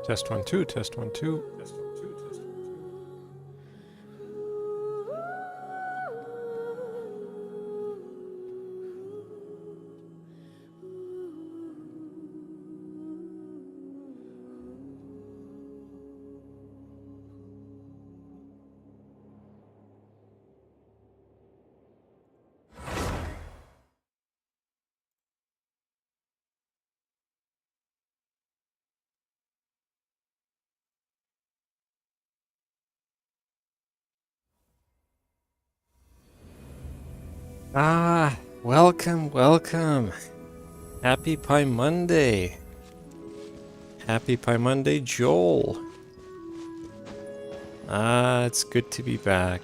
Test 1 2, test 1 2. Test 1 2, test 1 2. Welcome, welcome. Happy Paimonday. Happy Paimonday, Joel. It's good to be back.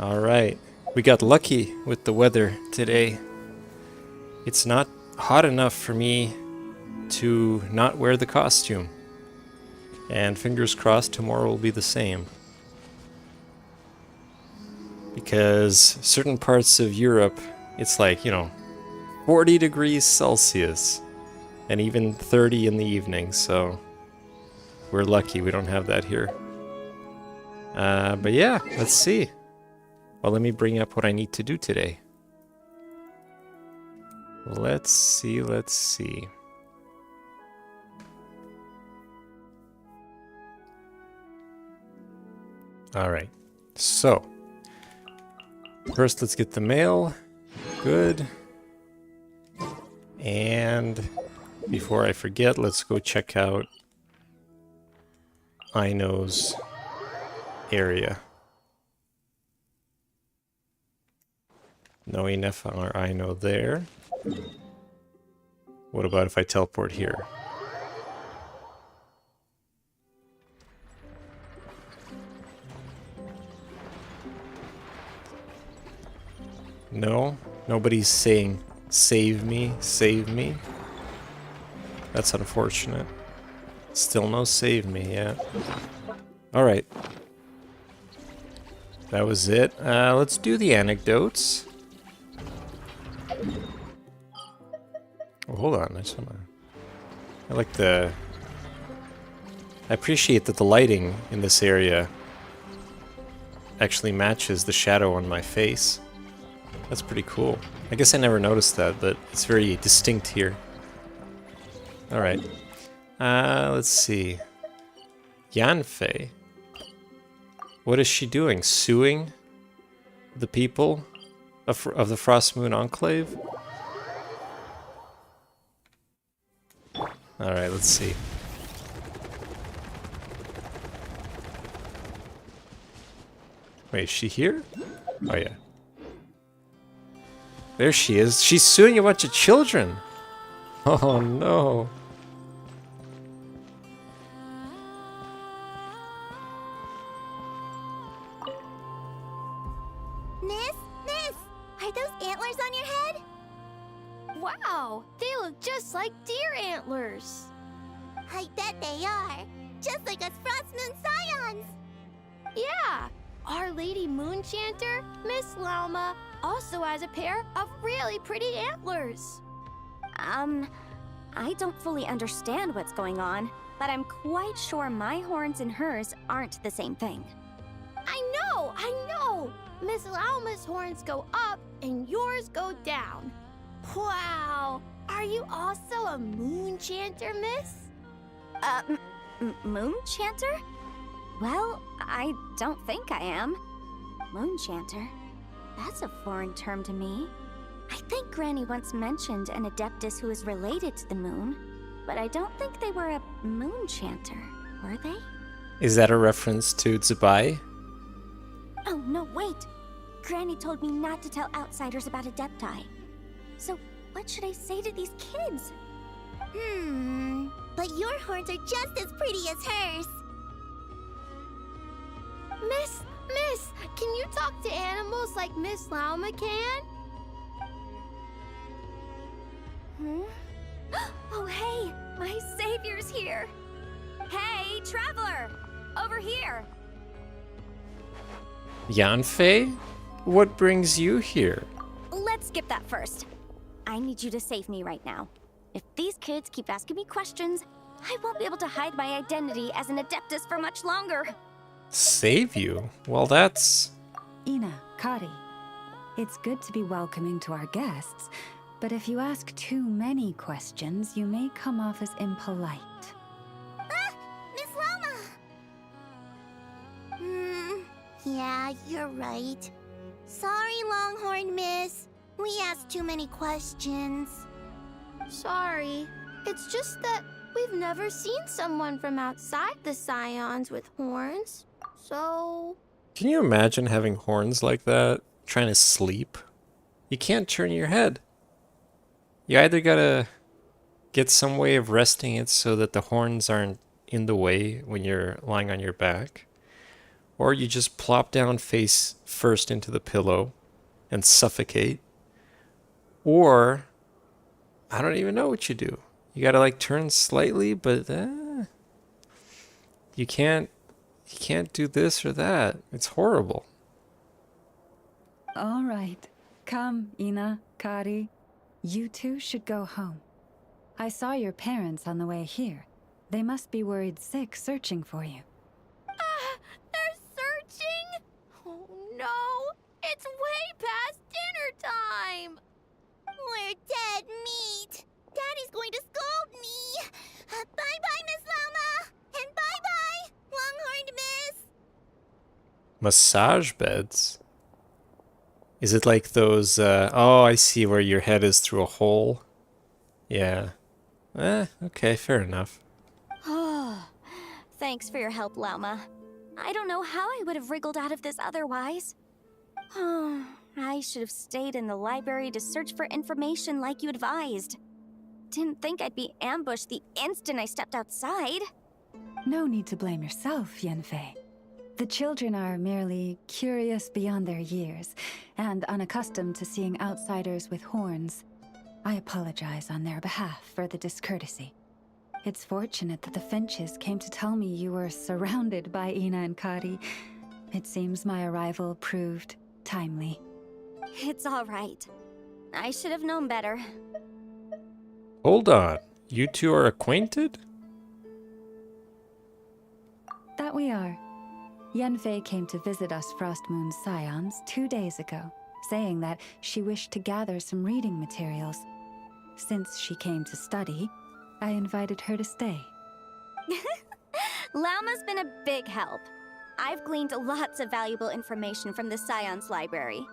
Alright, we got lucky with the weather today. It's not hot enough for me to not wear the costume. And fingers crossed tomorrow will be the same. Because certain parts of Europe, it's like, 40 degrees Celsius. And even 30 in the evening, so we're lucky we don't have that here. But yeah, let's see. Well, let me bring up what I need to do today. Let's see. Alright, so first, let's get the mail. Good. And before I forget, let's go check out Ino's area. No enough on our Ino there. What about if I teleport here? No, nobody's saying, save me, save me. That's unfortunate. Still no save me yet. Alright. That was it. Let's do the anecdotes. Oh, hold on, I like the... I appreciate that the lighting in this area actually matches the shadow on my face. That's pretty cool. I guess I never noticed that, but it's very distinct here. Alright. Let's see. Yanfei. What is she doing? Suing the people of the Frost Moon Enclave? Alright, let's see. Wait, is she here? Oh yeah. There she is. She's suing a bunch of children. Oh no. Miss, are those antlers on your head? Wow, they look just like deer antlers. I bet they are. Just like us Frost Moon Scions. Yeah, Our Lady Moonchanter, Miss Lauma, also has a pair of really pretty antlers. I don't fully understand what's going on, but I'm quite sure my horns and hers aren't the same thing. I know! Miss Lauma's horns go up and yours go down. Wow, are you also a Moonchanter, miss? Moonchanter? Well, I don't think I am. Moonchanter? That's a foreign term to me. I think Granny once mentioned an Adeptus who is related to the moon, but I don't think they were a Moonchanter, were they? Is that a reference to Zubai? Oh, no, wait! Granny told me not to tell outsiders about Adepti. So, what should I say to these kids? But your horns are just as pretty as hers. Miss, can you talk to animals like Miss Lauma can? Oh, hey! My savior's here! Hey, traveler! Over here! Yanfei? What brings you here? Let's skip that first. I need you to save me right now. If these kids keep asking me questions, I won't be able to hide my identity as an Adeptus for much longer. Save you? Well, that's... Ina, Kari, it's good to be welcoming to our guests, but if you ask too many questions, you may come off as impolite. Miss Loma! Yeah, you're right. Sorry, Longhorn Miss. We asked too many questions. Sorry. It's just that we've never seen someone from outside the Scions with horns. So... Can you imagine having horns like that? Trying to sleep? You can't turn your head. You either gotta get some way of resting it so that the horns aren't in the way when you're lying on your back, or you just plop down face first into the pillow and suffocate, or I don't even know what you do. You gotta like turn slightly, but you can't do this or that. It's horrible. All right. Come, Ina, Kari. You two should go home. I saw your parents on the way here. They must be worried sick searching for you. They're searching? Oh no! It's way past dinner time! We're dead meat. Daddy's going to scold me. Bye-bye, Miss Loma. And bye-bye, Longhorned Miss. Massage beds? Is it like those, oh, I see where your head is through a hole? Yeah. Okay, fair enough. Thanks for your help, Lauma. I don't know how I would have wriggled out of this otherwise. I should have stayed in the library to search for information like you advised. Didn't think I'd be ambushed the instant I stepped outside. No need to blame yourself, Yanfei. The children are merely curious beyond their years and unaccustomed to seeing outsiders with horns. I apologize on their behalf for the discourtesy. It's fortunate that the Finches came to tell me you were surrounded by Ina and Kari. It seems my arrival proved timely. It's all right. I should have known better. Hold on. You two are acquainted? That we are. Yanfei came to visit us Frostmoon's Scions 2 days ago, saying that she wished to gather some reading materials. Since she came to study, I invited her to stay. Lauma's been a big help. I've gleaned lots of valuable information from the Scion's library.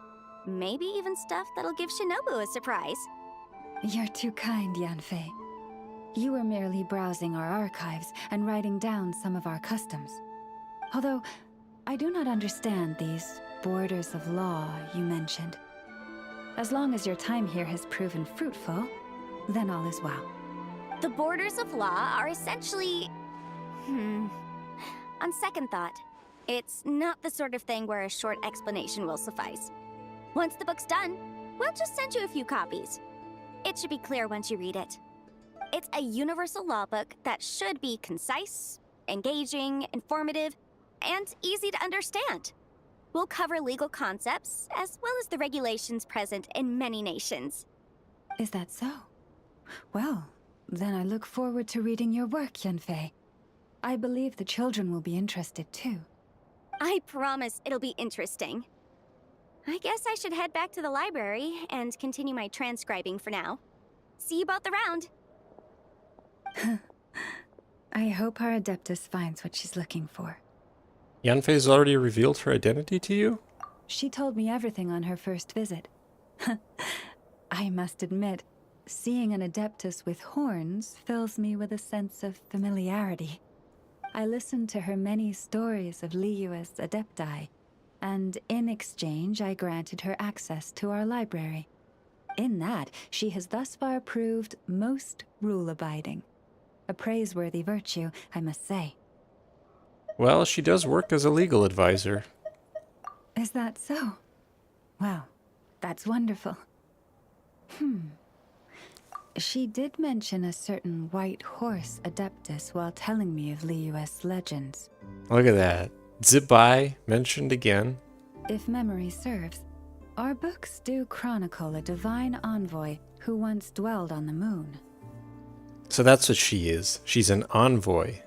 Maybe even stuff that'll give Shinobu a surprise. You're too kind, Yanfei. You were merely browsing our archives and writing down some of our customs. Although, I do not understand these borders of law you mentioned. As long as your time here has proven fruitful, then all is well. The borders of law are essentially... On second thought, it's not the sort of thing where a short explanation will suffice. Once the book's done, we'll just send you a few copies. It should be clear once you read it. It's a universal law book that should be concise, engaging, informative, and easy to understand. We'll cover legal concepts, as well as the regulations present in many nations. Is that so? Well, then I look forward to reading your work, Yanfei. I believe the children will be interested too. I promise it'll be interesting. I guess I should head back to the library and continue my transcribing for now. See you both around. I hope our Adeptus finds what she's looking for. Yanfei's already revealed her identity to you? She told me everything on her first visit. I must admit, seeing an Adeptus with horns fills me with a sense of familiarity. I listened to her many stories of Liyue's Adepti, and in exchange I granted her access to our library. In that, she has thus far proved most rule-abiding. A praiseworthy virtue, I must say. Well, she does work as a legal advisor. Is that so? Well, that's wonderful. She did mention a certain white horse Adeptus while telling me of Liyue's legends. Look at that. Zibai mentioned again. If memory serves, our books do chronicle a divine envoy who once dwelled on the moon. So that's what she is. She's an envoy.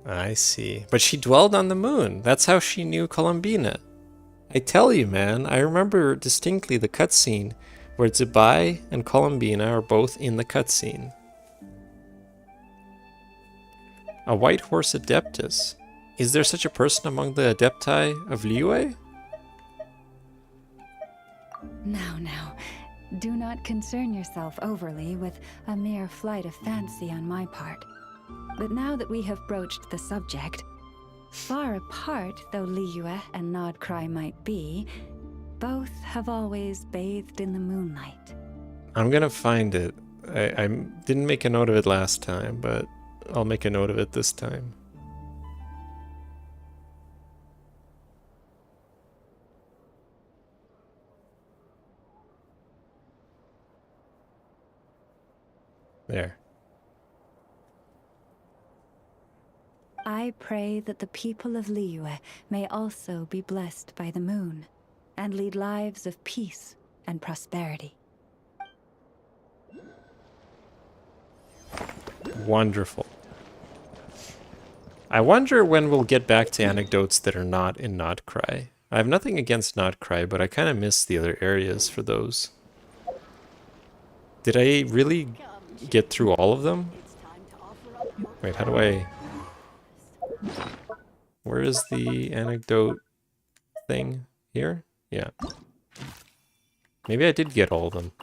I see. But she dwelled on the moon. That's how she knew Columbina. I tell you, man, I remember distinctly the cutscene where Zubai and Columbina are both in the cutscene. A white horse adeptus. Is there such a person among the adepti of Liyue? Now, do not concern yourself overly with a mere flight of fancy on my part. But now that we have broached the subject, far apart though Liyue and Nodcry might be, both have always bathed in the moonlight. I'm gonna find it. I didn't make a note of it last time, but I'll make a note of it this time. There. I pray that the people of Liyue may also be blessed by the moon, and lead lives of peace and prosperity. Wonderful. I wonder when we'll get back to anecdotes that are not in Nodcry. I have nothing against Nodcry, but I kind of miss the other areas for those. Did I really get through all of them? Wait, how do I... Where is the anecdote thing? Here? Yeah. Maybe I did get all of them.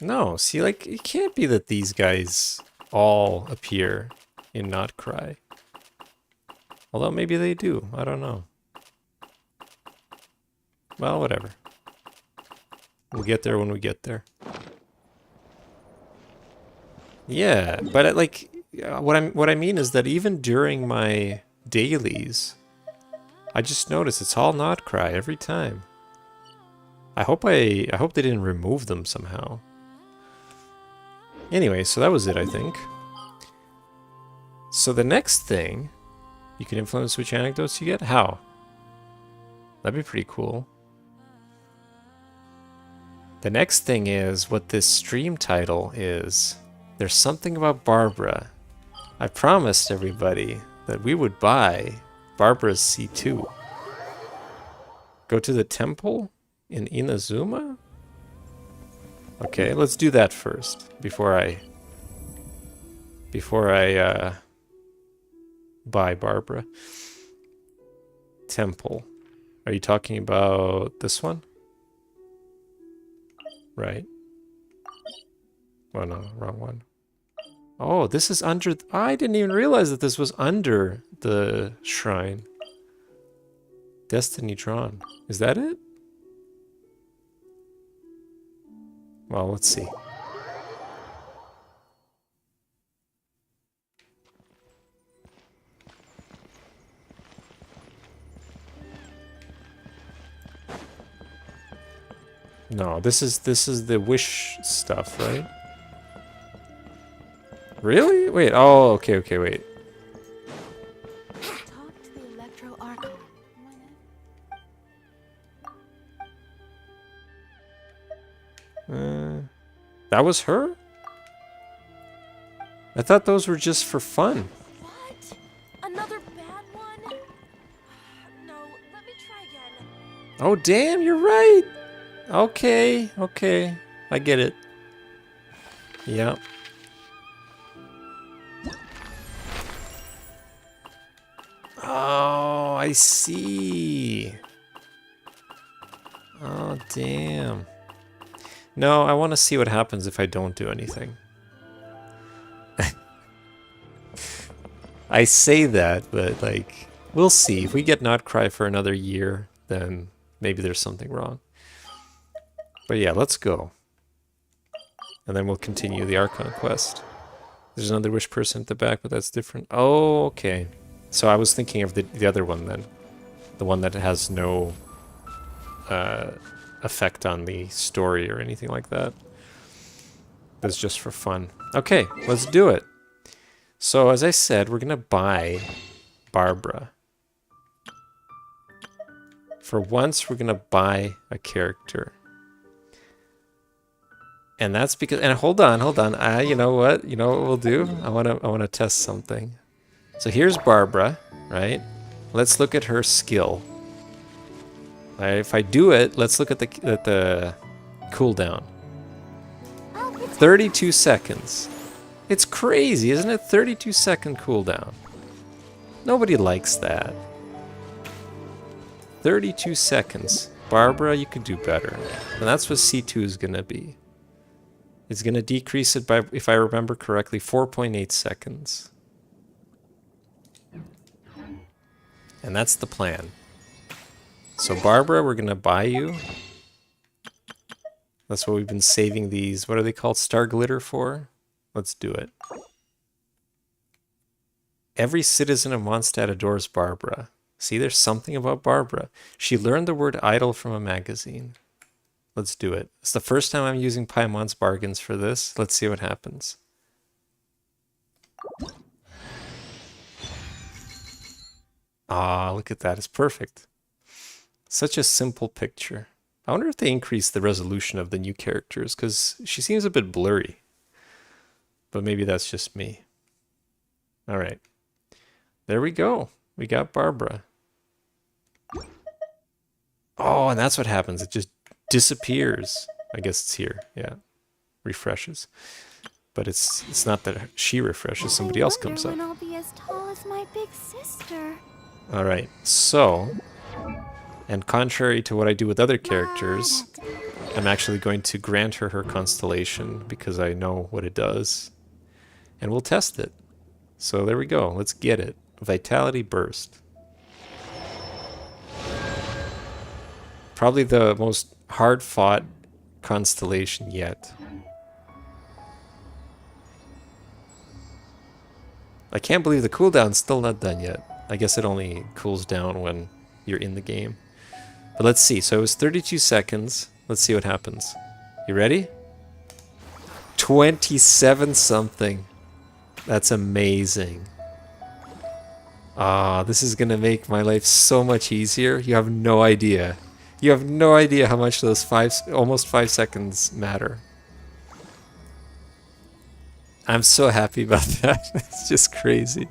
No, see, like, it can't be that these guys all appear in Nodcry. Although maybe they do, I don't know. Well, whatever. We'll get there when we get there. Yeah, but like, what I mean is that even during my dailies, I just notice it's all Nodcry every time. I hope they didn't remove them somehow. Anyway, so that was it, I think. So the next thing, you can influence which anecdotes you get? How? That'd be pretty cool. The next thing is what this stream title is. There's something about Barbara. I promised everybody that we would buy Barbara's C2. Go to the temple in Inazuma? Okay, let's do that first before I buy Barbara. Temple. Are you talking about this one? Right. Oh no, wrong one. Oh, this is under... I didn't even realize that this was under the shrine. Destiny Drawn. Is that it? Well, let's see. No, this is the wish stuff, right? Really? Wait. Oh, okay, wait. Talk to the Electro Archon. That was her? I thought those were just for fun. What? Another bad one? No, let me try again. Oh, damn, you're right. Okay. I get it. Yep. Oh, I see. Oh, damn. No, I want to see what happens if I don't do anything. I say that, but, like, we'll see. If we get Nodcry for another year, then maybe there's something wrong. But yeah, let's go. And then we'll continue the Archon quest. There's another wish person at the back, but that's different. Oh, okay. So I was thinking of the other one then. The one that has no effect on the story or anything like that. That's just for fun. Okay, let's do it. So as I said, we're gonna buy Barbara. For once, we're gonna buy a character. And that's because, and hold on. You know what we'll do? I wanna test something. So here's Barbara, right? Let's look at her skill. Right, if I do it, let's look at the cooldown. 32 seconds. It's crazy, isn't it? 32-second cooldown. Nobody likes that. 32 seconds. Barbara, you could do better. And that's what C2 is gonna be. It's gonna decrease it by, if I remember correctly, 4.8 seconds. And that's the plan. So Barbara, we're gonna buy you. That's what we've been saving these, what are they called, star glitter for? Let's do it. Every citizen of Mondstadt adores Barbara. See, there's something about Barbara. She learned the word idle from a magazine. Let's do it. It's the first time I'm using Paimon's bargains for this. Let's see what happens. Ah, look at that. It's perfect. Such a simple picture. I wonder if they increased the resolution of the new characters, because she seems a bit blurry. But maybe that's just me. All right. There we go. We got Barbara. Oh, and that's what happens. It just disappears. I guess it's here. Yeah. Refreshes. But it's not that she refreshes. Somebody else comes up. When I'll be as tall as my big sister. All right. So, and contrary to what I do with other characters, I'm actually going to grant her her constellation because I know what it does. And we'll test it. So there we go. Let's get it. Vitality Burst. Probably the most hard-fought constellation yet. I can't believe the cooldown's still not done yet. I guess it only cools down when you're in the game. But let's see. So it was 32 seconds. Let's see what happens. You ready? 27 something. That's amazing. Ah, this is gonna make my life so much easier. You have no idea. You have no idea how much those almost 5 seconds matter. I'm so happy about that. It's just crazy.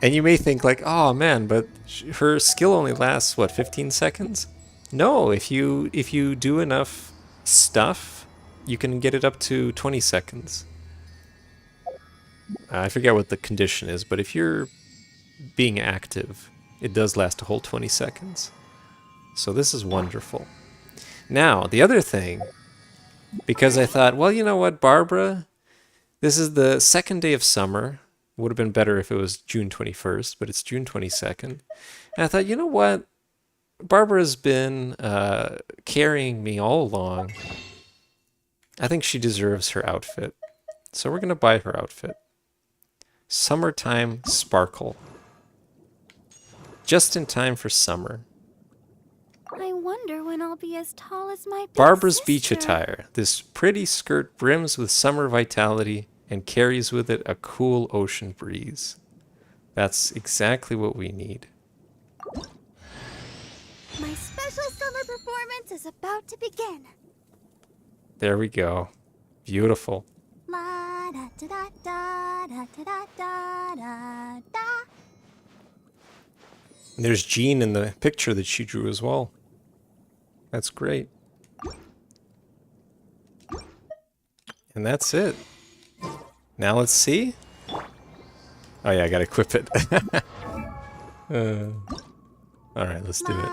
And you may think like, oh man, but her skill only lasts, what, 15 seconds? No, if you do enough stuff, you can get it up to 20 seconds. I forget what the condition is, but if you're being active, it does last a whole 20 seconds. So this is wonderful. Now, the other thing, because I thought, well, you know what, Barbara, this is the second day of summer. Would have been better if it was June 21st, but it's June 22nd. And I thought, you know what, Barbara's been carrying me all along. I think she deserves her outfit. So we're going to buy her outfit. Summertime Sparkle. Just in time for summer. I wonder when I'll be as tall as my big Barbara's sister. beach attire. This pretty skirt brims with summer vitality and carries with it a cool ocean breeze. That's exactly what we need. My special summer performance is about to begin. There we go. Beautiful. La da da da da da da da da da. And there's Jean in the picture that she drew as well. That's great. And that's it. Now let's see. Oh yeah, I gotta equip it. Alright, let's do it.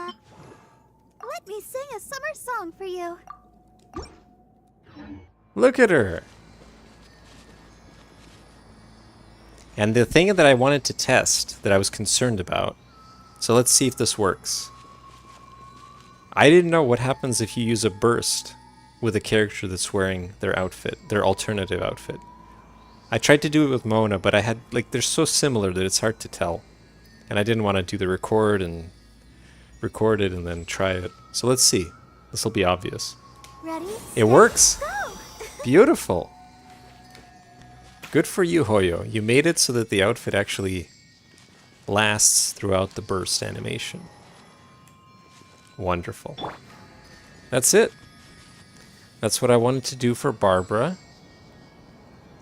Let me sing a summer song for you. Look at her! And the thing that I wanted to test, that I was concerned about, so let's see if this works. I didn't know what happens if you use a burst with a character that's wearing their outfit, their alternative outfit. I tried to do it with Mona, but I had, like, they're so similar that it's hard to tell. And I didn't want to do the record it and then try it. So let's see. This will be obvious. Ready? It works! Go! Beautiful! Good for you, Hoyo. You made it so that the outfit actually lasts throughout the burst animation. Wonderful. That's it. That's what I wanted to do for Barbara.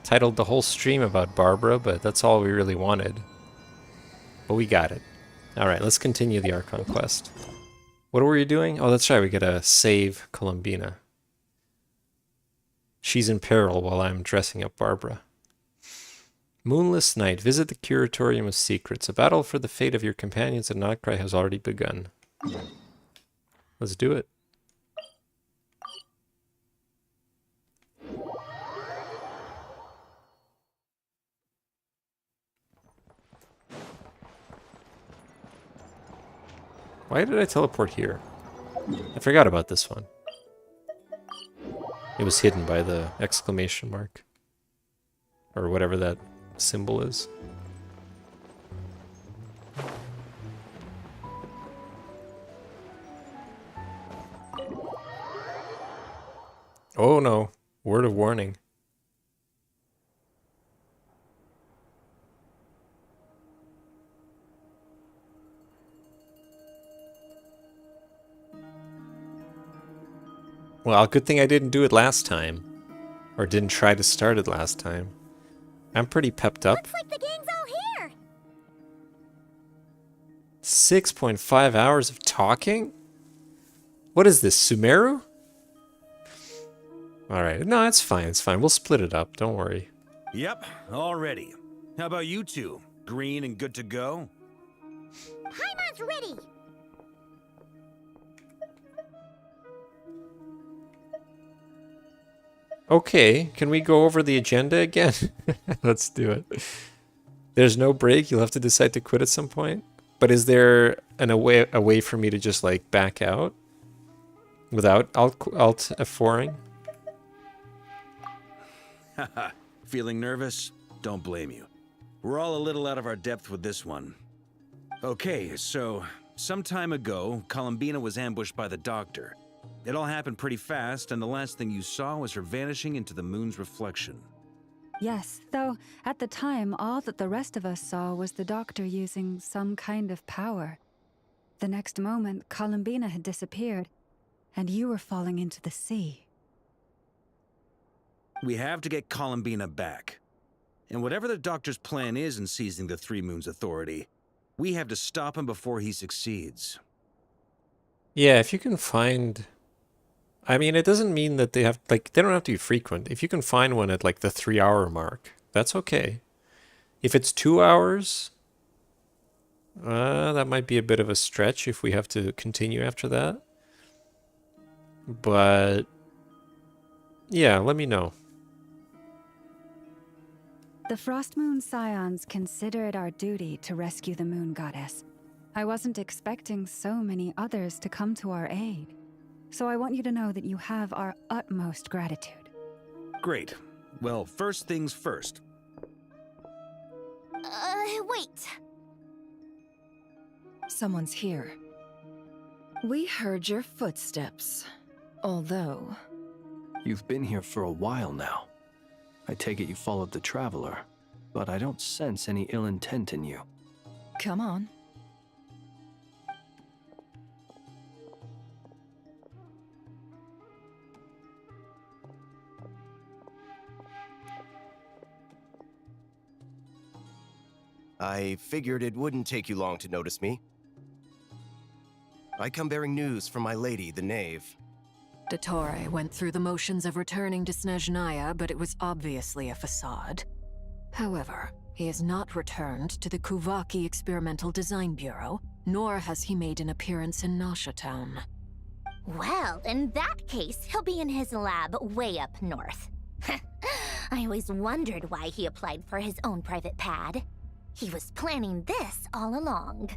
Titled the whole stream about Barbara, but that's all we really wanted. But we got it. Alright, let's continue the Archon quest. What were you doing? Oh, that's right, we gotta save Columbina. She's in peril while I'm dressing up Barbara. Moonless night. Visit the Curatorium of Secrets. A battle for the fate of your companions at Notcry has already begun. Let's do it. Why did I teleport here? I forgot about this one. It was hidden by the exclamation mark. Or whatever that symbol is. Oh no. Word of warning. Well, good thing I didn't do it last time. Or didn't try to start it last time. I'm pretty pepped up. Looks like the gang's all here. 6.5 hours of talking? What is this, Sumeru? Alright, no, it's fine, it's fine. We'll split it up, don't worry. Yep, all ready. How about you two? Green and good to go? Paimon's ready. Okay, can we go over the agenda again? Let's do it. There's no break, you'll have to decide to quit at some point. But is there a way for me to just like back out? Without alt F4ing? Haha, feeling nervous? Don't blame you. We're all a little out of our depth with this one. Okay, so some time ago, Columbina was ambushed by the Doctor. It all happened pretty fast, and the last thing you saw was her vanishing into the moon's reflection. Yes, though at the time, all that the rest of us saw was the Doctor using some kind of power. The next moment, Columbina had disappeared, and you were falling into the sea. We have to get Columbina back. And whatever the Doctor's plan is in seizing the Three Moons Authority, we have to stop him before he succeeds. Yeah, if you can find... I mean, it doesn't mean that they have... Like, they don't have to be frequent. If you can find one at, like, the 3-hour mark, that's okay. If it's 2 hours... that might be a bit of a stretch if we have to continue after that. But... yeah, let me know. The Frostmoon Scions consider it our duty to rescue the Moon Goddess. I wasn't expecting so many others to come to our aid. So I want you to know that you have our utmost gratitude. Great. Well, first things first. Wait. Someone's here. We heard your footsteps. Although... You've been here for a while now. I take it you followed the Traveler, but I don't sense any ill intent in you. Come on. I figured it wouldn't take you long to notice me. I come bearing news from my lady, the Knave. Dottore went through the motions of returning to Snezhnaya, but it was obviously a facade. However, he has not returned to the Kuvaki Experimental Design Bureau, nor has he made an appearance in Nasha Town. Well, in that case, he'll be in his lab way up north. I always wondered why he applied for his own private pad. He was planning this all along.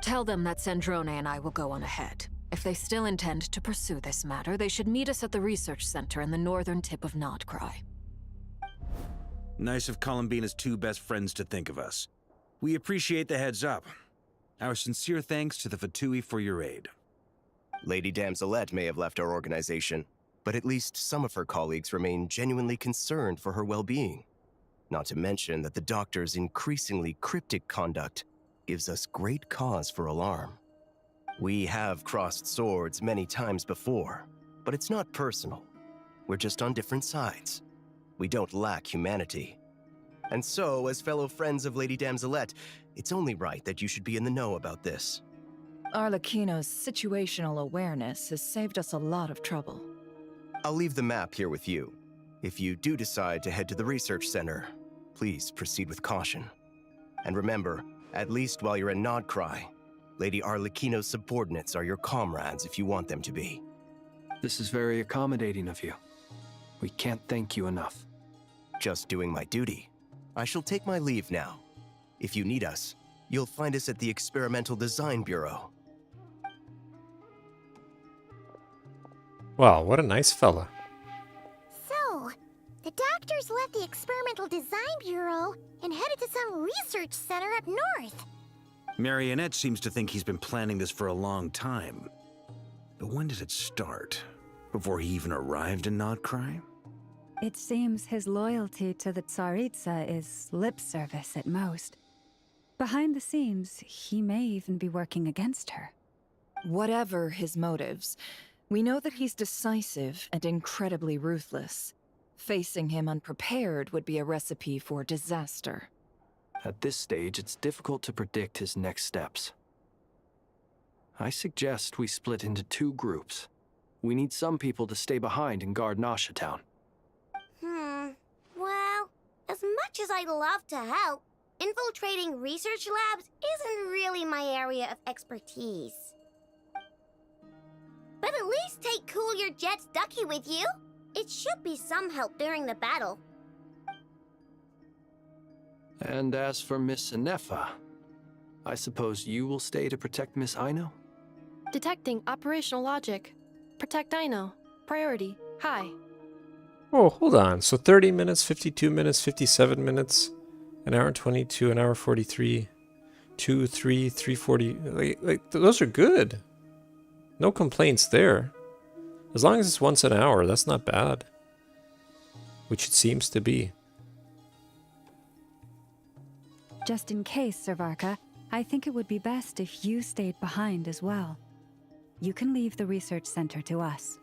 Tell them that Sandrone and I will go on ahead. If they still intend to pursue this matter, they should meet us at the research center in the northern tip of Notcry. Nice of Columbina's two best friends to think of us. We appreciate the heads up. Our sincere thanks to the Fatui for your aid. Lady Damselette may have left our organization, but at least some of her colleagues remain genuinely concerned for her well-being. Not to mention that the Doctor's increasingly cryptic conduct gives us great cause for alarm. We have crossed swords many times before, but it's not personal. We're just on different sides. We don't lack humanity. And so, as fellow friends of Lady Damselette, it's only right that you should be in the know about this. Arlecchino's situational awareness has saved us a lot of trouble. I'll leave the map here with you. If you do decide to head to the research center, please proceed with caution. And remember, at least while you're in Nodcry, Lady Arlecchino's subordinates are your comrades if you want them to be. This is very accommodating of you. We can't thank you enough. Just doing my duty. I shall take my leave now. If you need us, you'll find us at the Experimental Design Bureau. Wow, what a nice fella. So, the doctors left the Experimental Design Bureau and headed to some research center up north. Marionette seems to think he's been planning this for a long time. But when did it start? Before he even arrived in Nodcry? It seems his loyalty to the Tsaritsa is lip service at most. Behind the scenes, he may even be working against her. Whatever his motives, we know that he's decisive and incredibly ruthless. Facing him unprepared would be a recipe for disaster. At this stage, it's difficult to predict his next steps. I suggest we split into 2 groups. We need some people to stay behind and guard Nasha Town. Well, as much as I'd love to help, infiltrating research labs isn't really my area of expertise. But at least take Cool Your Jet's Ducky with you. It should be some help during the battle. And as for Miss Inefa, I suppose you will stay to protect Miss Aino? Detecting operational logic. Protect Aino. Priority. High. Oh, hold on. So 30 minutes, 52 minutes, 57 minutes, an hour 22, an hour 43, 2, 3, 340. Like, those are good. No complaints there. As long as it's once an hour, that's not bad. Which it seems to be. Just in case, Sir Varka, I think it would be best if you stayed behind as well. You can leave the research center to us.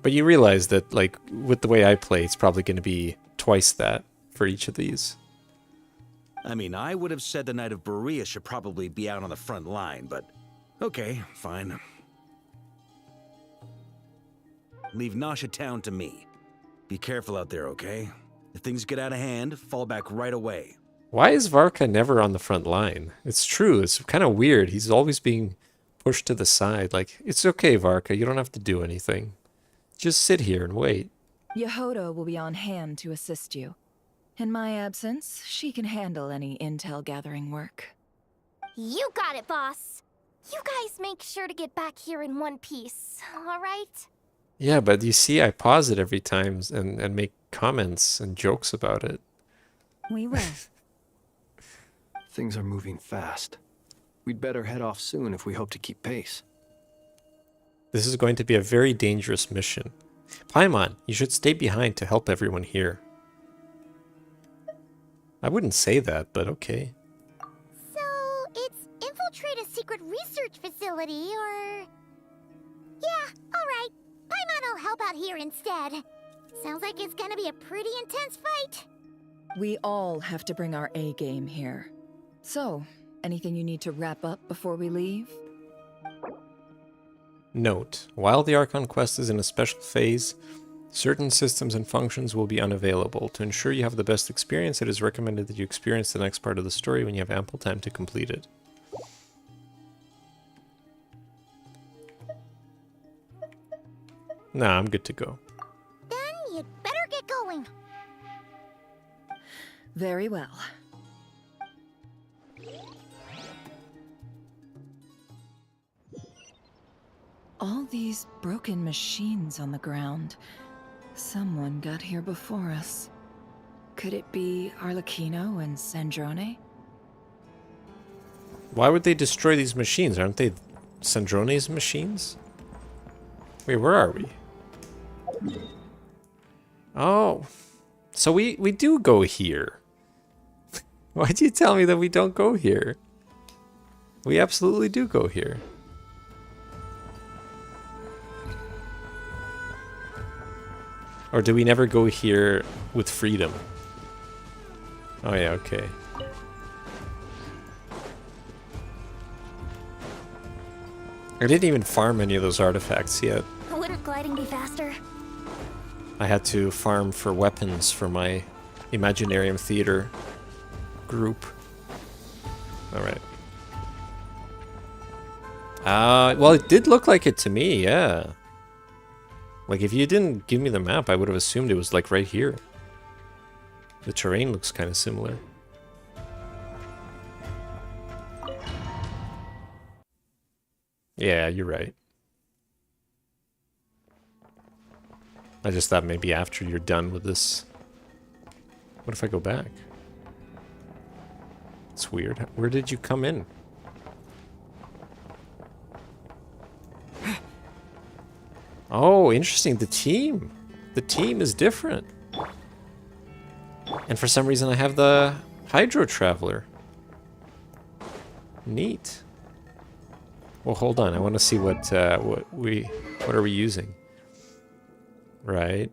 But you realize that, like, with the way I play, it's probably going to be twice that for each of these. I mean, I would have said the Knight of Berea should probably be out on the front line, but okay, fine. Leave Nasha Town to me. Be careful out there, okay? If things get out of hand, fall back right away. Why is Varka never on the front line? It's true, it's kind of weird. He's always being pushed to the side. Like, it's okay, Varka, you don't have to do anything. Just sit here and wait. Yehoda will be on hand to assist you. In my absence, she can handle any intel gathering work. You got it, boss. You guys make sure to get back here in one piece, all right? Yeah, but you see, I pause it every time and make comments and jokes about it. We will. Things are moving fast. We'd better head off soon if we hope to keep pace. This is going to be a very dangerous mission. Paimon, you should stay behind to help everyone here. I wouldn't say that, but okay. So, it's infiltrate a secret research facility, or... Yeah, alright. Paimon will help out here instead. Sounds like it's gonna be a pretty intense fight. We all have to bring our A game here. So, anything you need to wrap up before we leave? Note, while the Archon quest is in a special phase, certain systems and functions will be unavailable. To ensure you have the best experience, it is recommended that you experience the next part of the story when you have ample time to complete it. Nah, I'm good to go. Then you'd better get going. Very well. All these broken machines on the ground. Someone got here before us. Could it be Arlecchino and Sandrone? Why would they destroy these machines? Aren't they Sandrone's machines? Wait, where are we? Oh, so we do go here. Why'd you tell me that we don't go here? We absolutely do go here. Or do we never go here with freedom? Oh yeah, okay. I didn't even farm any of those artifacts yet. Wouldn't gliding be faster? I had to farm for weapons for my Imaginarium Theater group. Alright. Well, it did look like it to me, yeah. Like, if you didn't give me the map, I would have assumed it was, like, right here. The terrain looks kind of similar. Yeah, you're right. I just thought maybe after you're done with this... What if I go back? It's weird. Where did you come in? Oh, interesting. The team. The team is different. And for some reason I have the Hydro Traveler. Neat. Well, hold on. I want to see what are we using? Right.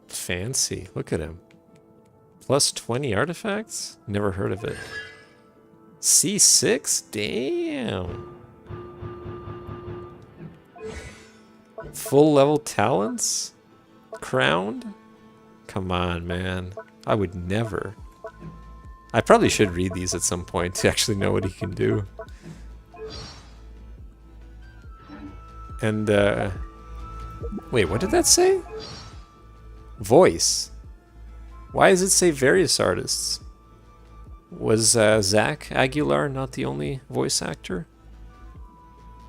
Fancy. Look at him. Plus 20 artifacts? Never heard of it. C6? Damn. Full level talents? Crowned? Come on, man. I would never. I probably should read these at some point to actually know what he can do. And, wait, what did that say? Voice. Why does it say various artists? Was Zach Aguilar not the only voice actor?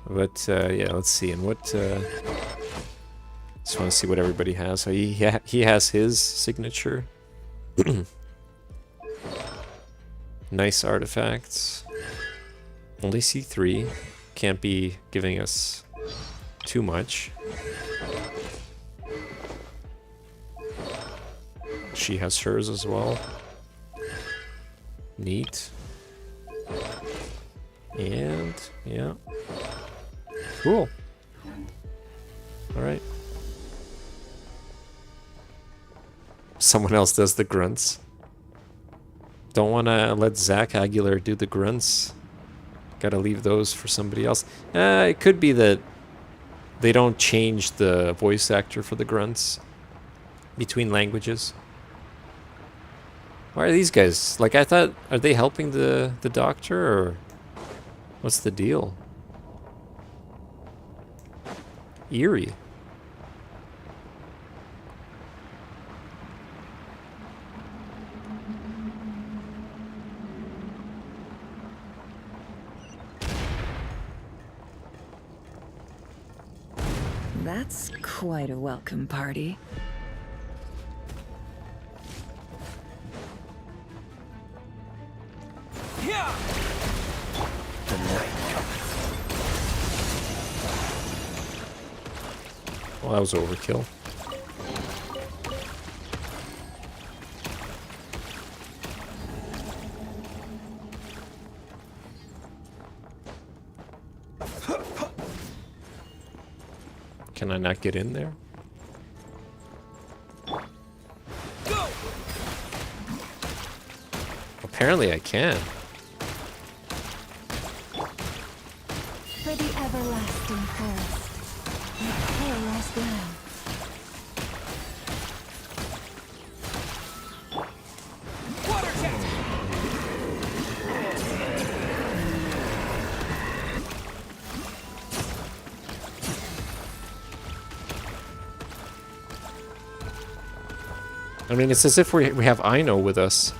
But, yeah, let's see. And what, just want to see what everybody has. So he has his signature. Nice artifacts. Only C3. Can't be giving us too much. She has hers as well. Neat. And, yeah. Cool. Alright. Someone else does the grunts. Don't want to let Zach Aguilar do the grunts. Gotta leave those for somebody else. It could be that they don't change the voice actor for the grunts between languages. Why are these guys? Like, I thought, are they helping the doctor, or what's the deal? Eerie. That's quite a welcome party. Well, that was overkill. Can I not get in there? Go! Apparently I can. For the everlasting forest, the perilous land. Water jet! I mean, it's as if we have Aino with us.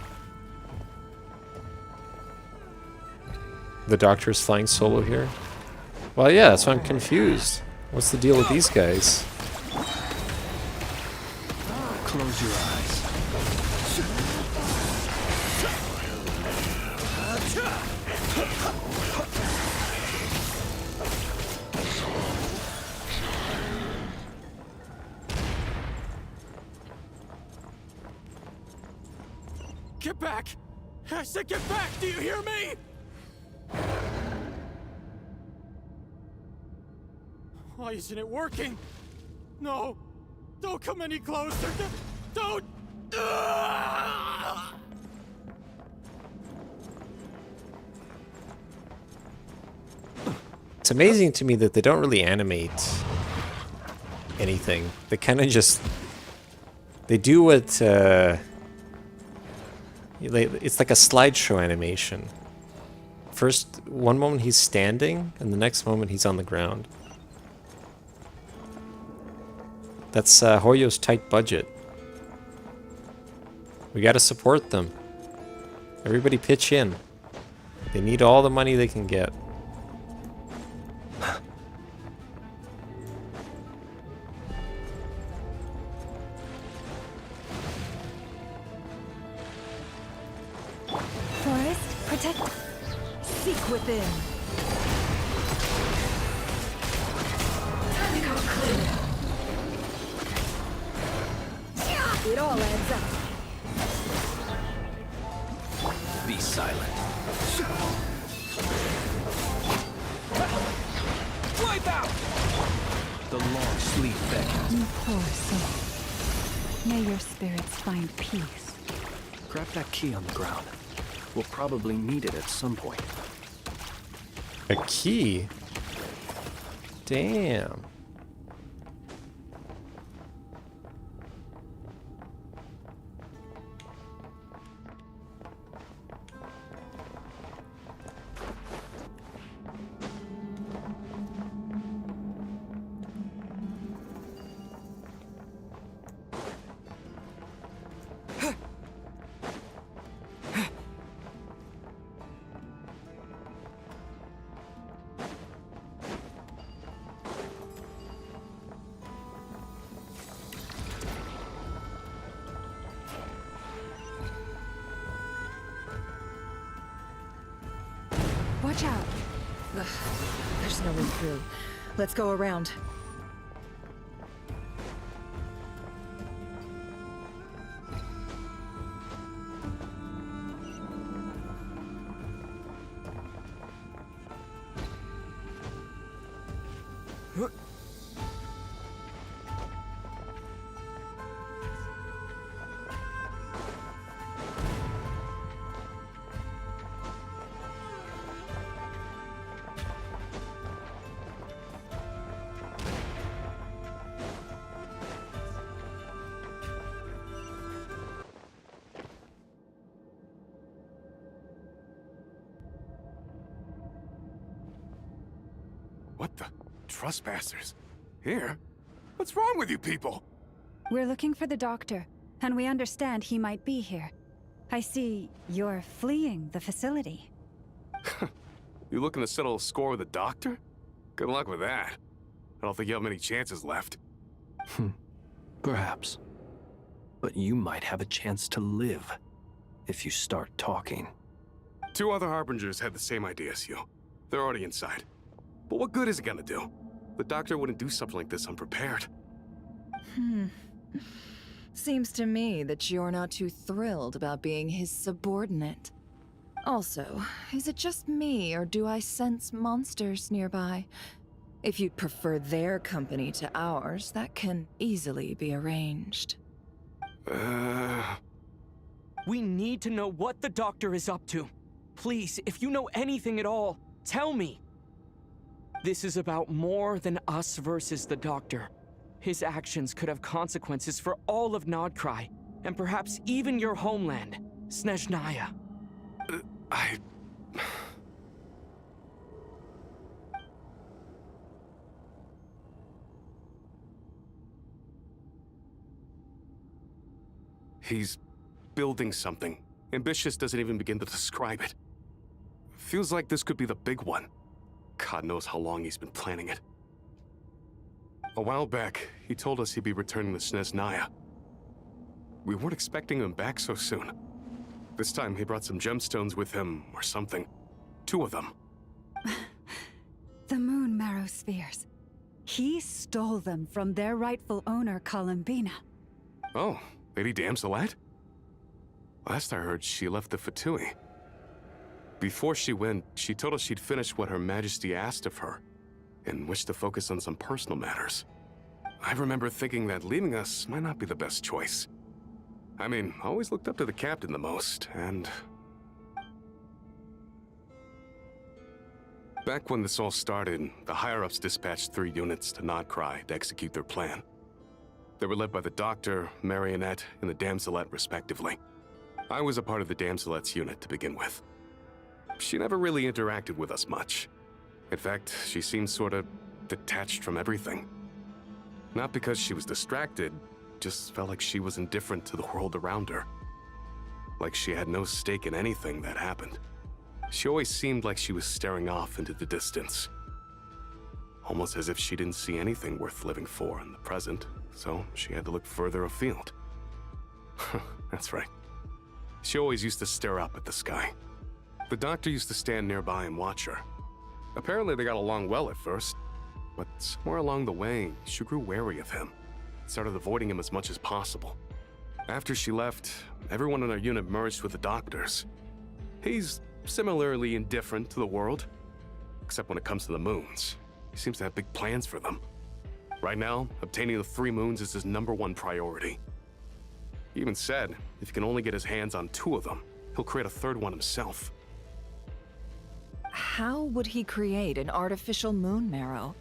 The doctor's flying solo here. Well, yeah, that's why I'm confused. What's the deal with these guys? Close your eyes. Get back! I said get back! Do you hear me? Why isn't it working? No! Don't come any closer! Don't! It's amazing to me that they don't really animate anything. They kind of just... They do what... it's like a slideshow animation. First, one moment he's standing, and the next moment he's on the ground. That's Hoyo's tight budget. We gotta support them. Everybody pitch in. They need all the money they can get. Forest, protect. Seek within. It all adds up. Be silent. Wipe out! The long sleeve beckons. You poor soul. May your spirits find peace. Grab that key on the ground. We'll probably need it at some point. A key? Damn. Watch out. Ugh, there's no way through. Let's go around. What the? Trespassers? Here? What's wrong with you people? We're looking for the doctor, and we understand he might be here. I see you're fleeing the facility. You looking to settle a score with a doctor? Good luck with that. I don't think you have many chances left. Perhaps. But you might have a chance to live if you start talking. 2 other Harbingers had the same idea as you. They're already inside. But what good is it gonna do? The doctor wouldn't do something like this unprepared. Seems to me that you're not too thrilled about being his subordinate. Also, is it just me, or do I sense monsters nearby? If you'd prefer their company to ours, that can easily be arranged. We need to know what the doctor is up to. Please, if you know anything at all, tell me. This is about more than us versus the doctor. His actions could have consequences for all of Nodcry, and perhaps even your homeland, Snezhnaya. He's building something. Ambitious doesn't even begin to describe it. Feels like this could be the big one. God knows how long he's been planning it. A while back, he told us he'd be returning to Snezhnaya. We weren't expecting him back so soon. This time he brought some gemstones with him, or something. 2 of them. The moon marrow spheres. He stole them from their rightful owner, Columbina. Oh, Lady Damselet? Last I heard, she left the Fatui. Before she went, she told us she'd finish what Her Majesty asked of her. and wished to focus on some personal matters. I remember thinking that leaving us might not be the best choice. I mean, I always looked up to the captain the most, and... Back when this all started, the higher-ups dispatched 3 units to Nodcry to execute their plan. They were led by the Doctor, Marionette, and the Damselette, respectively. I was a part of the Damselette's unit to begin with. She never really interacted with us much. In fact, she seemed sort of detached from everything. Not because she was distracted, just felt like she was indifferent to the world around her. Like she had no stake in anything that happened. She always seemed like she was staring off into the distance. Almost as if she didn't see anything worth living for in the present, so she had to look further afield. That's right. She always used to stare up at the sky. The Doctor used to stand nearby and watch her. Apparently they got along well at first, but somewhere along the way, she grew wary of him. Started avoiding him as much as possible. After she left, everyone in our unit merged with the Doctor's. He's similarly indifferent to the world, except when it comes to the moons. He seems to have big plans for them. Right now, obtaining the 3 moons is his #1 priority. He even said, if he can only get his hands on 2 of them, he'll create a 3rd one himself. How would he create an artificial moon marrow?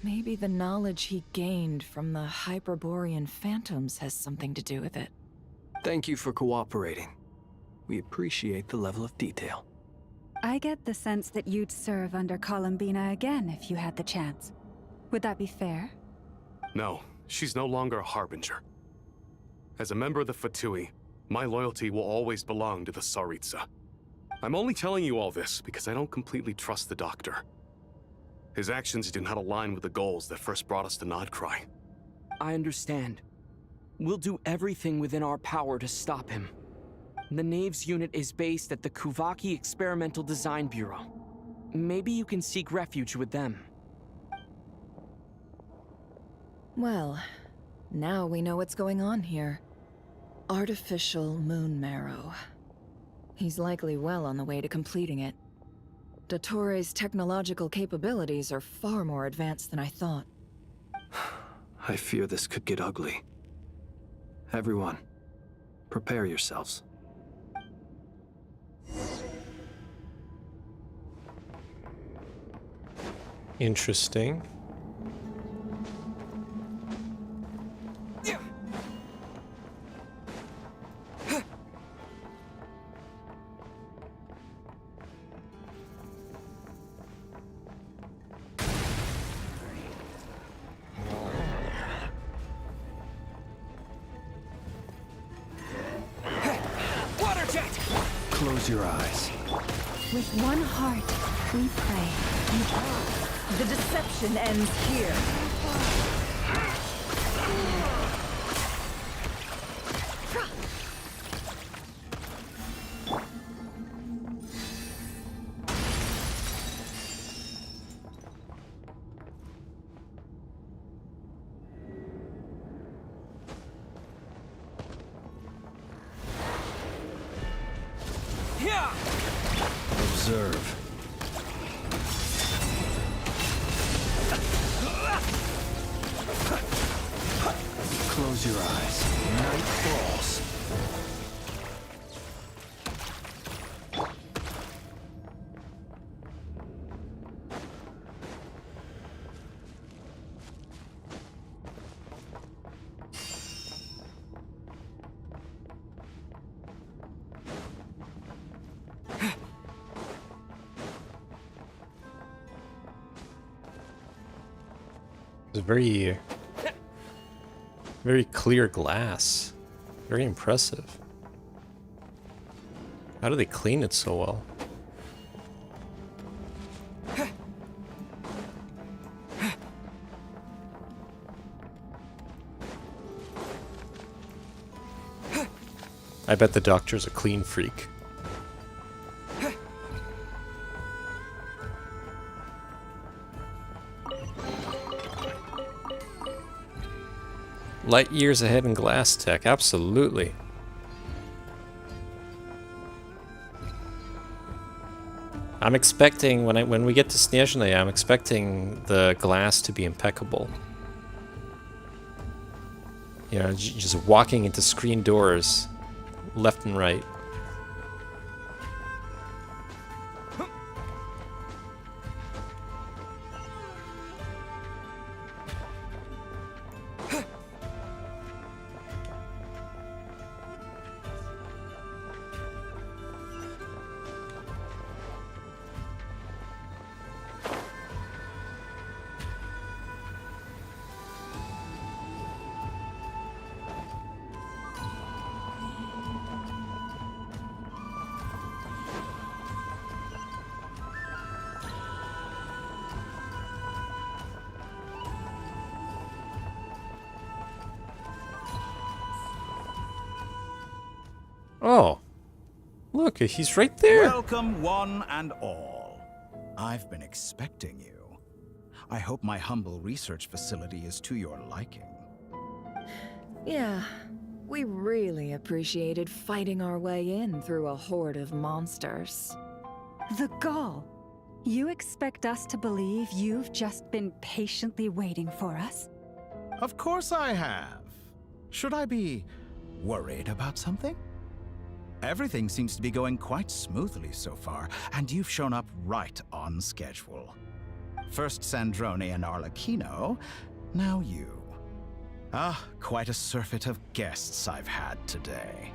Maybe the knowledge he gained from the Hyperborean phantoms has something to do with it. Thank you for cooperating. We appreciate the level of detail. I get the sense that you'd serve under Columbina again if you had the chance. Would that be fair? No, she's no longer a Harbinger. As a member of the Fatui, my loyalty will always belong to the Tsaritsa. I'm only telling you all this because I don't completely trust the Doctor. His actions do not align with the goals that first brought us to Nodcry. I understand. We'll do everything within our power to stop him. The Knaves unit is based at the Kuvaki Experimental Design Bureau. Maybe you can seek refuge with them. Well, now we know what's going on here. Artificial moon marrow. He's likely well on the way to completing it. Dottore's technological capabilities are far more advanced than I thought. I fear this could get ugly. Everyone, prepare yourselves. Interesting. Close your eyes. With one heart, we pray. The deception ends here. Observe. Close your eyes. Night falls. It's very clear glass. Very impressive. How do they clean it so well? I bet the Doctor's a clean freak. Light years ahead in glass tech, absolutely. I'm expecting, when we get to Snezhnaya, I'm expecting the glass to be impeccable. You know, just walking into screen doors, left and right. Oh, look, he's right there. Welcome, one and all. I've been expecting you. I hope my humble research facility is to your liking. Yeah, we really appreciated fighting our way in through a horde of monsters. The gall. You expect us to believe you've just been patiently waiting for us? Of course I have. Should I be worried about something? Everything seems to be going quite smoothly so far, and you've shown up right on schedule. First Sandrone and Arlecchino, now you. Ah, quite a surfeit of guests I've had today.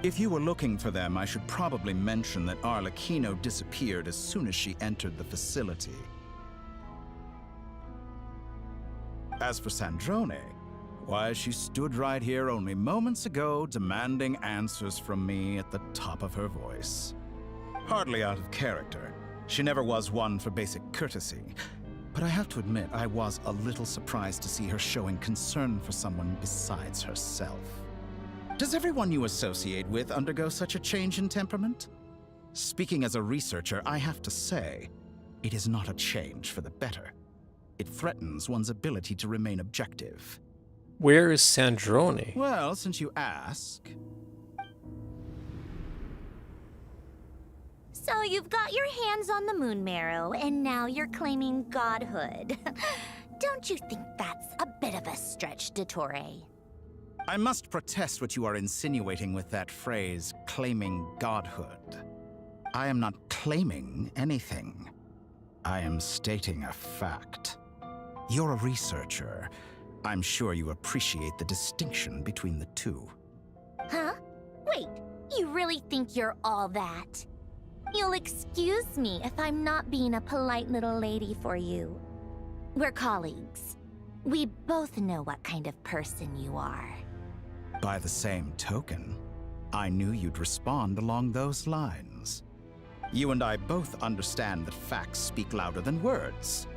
If you were looking for them, I should probably mention that Arlecchino disappeared as soon as she entered the facility. As for Sandrone, why, she stood right here only moments ago demanding answers from me at the top of her voice. Hardly out of character. She never was one for basic courtesy. But I have to admit, I was a little surprised to see her showing concern for someone besides herself. Does everyone you associate with undergo such a change in temperament? Speaking as a researcher, I have to say, it is not a change for the better. It threatens one's ability to remain objective. Where is Sandrone? Well, since you ask... So you've got your hands on the moon marrow, and now you're claiming godhood. Don't you think that's a bit of a stretch, Dottore? I must protest what you are insinuating with that phrase, claiming godhood. I am not claiming anything. I am stating a fact. You're a researcher. I'm sure you appreciate the distinction between the two. Huh? Wait, you really think you're all that? You'll excuse me if I'm not being a polite little lady for you. We're colleagues. We both know what kind of person you are. By the same token, I knew you'd respond along those lines. You and I both understand that facts speak louder than words.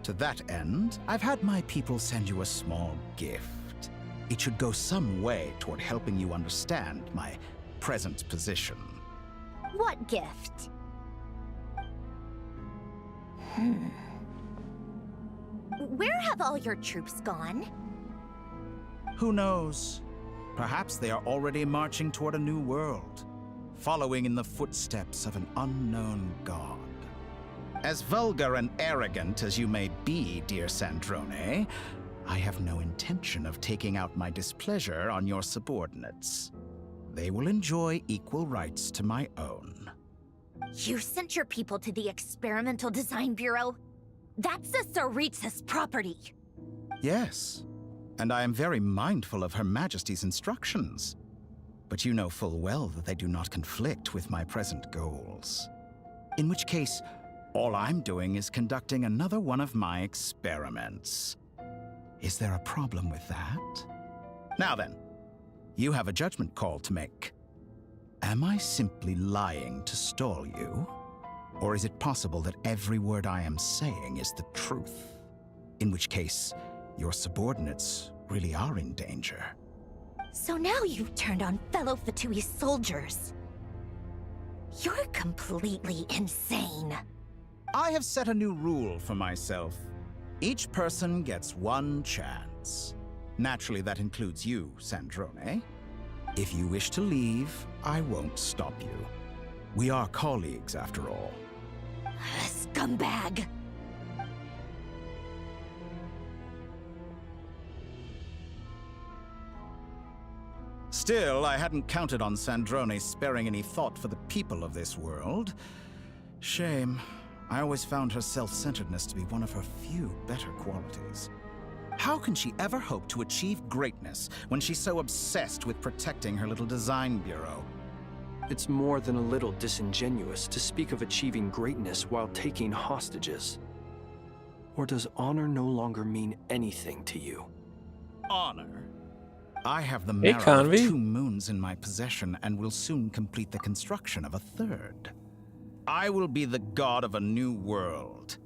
To that end, I've had my people send you a small gift. It should go some way toward helping you understand my present position. What gift? Where have all your troops gone? Who knows? Perhaps they are already marching toward a new world, following in the footsteps of an unknown god. As vulgar and arrogant as you may be, dear Sandrone, I have no intention of taking out my displeasure on your subordinates. They will enjoy equal rights to my own. You sent your people to the Experimental Design Bureau? That's a Tsaritsa's property. Yes, and I am very mindful of Her Majesty's instructions. But you know full well that they do not conflict with my present goals. In which case, all I'm doing is conducting another one of my experiments. Is there a problem with that? Now then, you have a judgment call to make. Am I simply lying to stall you? Or is it possible that every word I am saying is the truth? In which case, your subordinates really are in danger. So now you've turned on fellow Fatui soldiers. You're completely insane. I have set a new rule for myself. Each person gets one chance. Naturally, that includes you, Sandrone. If you wish to leave, I won't stop you. We are colleagues, after all. Scumbag! Still, I hadn't counted on Sandrone sparing any thought for the people of this world. Shame. I always found her self-centeredness to be one of her few better qualities. How can she ever hope to achieve greatness when she's so obsessed with protecting her little design bureau? It's more than a little disingenuous to speak of achieving greatness while taking hostages. Or does honor no longer mean anything to you? Honor? I have the Hey, marrow of Convy. 2 moons in my possession and will soon complete the construction of a 3rd. I will be the god of a new world.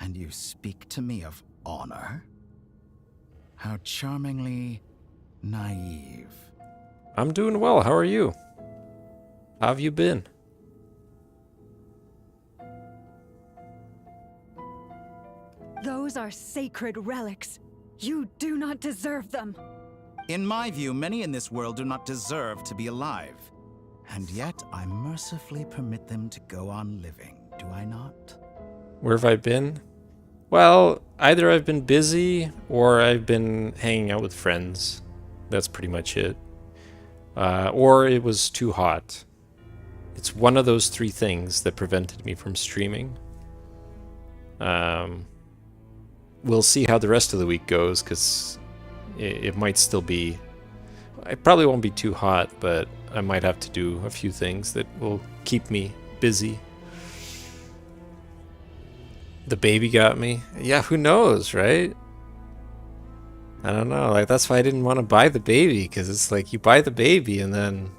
And you speak to me of honor? How charmingly naive. I'm doing well. How are you? How have you been? Those are sacred relics. You do not deserve them. In my view, many in this world do not deserve to be alive. And yet, I mercifully permit them to go on living, do I not? Where have I been? Well, either I've been busy or I've been hanging out with friends. That's pretty much it. Or it was too hot. It's one of those 3 things that prevented me from streaming. We'll see how the rest of the week goes, because it might still be... It probably won't be too hot, but I might have to do a few things that will keep me busy. The baby got me. Yeah, who knows, right? I don't know. Like, that's why I didn't want to buy the baby, because it's like you buy the baby and then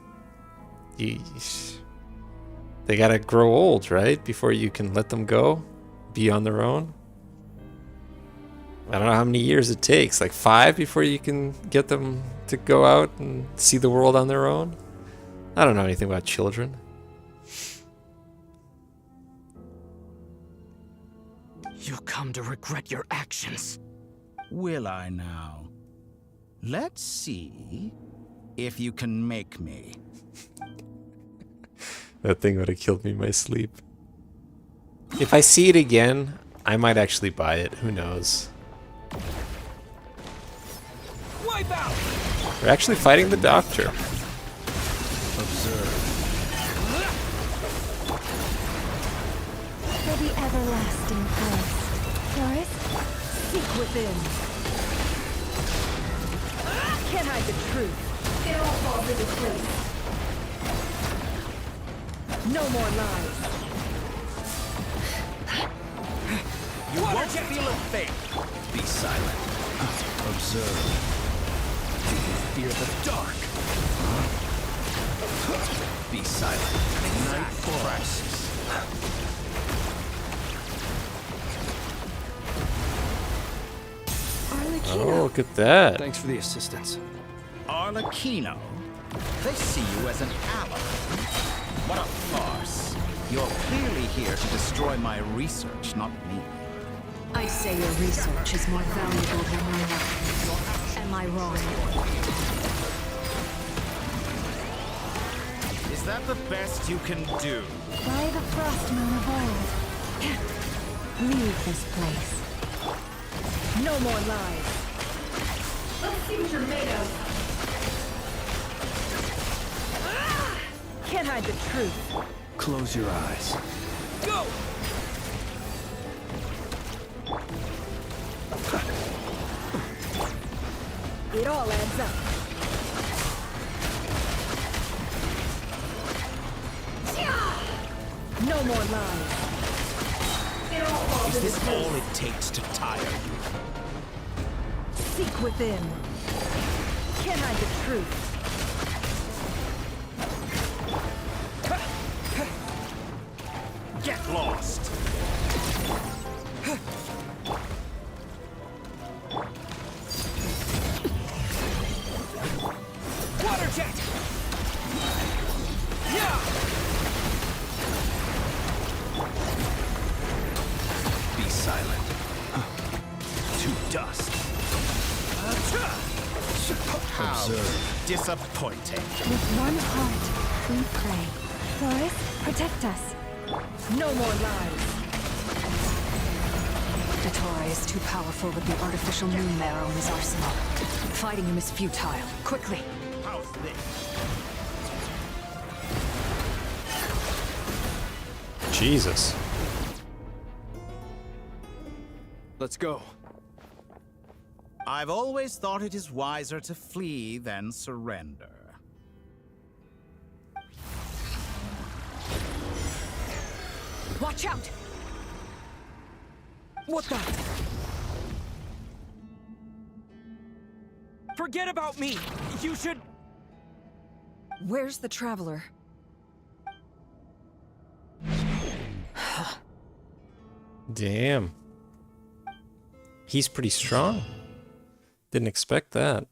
they gotta grow old, right? Before you can let them go, be on their own. I don't know how many years it takes, like 5 before you can get them to go out and see the world on their own. I don't know anything about children. You'll come to regret your actions. Will I now? Let's see if you can make me. That thing would have killed me in my sleep. If I see it again, I might actually buy it. Who knows? Wipe out! We're actually fighting the doctor. Observe. For the everlasting forest. Forest, seek within. Can't hide the truth. It all falls into place. No more lies. You won't feel a thing. Be silent. Observe. Do you fear the dark? Be silent. Night crisis. Oh, look at that. Thanks for the assistance. Arlecchino? They see you as an ally. What a farce. You're clearly here to destroy my research, not me. I say your research is more valuable than my life. Am I wrong? Is that the best you can do? By the Frostmoon of old. Leave this place. No more lies. Let's see what you're made of. Can't hide the truth. Close your eyes. Go! It all adds up. No more lies. It all falls Is this into place. all it takes to tire you? Seek within. Can't hide the truth. Get lost! Water jet! Yeah! Be silent. To dust. Observe. disappointing. With one heart, we pray. Flores, protect us. No more lies. Dottore is too powerful with the artificial moon marrow in his arsenal. Fighting him is futile. Quickly! How's this? Jesus. Let's go. I've always thought it is wiser to flee than surrender. Watch out! What the? Forget about me! You should... Where's the Traveler? Damn. He's pretty strong. Didn't expect that.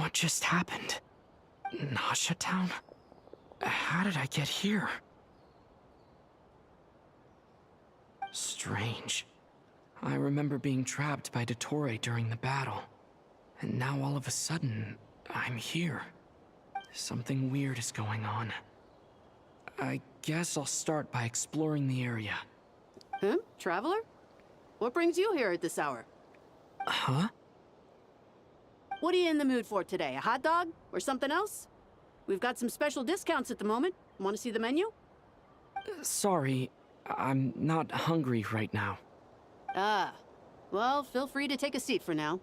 What just happened? Nasha Town? How did I get here? Strange. I remember being trapped by Dottore during the battle. And now all of a sudden, I'm here. Something weird is going on. I guess I'll start by exploring the area. Huh? Traveler? What brings you here at this hour? Huh? What are you in the mood for today? A hot dog? Or something else? We've got some special discounts at the moment. Want to see the menu? Sorry, I'm not hungry right now. Ah. Well, feel free to take a seat for now.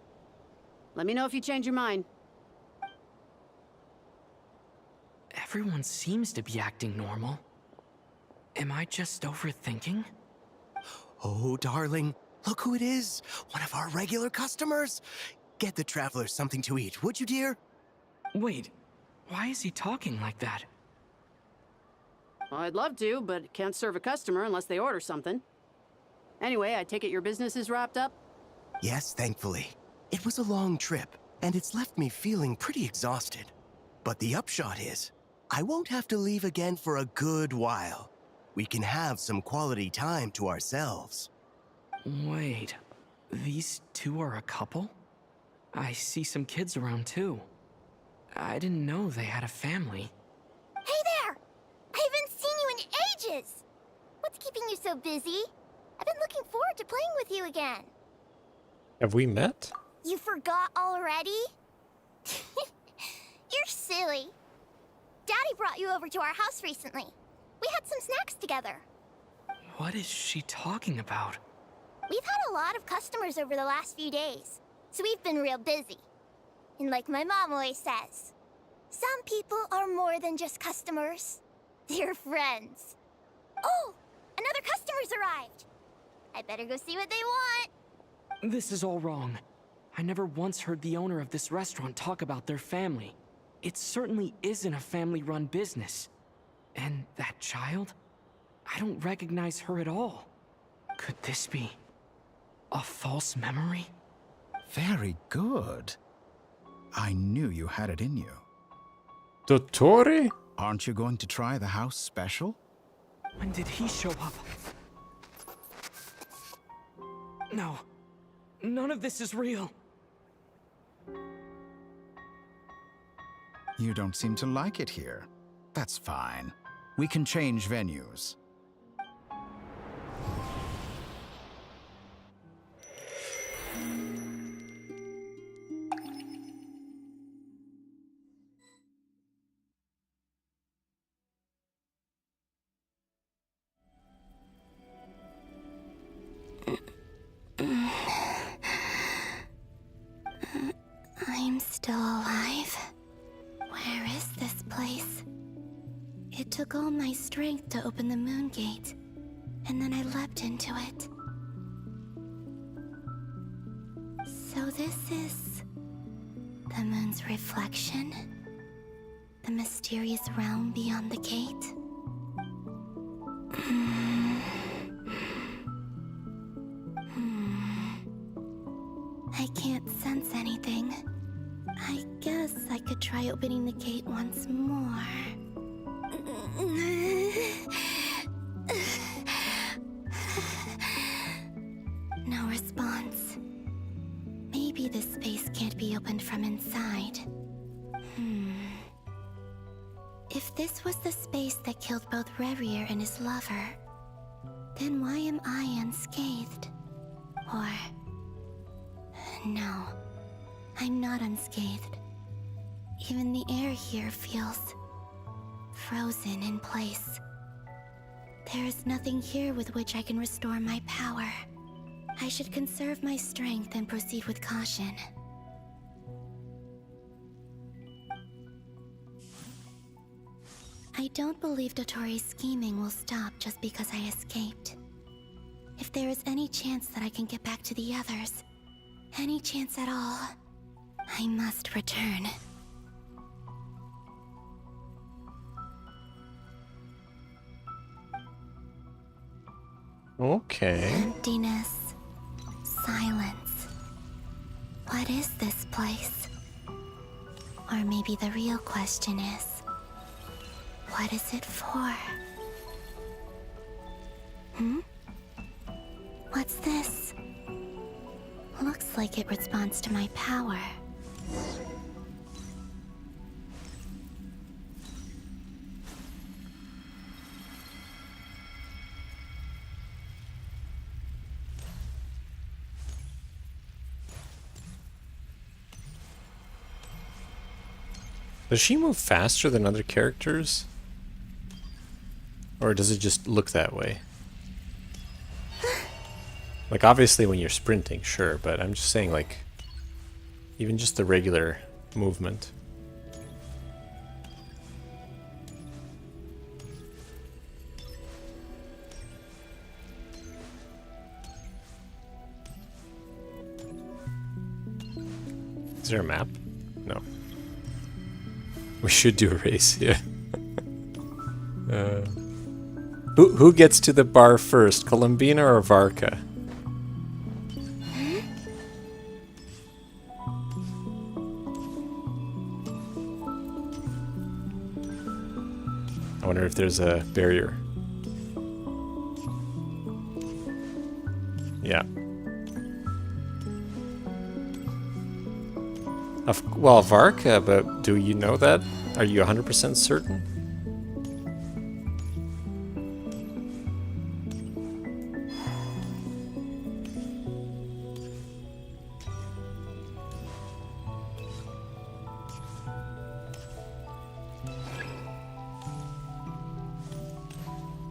Let me know if you change your mind. Everyone seems to be acting normal. Am I just overthinking? Oh, darling, look who it is. One of our regular customers. Get the Traveler something to eat, would you, dear? Wait, why is he talking like that? Well, I'd love to, but can't serve a customer unless they order something. Anyway, I take it your business is wrapped up? Yes, thankfully. It was a long trip, and it's left me feeling pretty exhausted. But the upshot is, I won't have to leave again for a good while. We can have some quality time to ourselves. Wait, these two are a couple? I see some kids around too. I didn't know they had a family. Hey there! I haven't seen you in ages! What's keeping you so busy? I've been looking forward to playing with you again. Have we met? You forgot already? You're silly. Daddy brought you over to our house recently. We had some snacks together. What is she talking about? We've had a lot of customers over the last few days, so we've been real busy. And like my mom always says, some people are more than just customers. They're friends. Oh, another customer's arrived. I better go see what they want. This is all wrong. I never once heard the owner of this restaurant talk about their family. It certainly isn't a family-run business. And that child? I don't recognize her at all. Could this be a false memory? Very good. I knew you had it in you. Dottore? Aren't you going to try the house special? When did he show up? No. None of this is real. You don't seem to like it here. That's fine. We can change venues. I'm still alive. Where is this place? It took all my strength to open the moon gate, and then I leapt into it. So this is the moon's reflection? The mysterious realm beyond the gate? I can't sense anything. I guess I could try opening the gate once more. No response. Maybe this space can't be opened from inside. If this was the space that killed both Revier and his lover, then why am I unscathed? Or... no, I'm not unscathed. Even the air here feels... frozen in place. There is nothing here with which I can restore my power. I should conserve my strength and proceed with caution. I don't believe Dotori's scheming will stop just because I escaped. If there is any chance that I can get back to the others, any chance at all, I must return. Okay. Emptiness. Silence. What is this place? Or maybe the real question is, what is it for? What's this? Looks like it responds to my power. Does she move faster than other characters? Or does it just look that way? Like, obviously when you're sprinting, sure, but I'm just saying, like, even just the regular movement. Is there a map? No. We should do a race, yeah. Who gets to the bar first, Columbina or Varka? I wonder if there's a barrier. Yeah. Well, Varka, but do you know that? Are you 100% certain?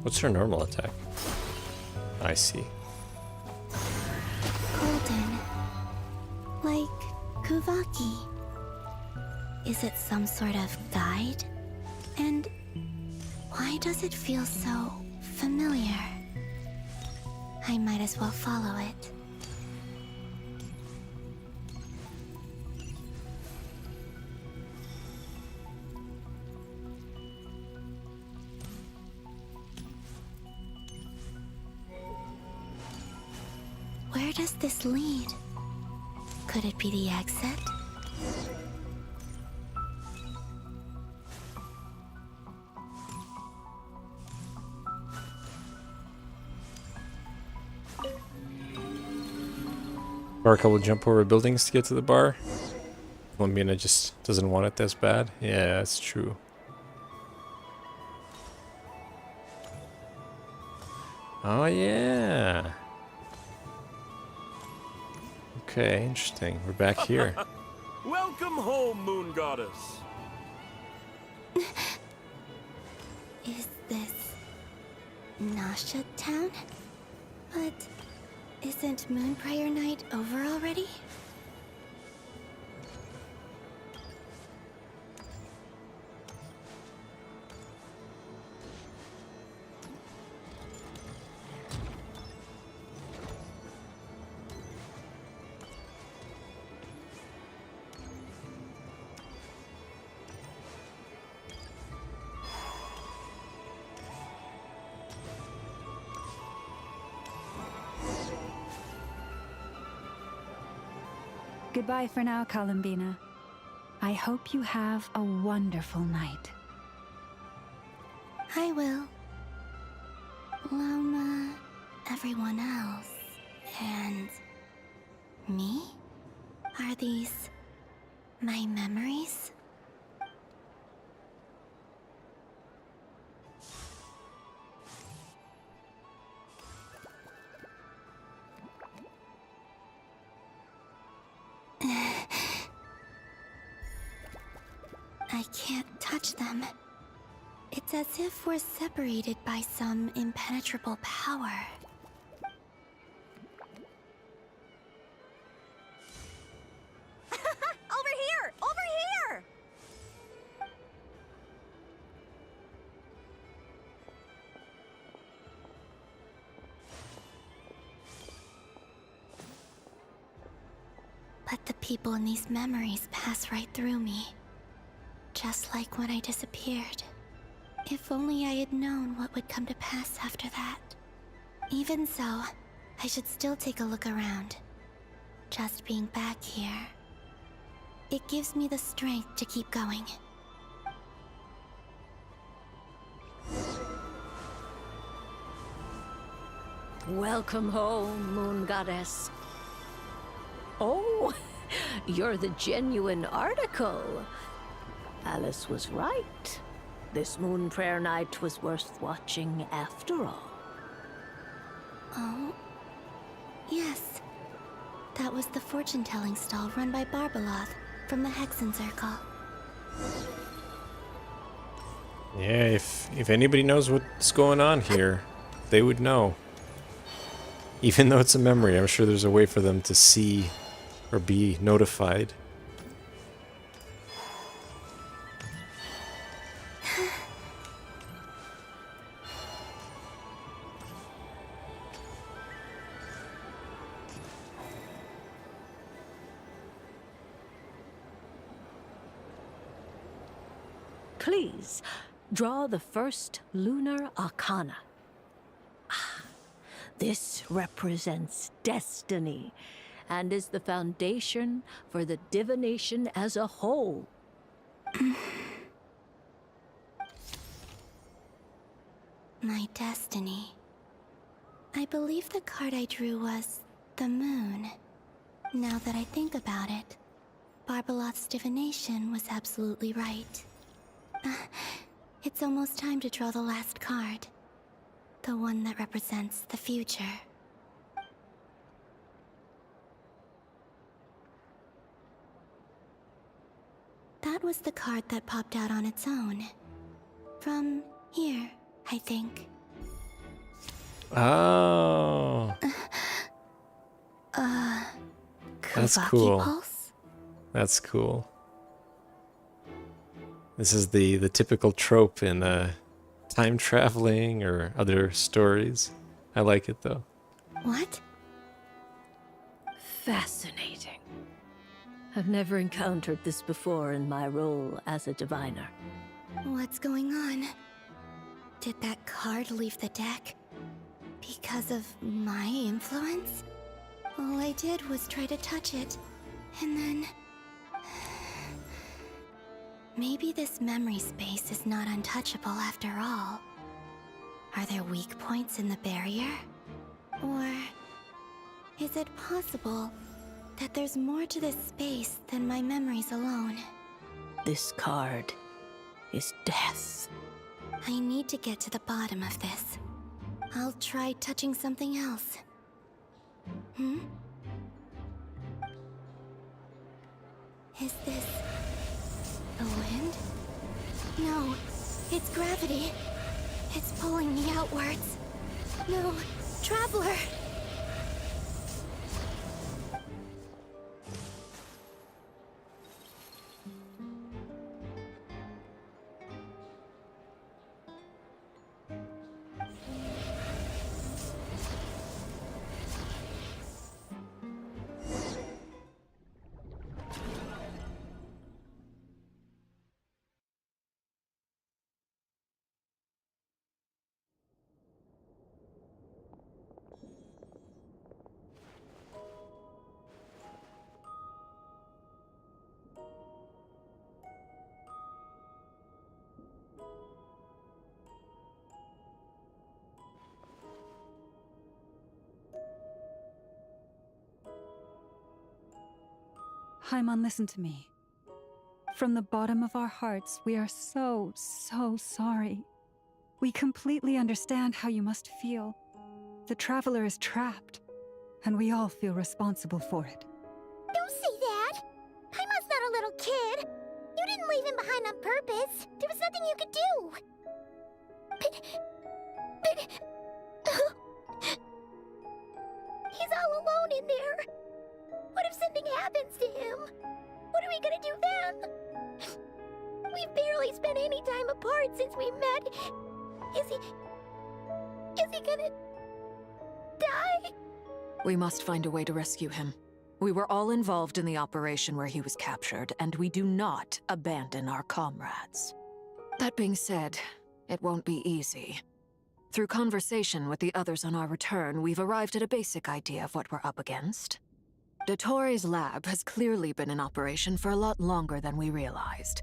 What's her normal attack? I see. Golden. Like Kuvaki. Is it some sort of guide? And why does it feel so familiar? I might as well follow it. Where does this lead? Could it be the exit? Varka will jump over buildings to get to the bar. Columbina just doesn't want it this bad. Yeah, that's true. Oh yeah. Okay, interesting. We're back here. Welcome home, Moon Goddess. Is this Nasha Town? But isn't Moonbriar Night over already? Goodbye for now, Columbina. I hope you have a wonderful night. I will. Lama, everyone else, and me? Are these my memories? I can't touch them. It's as if we're separated by some impenetrable power. Over here! Over here! But the people in these memories pass right through me. Just like when I disappeared. If only I had known what would come to pass after that. Even so, I should still take a look around. Just being back here, it gives me the strength to keep going. Welcome home, Moon Goddess. Oh, you're the genuine article. Alice was right. This Moon Prayer Night was worth watching after all. Oh, yes. That was the fortune-telling stall run by Barbeloth from the Hexen Circle. Yeah, if anybody knows what's going on here, they would know. Even though it's a memory, I'm sure there's a way for them to see or be notified. Please, draw the first lunar arcana. Ah, this represents destiny and is the foundation for the divination as a whole. My destiny. I believe the card I drew was the moon. Now that I think about it, Barbeloth's divination was absolutely right. It's almost time to draw the last card. The one that represents the future. That was the card that popped out on its own. From here, I think. Oh. That's Kuvaki cool. Pulse? That's cool. This is the typical trope in time traveling or other stories. I like it though. What? Fascinating. I've never encountered this before in my role as a diviner. What's going on? Did that card leave the deck? Because of my influence? All I did was try to touch it, and then... Maybe this memory space is not untouchable after all. Are there weak points in the barrier? Or... is it possible that there's more to this space than my memories alone? This card is death. I need to get to the bottom of this. I'll try touching something else. Is this... the wind? No, it's gravity. It's pulling me outwards. No, Traveler! Paimon, listen to me. From the bottom of our hearts, we are so sorry. We completely understand how you must feel. The Traveler is trapped, and we all feel responsible for it. Don't say that! Paimon's not a little kid! You didn't leave him behind on purpose! There was nothing you could do! But... He's all alone in there! What if something happens to him? What are we gonna do then? We've barely spent any time apart since we met. Is he gonna... die? We must find a way to rescue him. We were all involved in the operation where he was captured, and we do not abandon our comrades. That being said, it won't be easy. Through conversation with the others on our return, we've arrived at a basic idea of what we're up against. Dottore's lab has clearly been in operation for a lot longer than we realized.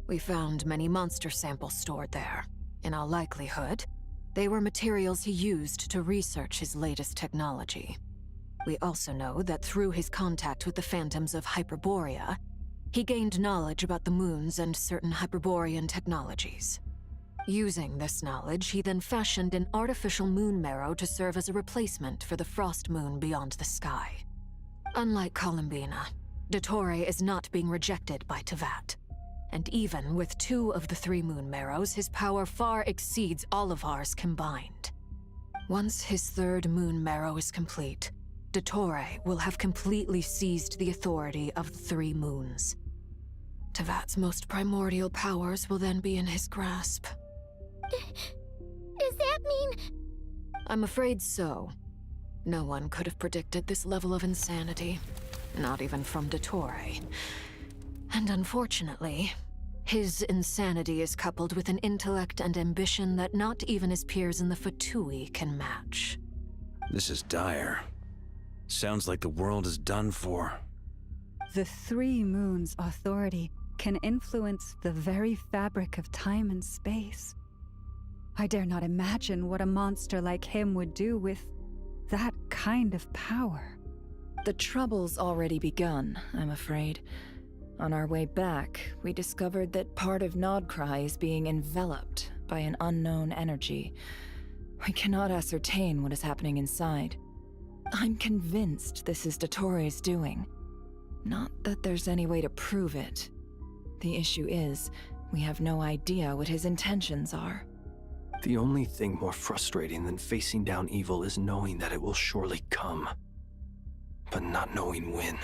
We found many monster samples stored there. In all likelihood, they were materials he used to research his latest technology. We also know that through his contact with the phantoms of Hyperborea, he gained knowledge about the moons and certain Hyperborean technologies. Using this knowledge, he then fashioned an artificial moon marrow to serve as a replacement for the frost moon beyond the sky. Unlike Columbina, Dottore is not being rejected by Teyvat. And even with 2 of the 3 moon marrows, his power far exceeds all of ours combined. Once his 3rd moon marrow is complete, Dottore will have completely seized the authority of the 3 moons. Teyvat's most primordial powers will then be in his grasp. Does that mean... I'm afraid so. No one could have predicted this level of insanity. Not even from Dottore. And unfortunately, his insanity is coupled with an intellect and ambition that not even his peers in the Fatui can match. This is dire. Sounds like the world is done for. The 3 moons' authority can influence the very fabric of time and space. I dare not imagine what a monster like him would do with that kind of power. The trouble's already begun, I'm afraid. On our way back, we discovered that part of Nodcry is being enveloped by an unknown energy. We cannot ascertain what is happening inside. I'm convinced this is Dottore's doing. Not that there's any way to prove it. The issue is, we have no idea what his intentions are. The only thing more frustrating than facing down evil is knowing that it will surely come, but not knowing when.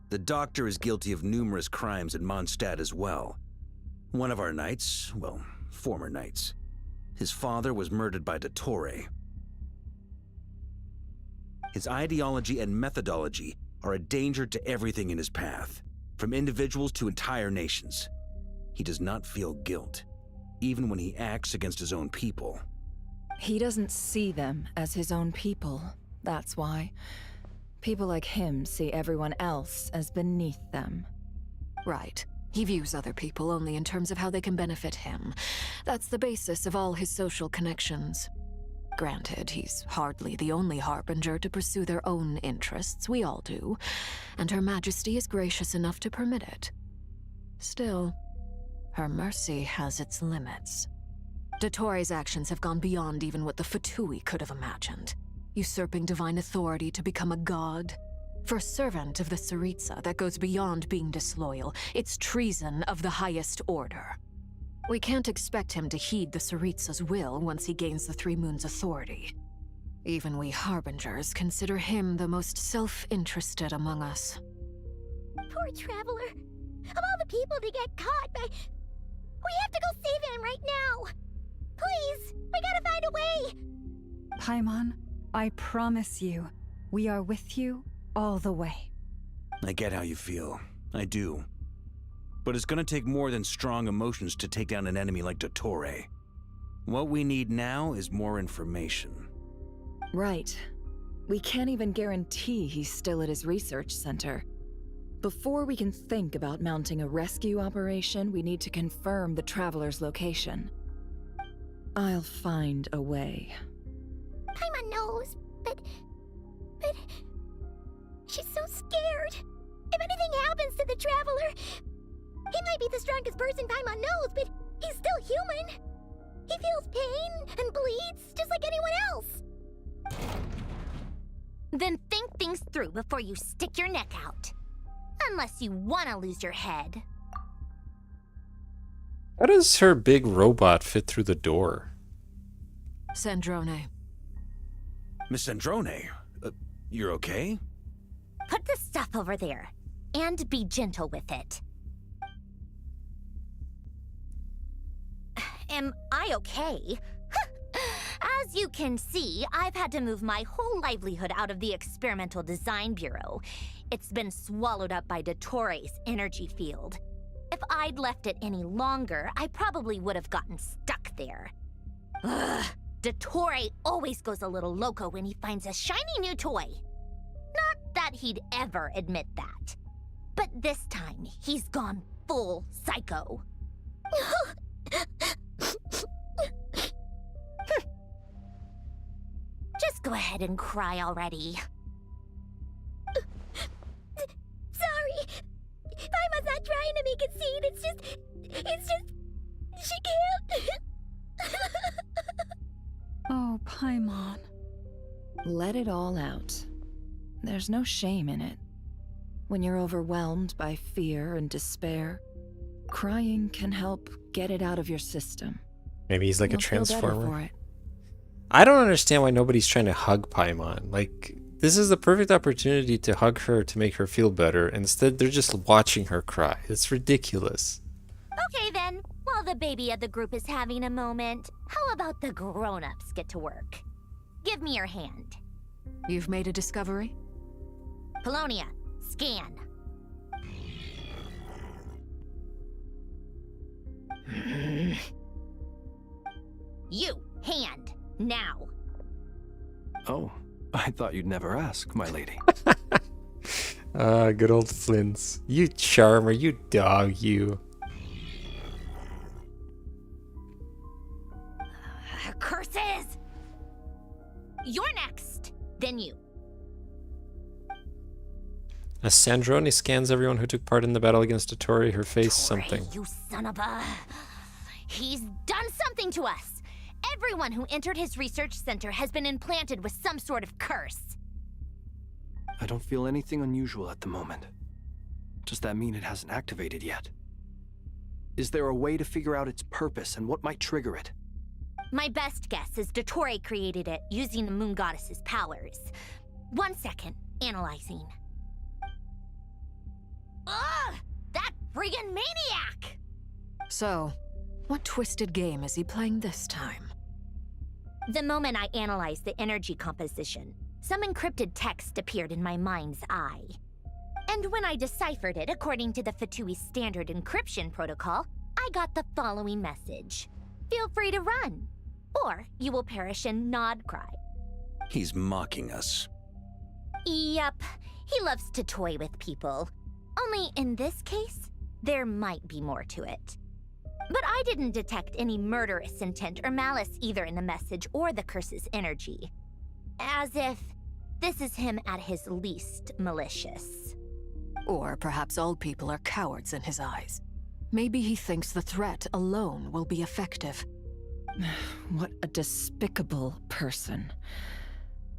The Doctor is guilty of numerous crimes in Mondstadt as well. One of our knights, well, former knights, his father was murdered by Dottore. His ideology and methodology are a danger to everything in his path, from individuals to entire nations. He does not feel guilt, even when he acts against his own people. He doesn't see them as his own people, that's why. People like him see everyone else as beneath them. Right. He views other people only in terms of how they can benefit him. That's the basis of all his social connections. Granted, he's hardly the only harbinger to pursue their own interests. We all do. And Her Majesty is gracious enough to permit it. Still, her mercy has its limits. Dottore's actions have gone beyond even what the Fatui could have imagined. Usurping divine authority to become a god. For a servant of the Tsaritsa, that goes beyond being disloyal. It's treason of the highest order. We can't expect him to heed the Tsaritsa's will once he gains the 3 moons' authority. Even we harbingers consider him the most self-interested among us. Poor Traveler. Of all the people to get caught by... We have to go save him right now! Please! We gotta find a way! Paimon, I promise you, we are with you all the way. I get how you feel. I do. But it's gonna take more than strong emotions to take down an enemy like Dottore. What we need now is more information. Right. We can't even guarantee he's still at his research center. Before we can think about mounting a rescue operation, we need to confirm the Traveler's location. I'll find a way. Paimon knows, but scared. If anything happens to the Traveler, he might be the strongest person Paimon knows, but he's still human. He feels pain and bleeds just like anyone else. Then think things through before you stick your neck out. Unless you want to lose your head. How does her big robot fit through the door? Sandrone. Miss Sandrone, you're okay? Put the stuff over there. And be gentle with it. Am I okay? As you can see, I've had to move my whole livelihood out of the Experimental Design Bureau. It's been swallowed up by Dottore energy field. If I'd left it any longer, I probably would have gotten stuck there. Ugh, Dottore always goes a little loco when he finds a shiny new toy. Not that he'd ever admit that. But this time, he's gone full psycho. Just go ahead and cry already. Sorry. Paimon's not trying to make a scene. It's just, she can't. Oh, Paimon. Let it all out. There's no shame in it. When you're overwhelmed by fear and despair, crying can help get it out of your system. Maybe he's like You'll a feel better transformer. for it. I don't understand why nobody's trying to hug Paimon. Like, this is the perfect opportunity to hug her to make her feel better. Instead, they're just watching her cry. It's ridiculous. Okay then, while the baby of the group is having a moment, how about the grown-ups get to work? Give me your hand. You've made a discovery? Polonia, scan. You, hand, now. Oh, I thought you'd never ask, my lady. Good old Flints. You charmer, you dog, you. Curses! You're next, then you. As Sandrone scans everyone who took part in the battle against Dottore, her face something. You son of a... He's done something to us! Everyone who entered his research center has been implanted with some sort of curse. I don't feel anything unusual at the moment. Does that mean it hasn't activated yet? Is there a way to figure out its purpose and what might trigger it? My best guess is Dottore created it using the Moon Goddess's powers. 1 second, analyzing. Ugh! That friggin' maniac! So, what twisted game is he playing this time? The moment I analyzed the energy composition, some encrypted text appeared in my mind's eye. And when I deciphered it according to the Fatui standard encryption protocol, I got the following message. Feel free to run, or you will perish in nod cry. He's mocking us. Yep, he loves to toy with people. Only in this case, there might be more to it. But I didn't detect any murderous intent or malice either in the message or the curse's energy. As if this is him at his least malicious. Or perhaps all people are cowards in his eyes. Maybe he thinks the threat alone will be effective. What a despicable person.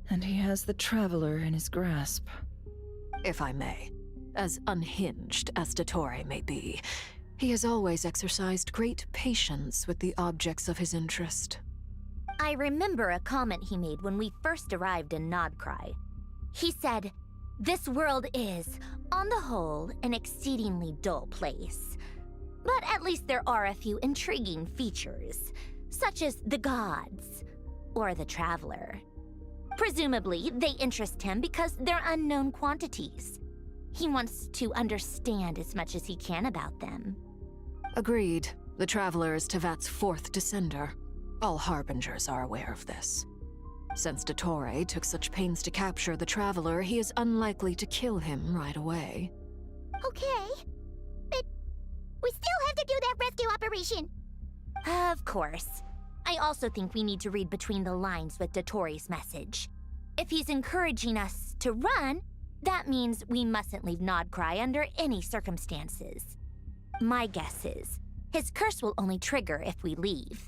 And he has the Traveler in his grasp. If I may, as unhinged as Dottore may be, he has always exercised great patience with the objects of his interest. I remember a comment he made when we first arrived in Nodcry. He said, "This world is, on the whole, an exceedingly dull place. But at least there are a few intriguing features, such as the gods, or the Traveler. Presumably, they interest him because they're unknown quantities. He wants to understand as much as he can about them." Agreed. The Traveler is Tevat's fourth descender. All Harbingers are aware of this. Since Dottore took such pains to capture the Traveler, he is unlikely to kill him right away. Okay, but we still have to do that rescue operation. Of course. I also think we need to read between the lines with Dottore's message. If he's encouraging us to run, That means we mustn't leave Nodcry under any circumstances. My guess is, his curse will only trigger if we leave.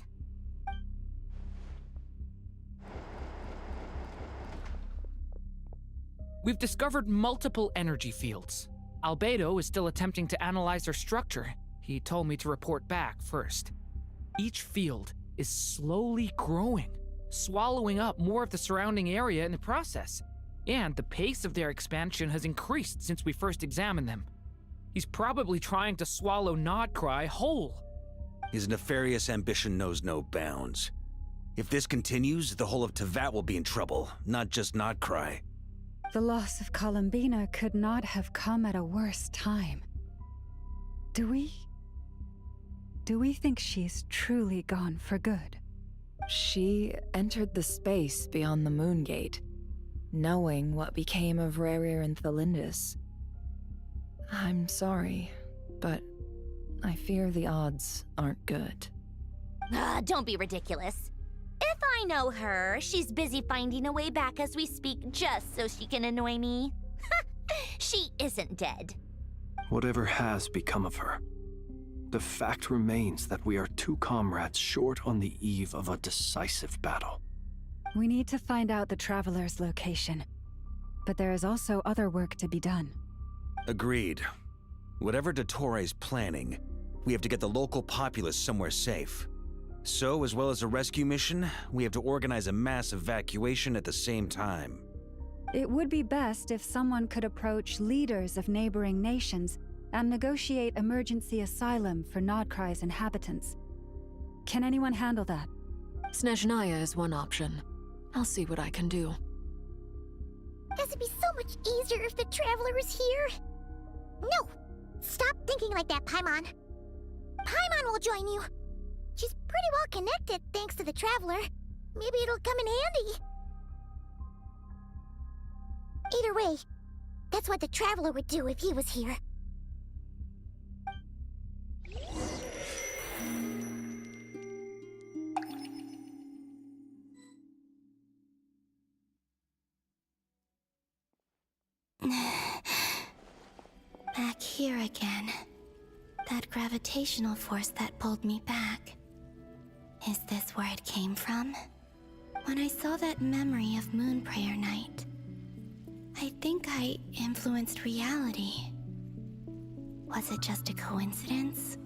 We've discovered multiple energy fields. Albedo is still attempting to analyze their structure. He told me to report back first. Each field is slowly growing, swallowing up more of the surrounding area in the process. And the pace of their expansion has increased since we first examined them. He's probably trying to swallow Nodcry whole. His nefarious ambition knows no bounds. If this continues, the whole of Teyvat will be in trouble, not just Nodcry. The loss of Columbina could not have come at a worse time. Do we think she's truly gone for good? She entered the space beyond the Moongate, knowing what became of Rerir and Thelindis. I'm sorry, but I fear the odds aren't good. Don't be ridiculous. If I know her, she's busy finding a way back as we speak just so she can annoy me. She isn't dead. Whatever has become of her, the fact remains that we are two comrades short on the eve of a decisive battle. We need to find out the Traveler's location. But there is also other work to be done. Agreed. Whatever Dottore is planning, we have to get the local populace somewhere safe. So, as well as a rescue mission, we have to organize a mass evacuation at the same time. It would be best if someone could approach leaders of neighboring nations and negotiate emergency asylum for Nodcry's inhabitants. Can anyone handle that? Snezhnaya is one option. I'll see what I can do. Guess it'd be so much easier if the Traveler was here. No! Stop thinking like that, Paimon. Paimon will join you. She's pretty well connected thanks to the Traveler. Maybe it'll come in handy. Either way, that's what the Traveler would do if he was here. Back here again. That gravitational force that pulled me back. Is this where it came from? When I saw that memory of Moon Prayer Night, I think I influenced reality. Was it just a coincidence?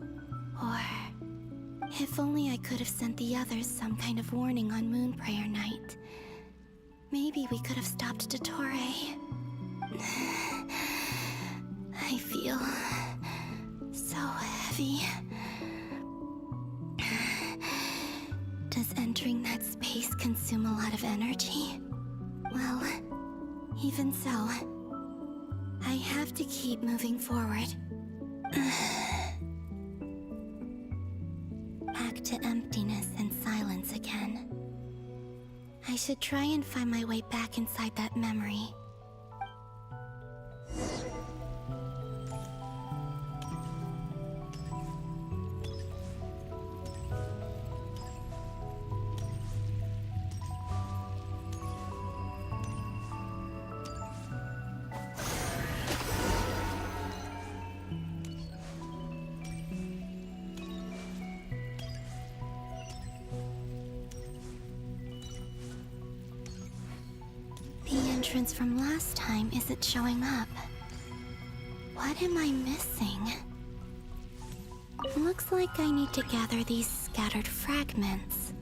Or... if only I could have sent the others some kind of warning on Moon Prayer Night. Maybe we could have stopped Dottore. I feel... so heavy. Does entering that space consume a lot of energy? Well, even so, I have to keep moving forward. Back to emptiness and silence again. I should try and find my way back inside that memory. Entrance from last time isn't showing up. What am I missing? Looks like I need to gather these scattered fragments.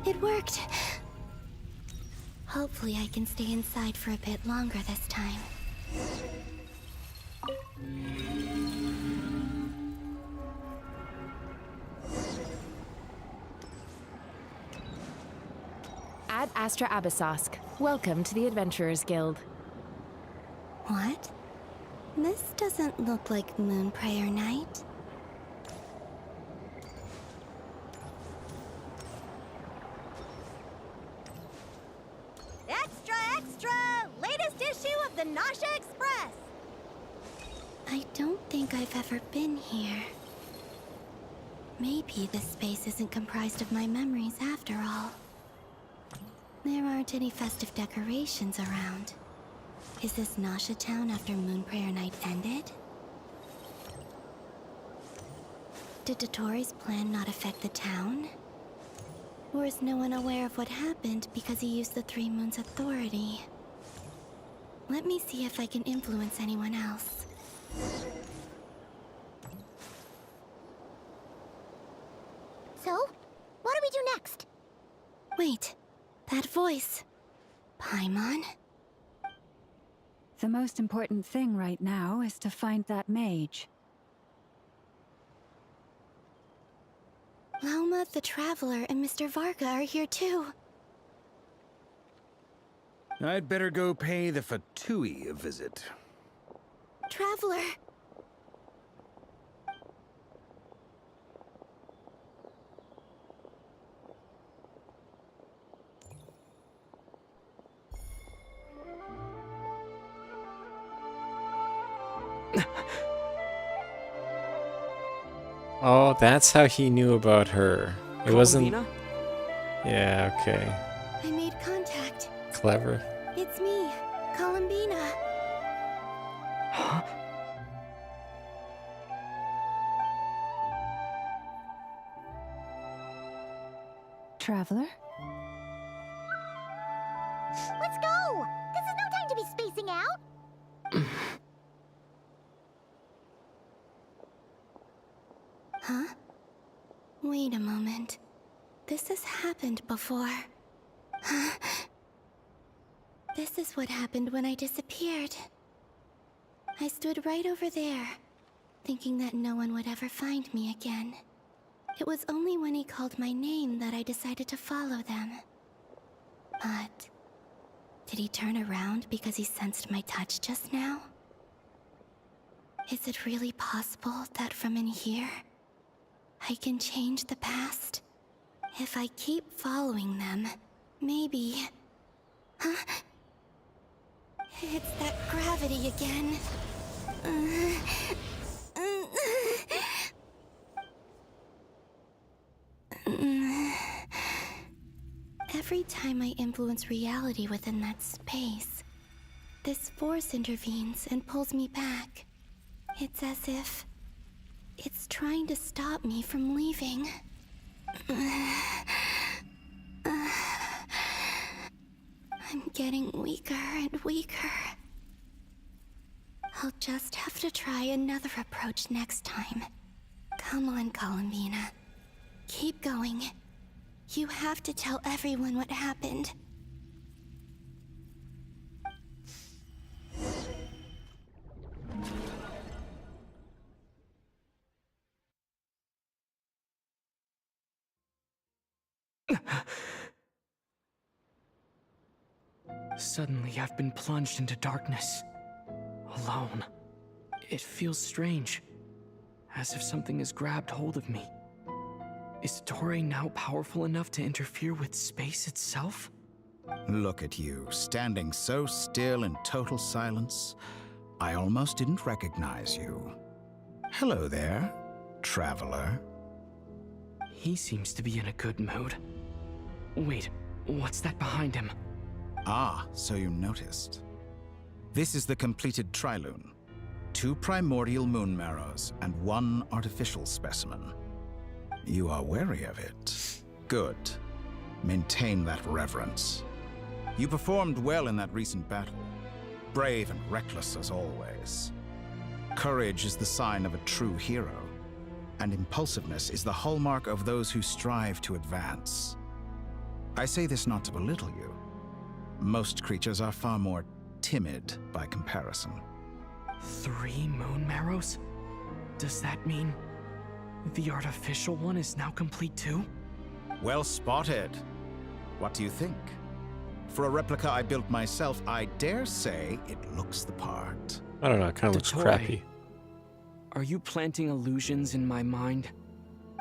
It worked! Hopefully I can stay inside for a bit longer this time. Ad Astra Abyssosk. Welcome to the Adventurers Guild. What? This doesn't look like Moon Prayer Night. Extra, extra! Latest issue of the Nausea Express! I don't think I've ever been here. Maybe this space isn't comprised of my memories after all. There aren't any festive decorations around. Is this Nausea Town after Moon Prayer Night ended? Did Dotori's plan not affect the town? Or is no one aware of what happened because he used the Three Moons' authority? Let me see if I can influence anyone else. So, what do we do next? Wait, that voice. Paimon? The most important thing right now is to find that mage. Lauma the Traveler and Mr. Varga are here too. I'd better go pay the Fatui a visit. Traveler! Oh, that's how he knew about her. It wasn't... Columbina? Yeah, okay. I made contact. Clever. It's me, Columbina. Huh? Traveler? Let's go! This is no time to be spacing out! Huh? Wait a moment. This has happened before. This is what happened when I disappeared. I stood right over there, thinking that no one would ever find me again. It was only when he called my name that I decided to follow them. But did he turn around because he sensed my touch just now? Is it really possible that from in here, I can change the past? If I keep following them, maybe... Huh? It's that gravity again. Every time I influence reality within that space, this force intervenes and pulls me back. It's as if it's trying to stop me from leaving. I'm getting weaker and weaker. I'll just have to try another approach next time. Come on, Columbina. Keep going. You have to tell everyone what happened. Suddenly, I've been plunged into darkness. Alone. It feels strange. As if something has grabbed hold of me. Is Dottore now powerful enough to interfere with space itself? Look at you, standing so still in total silence. I almost didn't recognize you. Hello there, traveler. He seems to be in a good mood. Wait, what's that behind him? Ah, so you noticed. This is the completed Trilune. 2 primordial moon marrows and 1 artificial specimen. You are wary of it. Good. Maintain that reverence. You performed well in that recent battle. Brave and reckless as always. Courage is the sign of a true hero, and impulsiveness is the hallmark of those who strive to advance. I say this not to belittle you. Most creatures are far more timid by comparison. 3 moon marrows? Does that mean the artificial one is now complete too? Well spotted. What do you think? For a replica I built myself, I dare say it looks the part. I don't know, it kind of looks Dottore, crappy. Are you planting illusions in my mind?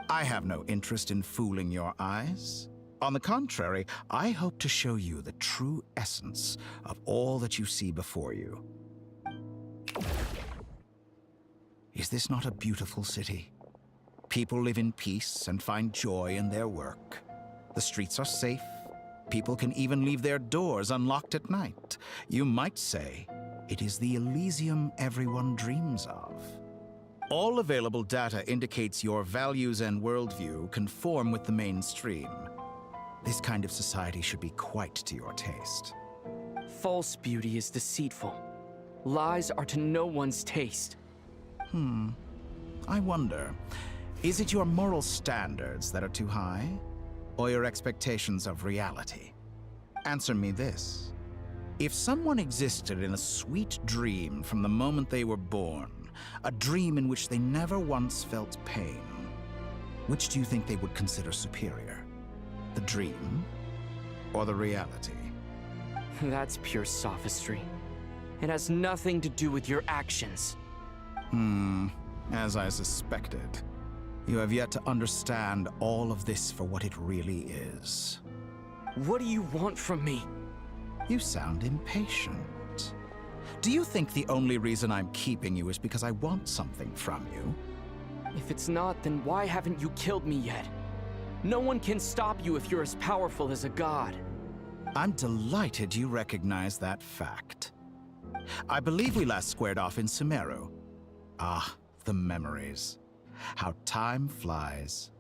I have no interest in fooling your eyes. On the contrary, I hope to show you the true essence of all that you see before you. Is this not a beautiful city? People live in peace and find joy in their work. The streets are safe. People can even leave their doors unlocked at night. You might say it is the Elysium everyone dreams of. All available data indicates your values and worldview conform with the mainstream. This kind of society should be quite to your taste. False beauty is deceitful. Lies are to no one's taste. I wonder, is it your moral standards that are too high? Or your expectations of reality? Answer me this. If someone existed in a sweet dream from the moment they were born, a dream in which they never once felt pain, which do you think they would consider superior? The dream or the reality? That's pure sophistry. It has nothing to do with your actions. As I suspected. You have yet to understand all of this for what it really is. What do you want from me? You sound impatient. Do you think the only reason I'm keeping you is because I want something from you? If it's not, then why haven't you killed me yet? No one can stop you if you're as powerful as a god. I'm delighted you recognize that fact. I believe we last squared off in Sumeru. Ah, the memories. How time flies.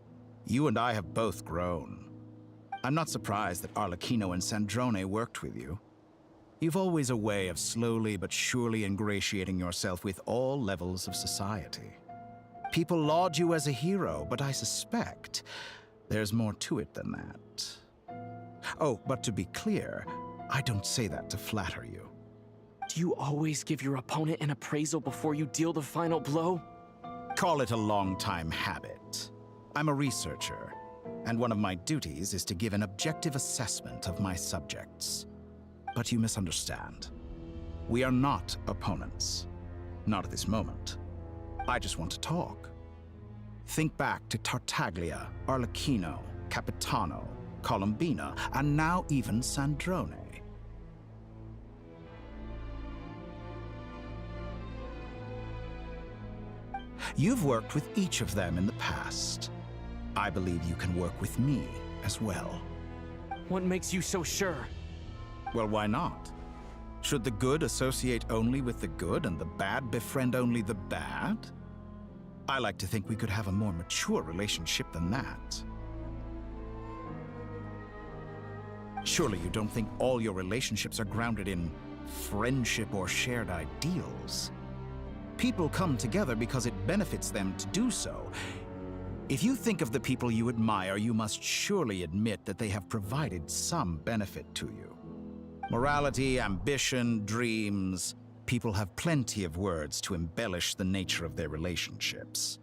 You and I have both grown. I'm not surprised that Arlecchino and Sandrone worked with you. You've always a way of slowly but surely ingratiating yourself with all levels of society. People laud you as a hero, but I suspect there's more to it than that. Oh, but to be clear, I don't say that to flatter you. Do you always give your opponent an appraisal before you deal the final blow? Call it a long-time habit. I'm a researcher, and one of my duties is to give an objective assessment of my subjects. But you misunderstand. We are not opponents. Not at this moment. I just want to talk. Think back to Tartaglia, Arlecchino, Capitano, Colombina, and now even Sandrone. You've worked with each of them in the past. I believe you can work with me as well. What makes you so sure? Well, why not? Should the good associate only with the good and the bad befriend only the bad? I like to think we could have a more mature relationship than that. Surely you don't think all your relationships are grounded in friendship or shared ideals? People come together because it benefits them to do so. If you think of the people you admire, you must surely admit that they have provided some benefit to you. Morality, ambition, dreams. People have plenty of words to embellish the nature of their relationships.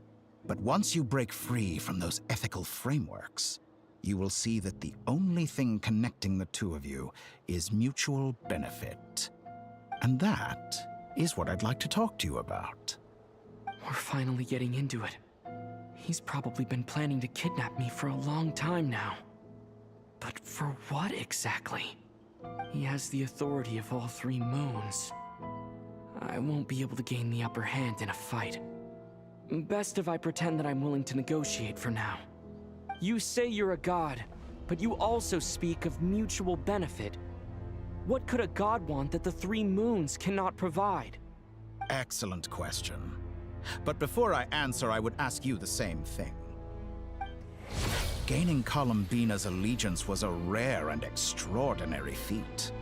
But once you break free from those ethical frameworks, you will see that the only thing connecting the two of you is mutual benefit. And that is what I'd like to talk to you about. We're finally getting into it. He's probably been planning to kidnap me for a long time now. But for what exactly? He has the authority of all three moons. I won't be able to gain the upper hand in a fight. Best if I pretend that I'm willing to negotiate for now. You say you're a god, but you also speak of mutual benefit. What could a god want that the three moons cannot provide? Excellent question. But before I answer, I would ask you the same thing. Gaining Colombina's allegiance was a rare and extraordinary feat.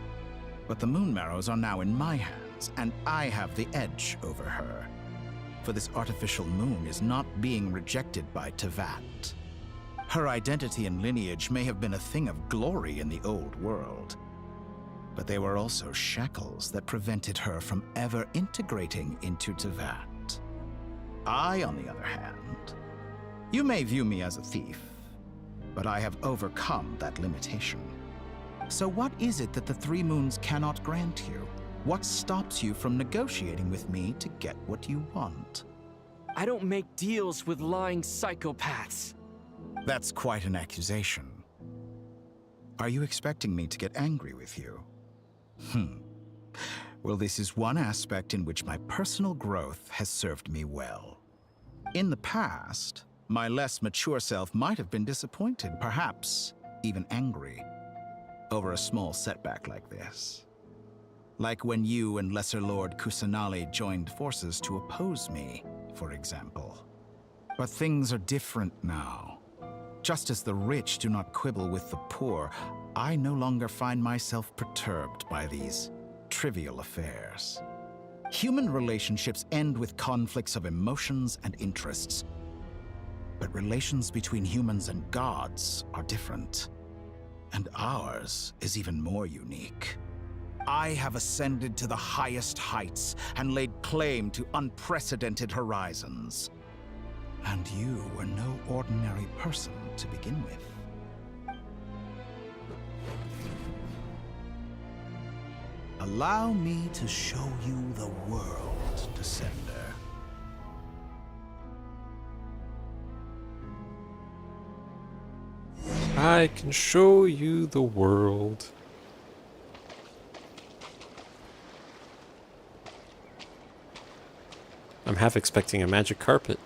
But the Moon Marrows are now in my hands, and I have the edge over her. For this artificial moon is not being rejected by Tevat. Her identity and lineage may have been a thing of glory in the old world, but they were also shackles that prevented her from ever integrating into Tevat. I, on the other hand, you may view me as a thief, but I have overcome that limitation. So what is it that the Three Moons cannot grant you? What stops you from negotiating with me to get what you want? I don't make deals with lying psychopaths. That's quite an accusation. Are you expecting me to get angry with you? Well, this is one aspect in which my personal growth has served me well. In the past, my less mature self might have been disappointed, perhaps even angry, over a small setback like this. Like when you and Lesser Lord Kusanali joined forces to oppose me, for example. But things are different now. Just as the rich do not quibble with the poor, I no longer find myself perturbed by these trivial affairs. Human relationships end with conflicts of emotions and interests. But relations between humans and gods are different. And ours is even more unique. I have ascended to the highest heights and laid claim to unprecedented horizons. And you were no ordinary person to begin with. Allow me to show you the world, Descender. I can show you the world. I'm half expecting a magic carpet.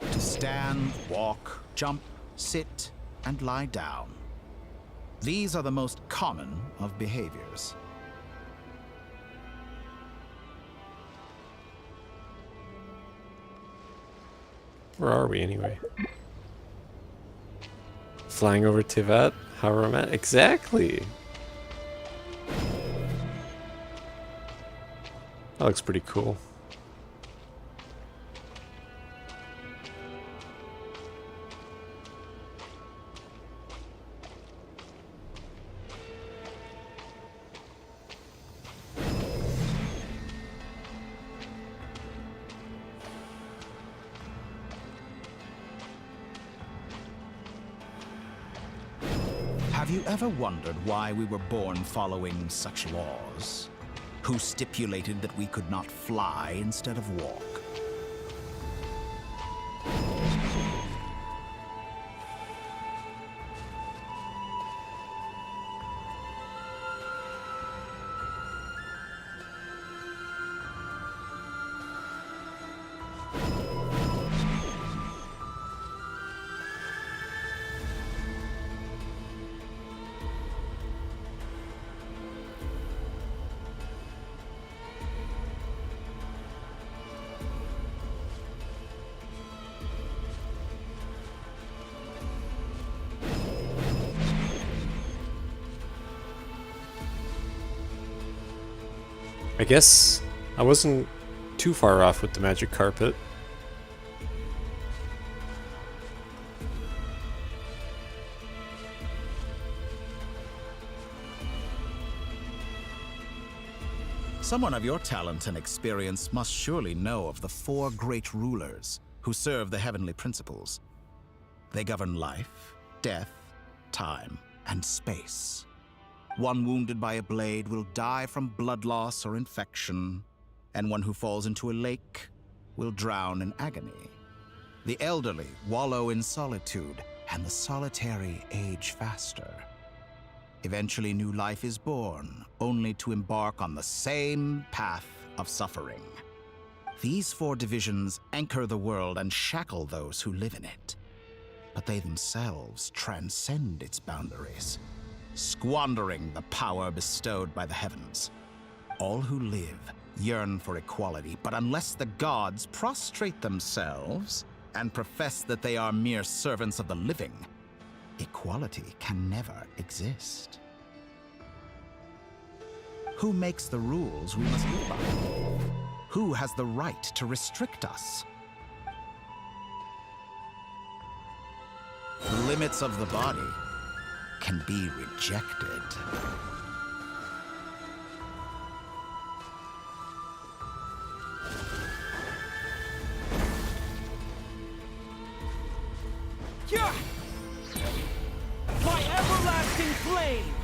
To stand, walk, jump, sit, and lie down. These are the most common of behaviors. Where are we anyway? Flying over Tivat? How romantic. Exactly! That looks pretty cool. Have you ever wondered why we were born following such laws? Who stipulated that we could not fly instead of walk? I guess I wasn't too far off with the magic carpet. Someone of your talent and experience must surely know of the 4 great rulers who serve the heavenly principles. They govern life, death, time, and space. One wounded by a blade will die from blood loss or infection, and one who falls into a lake will drown in agony. The elderly wallow in solitude, and the solitary age faster. Eventually, new life is born, only to embark on the same path of suffering. These 4 divisions anchor the world and shackle those who live in it. But they themselves transcend its boundaries, squandering the power bestowed by the heavens. All who live yearn for equality, but unless the gods prostrate themselves and profess that they are mere servants of the living, equality can never exist. Who makes the rules we must live by? Who has the right to restrict us? The limits of the body can be rejected. Yeah! My everlasting flame!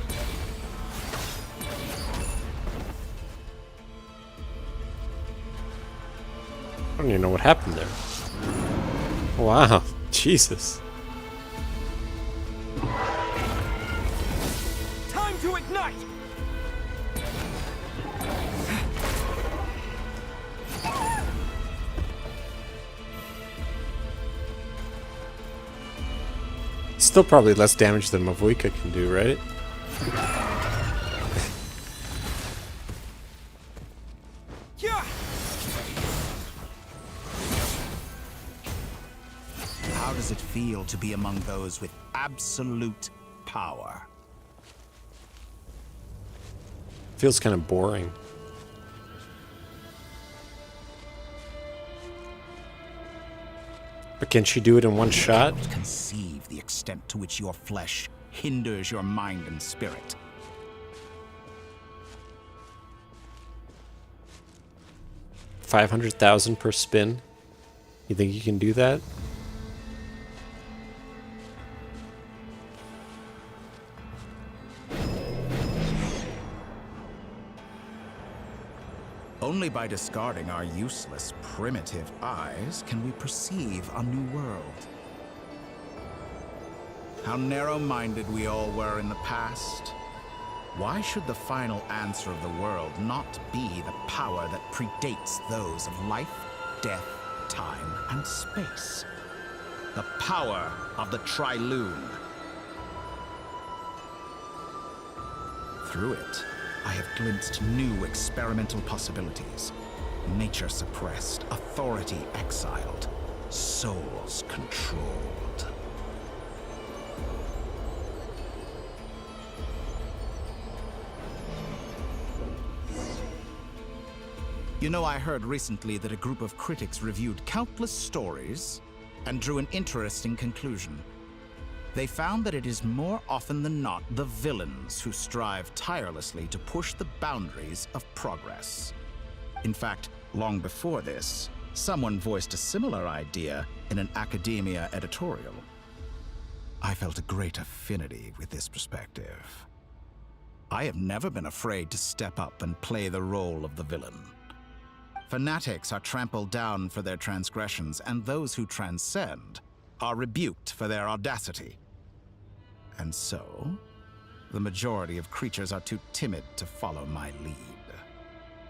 don't even know what happened there. Wow, Jesus. Time to ignite! Still probably less damage than Mavuika can do, right? How does it feel to be among those with absolute power? Feels kind of boring. But can she do it in one shot? Conceive the extent to which your flesh hinders your mind and spirit. $500,000 per spin. You think you can do that? Only by discarding our useless, primitive eyes can we perceive a new world. How narrow-minded we all were in the past. Why should the final answer of the world not be the power that predates those of life, death, time, and space? The power of the Triloon. Through it, I have glimpsed new experimental possibilities. Nature suppressed, authority exiled, souls controlled. You know, I heard recently that a group of critics reviewed countless stories and drew an interesting conclusion. They found that it is more often than not the villains who strive tirelessly to push the boundaries of progress. In fact, long before this, someone voiced a similar idea in an academia editorial. I felt a great affinity with this perspective. I have never been afraid to step up and play the role of the villain. Fanatics are trampled down for their transgressions, and those who transcend are rebuked for their audacity. And so, the majority of creatures are too timid to follow my lead.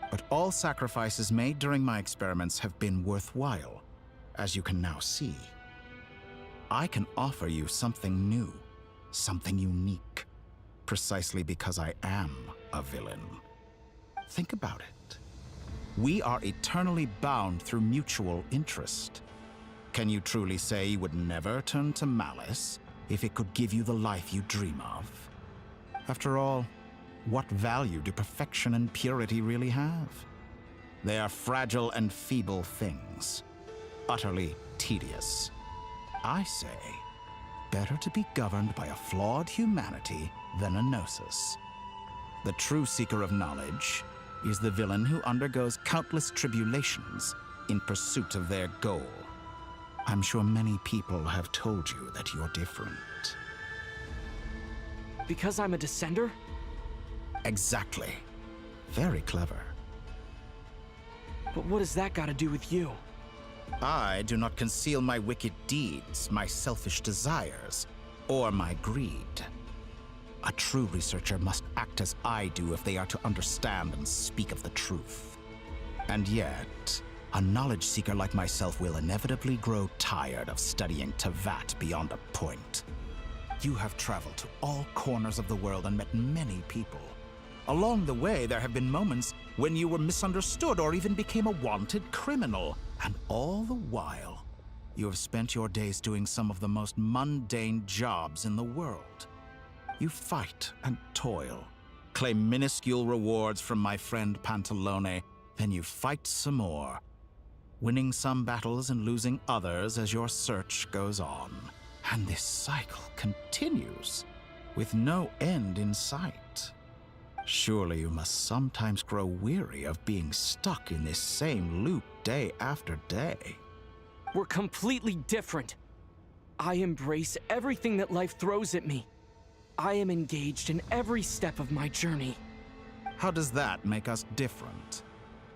But all sacrifices made during my experiments have been worthwhile, as you can now see. I can offer you something new, something unique, precisely because I am a villain. Think about it. We are eternally bound through mutual interest. Can you truly say you would never turn to malice if it could give you the life you dream of? After all, what value do perfection and purity really have? They are fragile and feeble things, utterly tedious. I say, better to be governed by a flawed humanity than a gnosis. The true seeker of knowledge is the villain who undergoes countless tribulations in pursuit of their goal. I'm sure many people have told you that you're different. Because I'm a descender? Exactly. Very clever. But what does that got to do with you? I do not conceal my wicked deeds, my selfish desires, or my greed. A true researcher must act as I do if they are to understand and speak of the truth. And yet, a knowledge seeker like myself will inevitably grow tired of studying Tevat beyond a point. You have traveled to all corners of the world and met many people. Along the way, there have been moments when you were misunderstood or even became a wanted criminal. And all the while, you have spent your days doing some of the most mundane jobs in the world. You fight and toil, claim minuscule rewards from my friend Pantalone, then you fight some more, winning some battles and losing others as your search goes on. And this cycle continues, with no end in sight. Surely you must sometimes grow weary of being stuck in this same loop day after day. We're completely different. I embrace everything that life throws at me. I am engaged in every step of my journey. How does that make us different?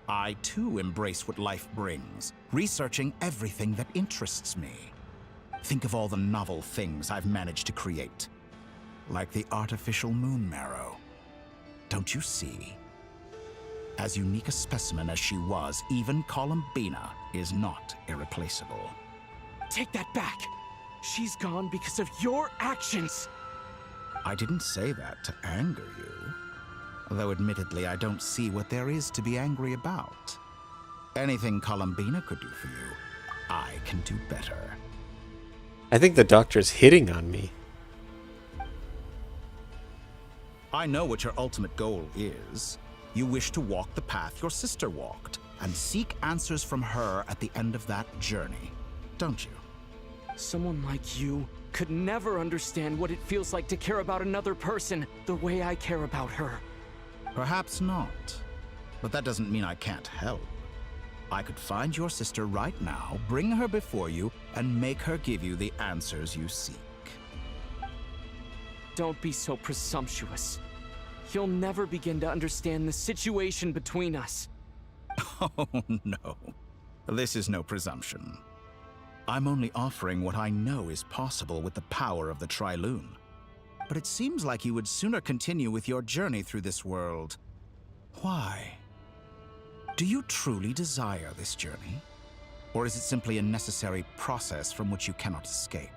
I too embrace what life brings, researching everything that interests me. Think of all the novel things I've managed to create, like the artificial moon marrow. Don't you see? As unique a specimen as she was, even Columbina is not irreplaceable. Take that back! She's gone because of your actions! I didn't say that to anger you. Though admittedly, I don't see what there is to be angry about. Anything Columbina could do for you, I can do better. I think the doctor's hitting on me. I know what your ultimate goal is. You wish to walk the path your sister walked, and seek answers from her at the end of that journey, don't you? Someone like you could never understand what it feels like to care about another person the way I care about her. Perhaps not. But that doesn't mean I can't help. I could find your sister right now, bring her before you, and make her give you the answers you seek. Don't be so presumptuous. You'll never begin to understand the situation between us. Oh, no. This is no presumption. I'm only offering what I know is possible with the power of the Trilune. But it seems like you would sooner continue with your journey through this world. Why? Do you truly desire this journey? Or is it simply a necessary process from which you cannot escape?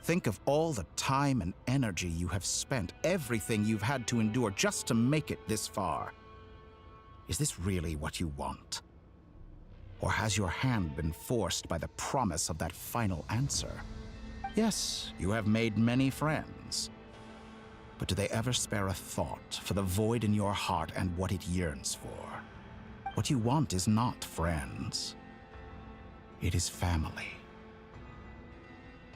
Think of all the time and energy you have spent, everything you've had to endure just to make it this far. Is this really what you want? Or has your hand been forced by the promise of that final answer? Yes, you have made many friends. But do they ever spare a thought for the void in your heart and what it yearns for? What you want is not friends. It is family.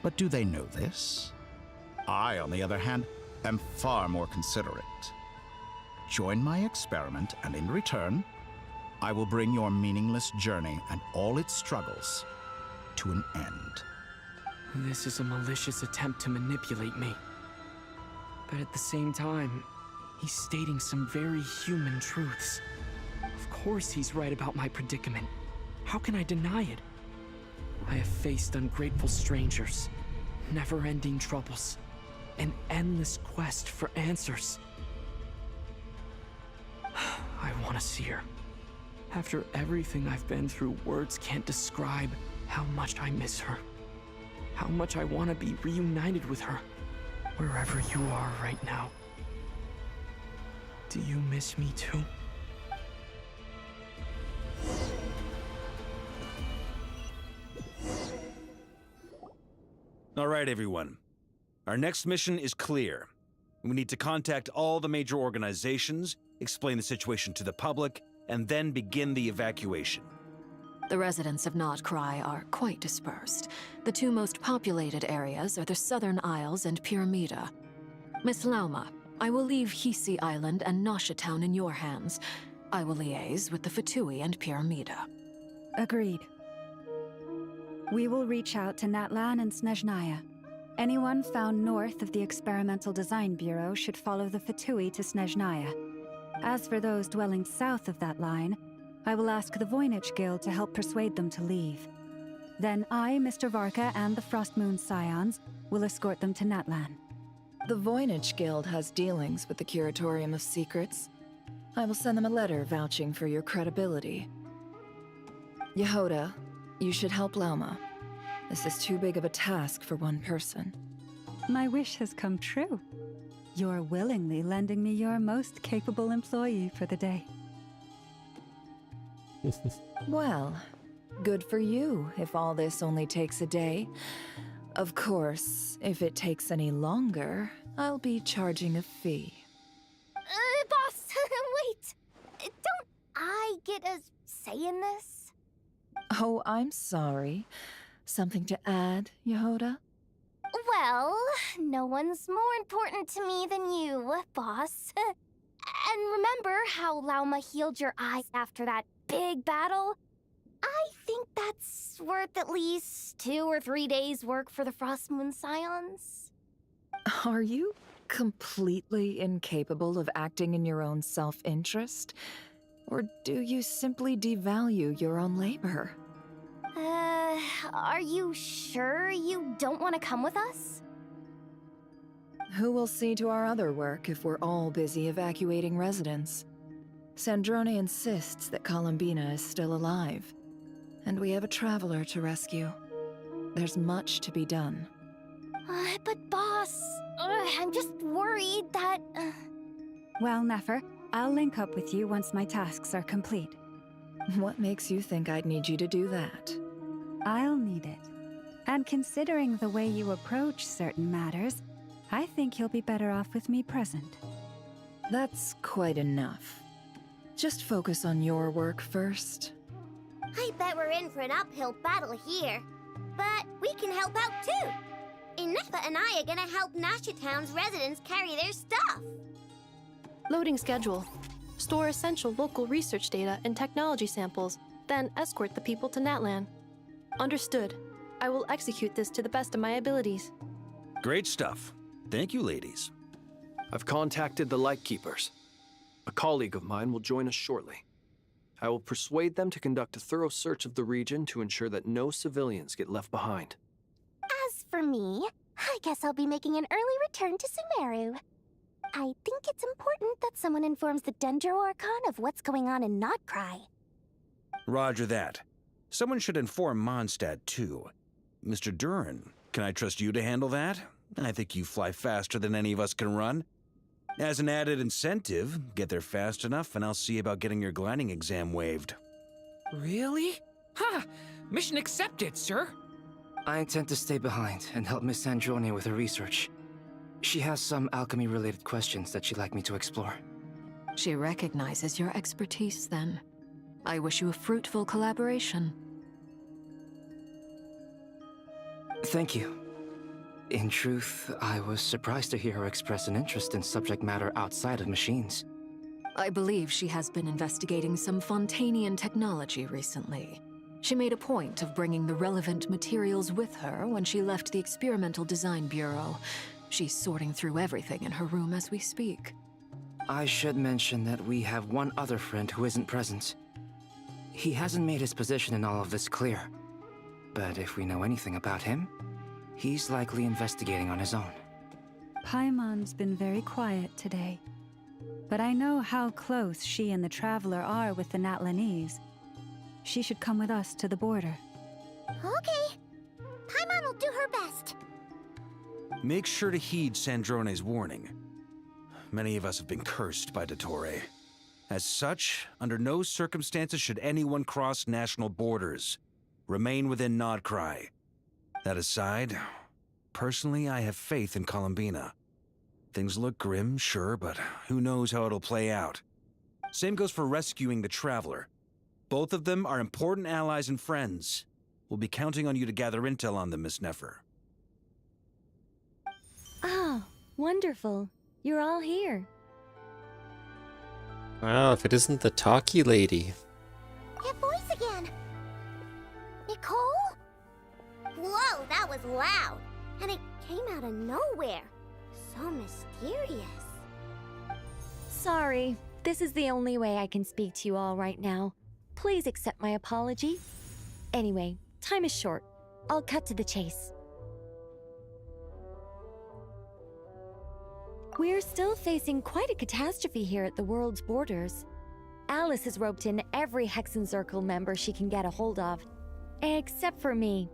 But do they know this? I, on the other hand, am far more considerate. Join my experiment, and in return, I will bring your meaningless journey and all its struggles to an end. This is a malicious attempt to manipulate me. But at the same time, he's stating some very human truths. Of course he's right about my predicament. How can I deny it? I have faced ungrateful strangers, never-ending troubles, an endless quest for answers. I want to see her. After everything I've been through, words can't describe how much I miss her. How much I want to be reunited with her, wherever you are right now. Do you miss me too? All right, everyone. Our next mission is clear. We need to contact all the major organizations, explain the situation to the public, and then begin the evacuation. The residents of Not Cry are quite dispersed. The two most populated areas are the Southern Isles and Pyramida. Miss Lauma, I will leave Hisi Island and Nasha Town in your hands. I will liaise with the Fatui and Pyramida. Agreed. We will reach out to Natlan and Snezhnaya. Anyone found north of the Experimental Design Bureau should follow the Fatui to Snezhnaya. As for those dwelling south of that line, I will ask the Voynich Guild to help persuade them to leave. Then I, Mr. Varka, and the Frostmoon Scions will escort them to Natlan. The Voynich Guild has dealings with the Curatorium of Secrets. I will send them a letter vouching for your credibility. Yehoda, you should help Lauma. This is too big of a task for one person. My wish has come true. You're willingly lending me your most capable employee for the day. Well, good for you if all this only takes a day. Of course, if it takes any longer, I'll be charging a fee. Boss, wait! Don't I get a say in this? Oh, I'm sorry. Something to add, Yehoda? Well, no one's more important to me than you, boss. And remember how Lauma healed your eyes after that big battle? I think that's worth at least 2 or 3 days' work for the Frostmoon Scions. Are you completely incapable of acting in your own self-interest? Or do you simply devalue your own labor? Are you sure you don't want to come with us? Who will see to our other work if we're all busy evacuating residents? Sandrone insists that Columbina is still alive, and we have a traveler to rescue. There's much to be done. But boss, I'm just worried that... Well, Nefer, I'll link up with you once my tasks are complete. What makes you think I'd need you to do that? I'll need it. And considering the way you approach certain matters, I think you'll be better off with me present. That's quite enough. Just focus on your work first. I bet we're in for an uphill battle here. But we can help out too. Inepa and I are gonna help Nashatown's residents carry their stuff. Loading schedule. Store essential local research data and technology samples, then escort the people to Natlan. Understood. I will execute this to the best of my abilities. Great stuff. Thank you, ladies. I've contacted the Lightkeepers. A colleague of mine will join us shortly. I will persuade them to conduct a thorough search of the region to ensure that no civilians get left behind. As for me, I guess I'll be making an early return to Sumeru. I think it's important that someone informs the Dendro Archon of what's going on in Notcry. Roger that. Someone should inform Mondstadt, too. Mr. Duran, can I trust you to handle that? I think you fly faster than any of us can run. As an added incentive, get there fast enough and I'll see about getting your gliding exam waived. Really? Ha! Mission accepted, sir. I intend to stay behind and help Miss Sandrone with her research. She has some alchemy-related questions that she'd like me to explore. She recognizes your expertise, then. I wish you a fruitful collaboration. Thank you. In truth, I was surprised to hear her express an interest in subject matter outside of machines. I believe she has been investigating some Fontanian technology recently. She made a point of bringing the relevant materials with her when she left the Experimental Design Bureau. She's sorting through everything in her room as we speak. I should mention that we have one other friend who isn't present. He hasn't made his position in all of this clear. But if we know anything about him, he's likely investigating on his own. Paimon's been very quiet today. But I know how close she and the Traveler are with the Natlanese. She should come with us to the border. Okay. Paimon will do her best. Make sure to heed Sandrone's warning. Many of us have been cursed by Dottore. As such, under no circumstances should anyone cross national borders. Remain within Notcry. That aside, personally I have faith in Columbina. Things look grim, sure, but who knows how it'll play out. Same goes for rescuing the Traveler. Both of them are important allies and friends. We'll be counting on you to gather intel on them, Miss Nefer. Oh, wonderful. You're all here. Wow, if it isn't the talkie lady. That voice again. Nicole? Whoa, that was loud. And it came out of nowhere. So mysterious. Sorry, this is the only way I can speak to you all right now. Please accept my apology. Anyway, time is short. I'll cut to the chase. We're still facing quite a catastrophe here at the world's borders. Alice has roped in every Hexen Circle member she can get a hold of. Except for me.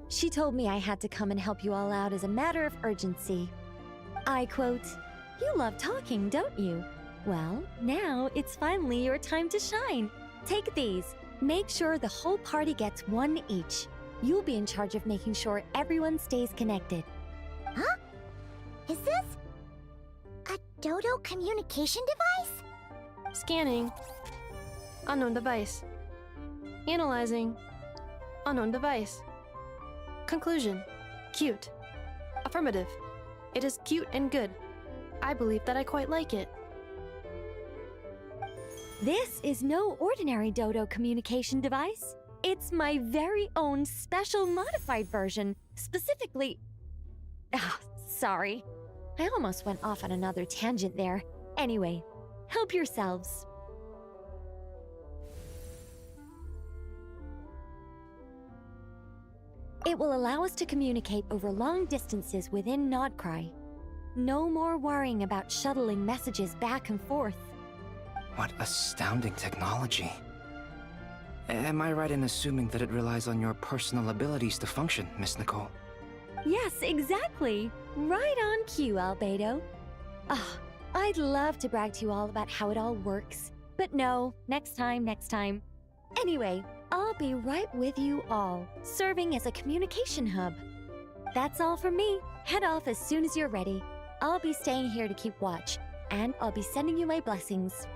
She told me I had to come and help you all out as a matter of urgency. I quote, "You love talking, don't you? Well, now it's finally your time to shine. Take these. Make sure the whole party gets one each. You'll be in charge of making sure everyone stays connected." Huh? Is this a Dodo communication device? Scanning. Unknown device. Analyzing. Unknown device. Conclusion. Cute. Affirmative. It is cute and good. I believe that I quite like it. This is no ordinary Dodo communication device. It's my very own special modified version, specifically... sorry. I almost went off on another tangent there. Anyway, help yourselves. It will allow us to communicate over long distances within Nodcry. No more worrying about shuttling messages back and forth. What astounding technology. Am I right in assuming that it relies on your personal abilities to function, Miss Nicole? Yes, exactly. Right on cue, Albedo. Ah, I'd love to brag to you all about how it all works. But no, next time. Anyway, I'll be right with you all, serving as a communication hub. That's all from me. Head off as soon as you're ready. I'll be staying here to keep watch, and I'll be sending you my blessings.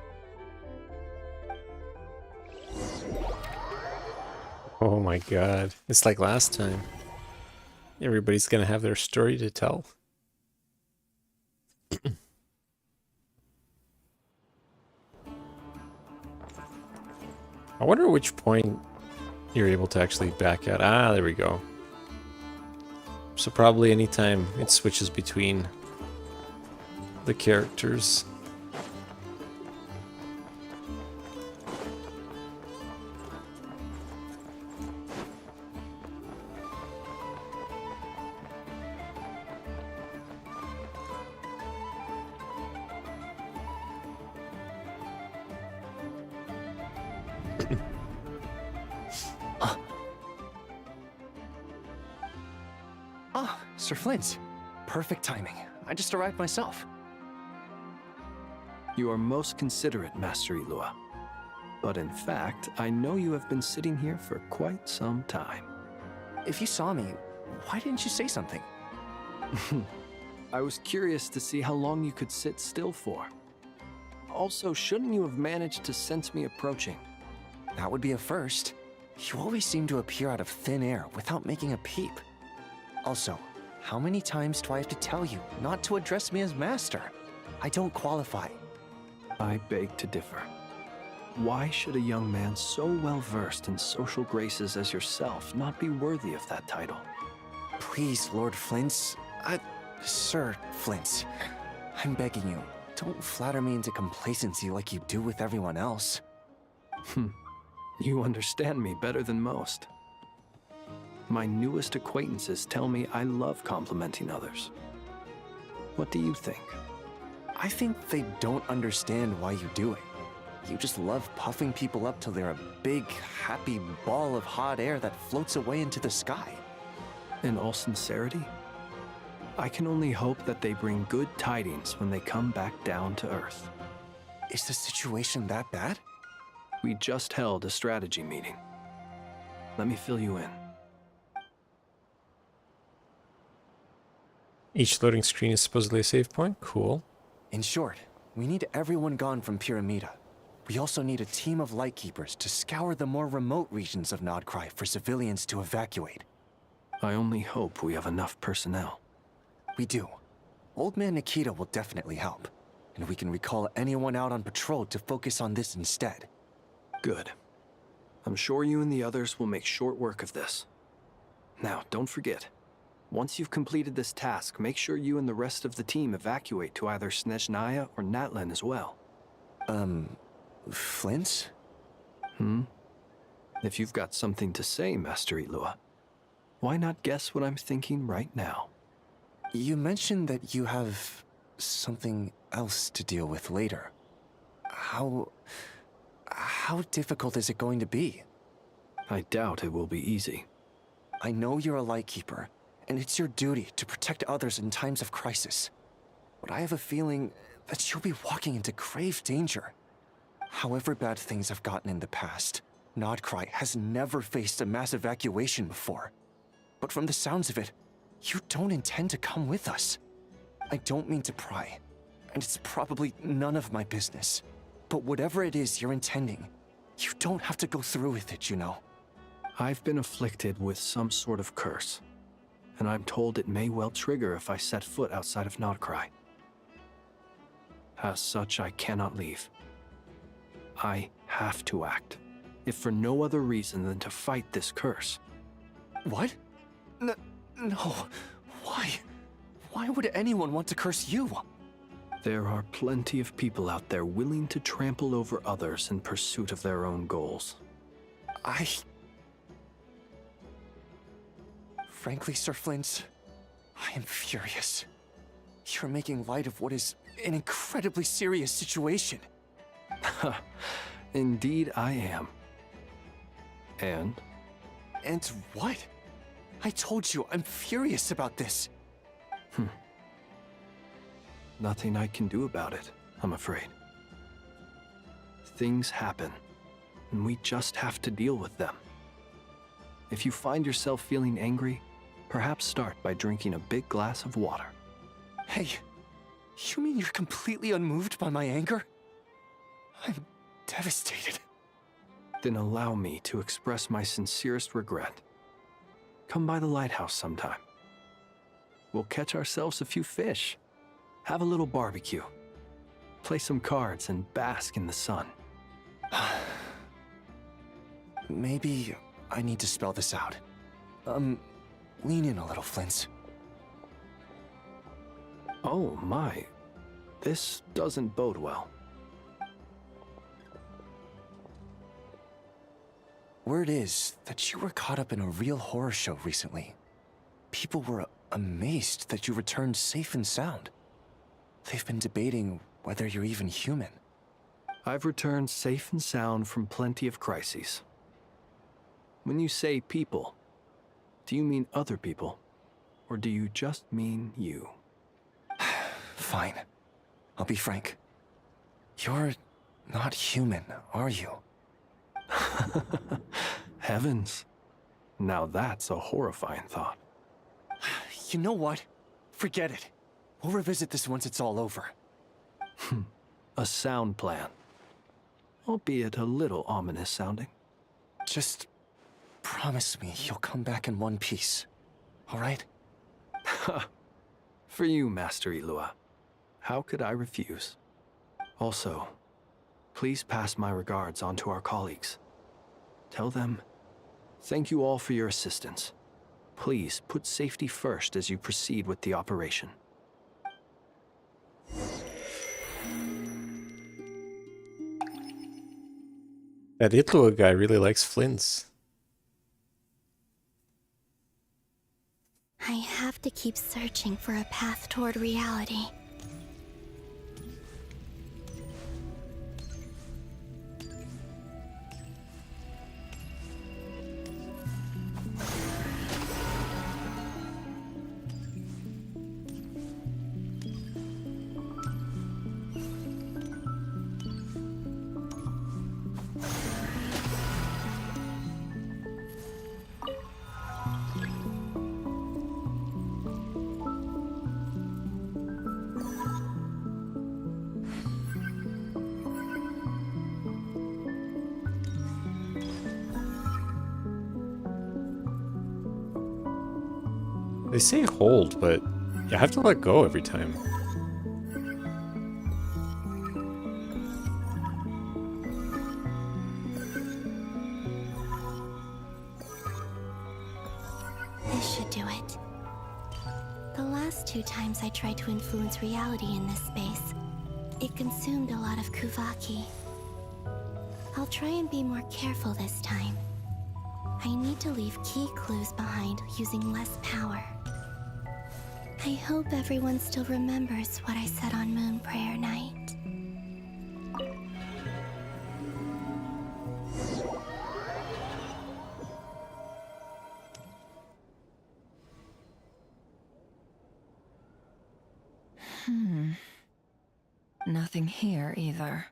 Oh my god. It's like last time. Everybody's gonna have their story to tell. I wonder which point you're able to actually back out. Ah, there we go. So probably anytime it switches between the characters. Ah, Sir Flint. Perfect timing. I just arrived myself. You are most considerate, Master Ilua. But in fact, I know you have been sitting here for quite some time. If you saw me, why didn't you say something? I was curious to see how long you could sit still for. Also, shouldn't you have managed to sense me approaching? That would be a first. You always seem to appear out of thin air without making a peep. Also, how many times do I have to tell you not to address me as master? I don't qualify. I beg to differ. Why should a young man so well versed in social graces as yourself not be worthy of that title? Please, Lord Flint's... Sir Flint's. I'm begging you, don't flatter me into complacency like you do with everyone else. You understand me better than most. My newest acquaintances tell me I love complimenting others. What do you think? I think they don't understand why you do it. You just love puffing people up till they're a big, happy ball of hot air that floats away into the sky. In all sincerity, I can only hope that they bring good tidings when they come back down to Earth. Is the situation that bad? We just held a strategy meeting. Let me fill you in. Each loading screen is supposedly a save point? Cool. In short, we need everyone gone from Pyramida. We also need a team of Lightkeepers to scour the more remote regions of Nodcry for civilians to evacuate. I only hope we have enough personnel. We do. Old Man Nikita will definitely help, and we can recall anyone out on patrol to focus on this instead. Good. I'm sure you and the others will make short work of this. Now, don't forget, once you've completed this task, make sure you and the rest of the team evacuate to either Snezhnaya or Natlan as well. Flint? If you've got something to say, Master Ilua, why not guess what I'm thinking right now? You mentioned that you have something else to deal with later. How difficult is it going to be? I doubt it will be easy. I know you're a Lightkeeper, and it's your duty to protect others in times of crisis. But I have a feeling that you'll be walking into grave danger. However bad things have gotten in the past, Nodcry has never faced a mass evacuation before. But from the sounds of it, you don't intend to come with us. I don't mean to pry, and it's probably none of my business. But whatever it is you're intending, you don't have to go through with it, you know. I've been afflicted with some sort of curse, and I'm told it may well trigger if I set foot outside of Nodcry. As such, I cannot leave. I have to act, if for no other reason than to fight this curse. What? No. Why? Why would anyone want to curse you? There are plenty of people out there willing to trample over others in pursuit of their own goals. Frankly, Sir Flint, I am furious. You're making light of what is an incredibly serious situation. Indeed I am. And? And what? I told you, I'm furious about this. Nothing I can do about it, I'm afraid. Things happen, and we just have to deal with them. If you find yourself feeling angry, perhaps start by drinking a big glass of water. Hey, you mean you're completely unmoved by my anger? I'm devastated. Then allow me to express my sincerest regret. Come by the lighthouse sometime. We'll catch ourselves a few fish, have a little barbecue, play some cards, and bask in the sun. Maybe I need to spell this out. Lean in a little, Flint. Oh my, this doesn't bode well. Word is that you were caught up in a real horror show recently. People were amazed that you returned safe and sound. They've been debating whether you're even human. I've returned safe and sound from plenty of crises. When you say people, do you mean other people, or do you just mean you? Fine. I'll be frank. You're not human, are you? Heavens. Now that's a horrifying thought. You know what? Forget it. We'll revisit this once it's all over. A sound plan. Albeit a little ominous sounding. Just promise me you'll come back in one piece, all right? For you, Master Ilua. How could I refuse? Also, please pass my regards on to our colleagues. Tell them, thank you all for your assistance. Please put safety first as you proceed with the operation. That Itlua guy really likes Flints. I have to keep searching for a path toward reality. They say hold, but you have to let go every time. This should do it. The last 2 times I tried to influence reality in this space, it consumed a lot of Kuvaki. I'll try and be more careful this time. I need to leave key clues behind using less power. I hope everyone still remembers what I said on Moon Prayer Night. Nothing here either.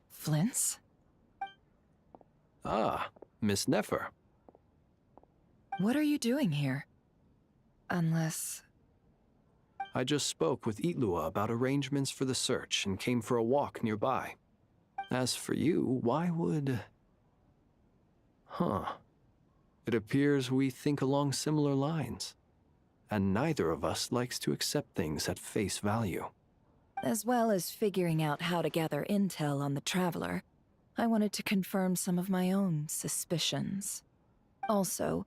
Flints? Ah, Miss Nefer. What are you doing here? Unless... I just spoke with Itlua about arrangements for the search and came for a walk nearby. As for you, why would... It appears we think along similar lines. And neither of us likes to accept things at face value. As well as figuring out how to gather intel on the Traveler, I wanted to confirm some of my own suspicions. Also,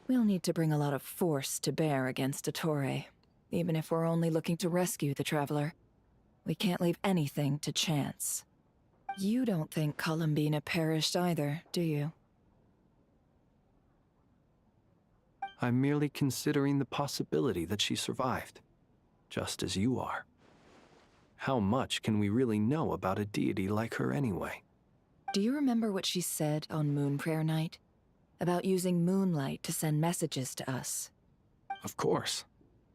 we'll need to bring a lot of force to bear against Ettore, even if we're only looking to rescue the Traveler. We can't leave anything to chance. You don't think Columbina perished either, do you? I'm merely considering the possibility that she survived, just as you are. How much can we really know about a deity like her anyway? Do you remember what she said on Moon Prayer Night? About using moonlight to send messages to us? Of course.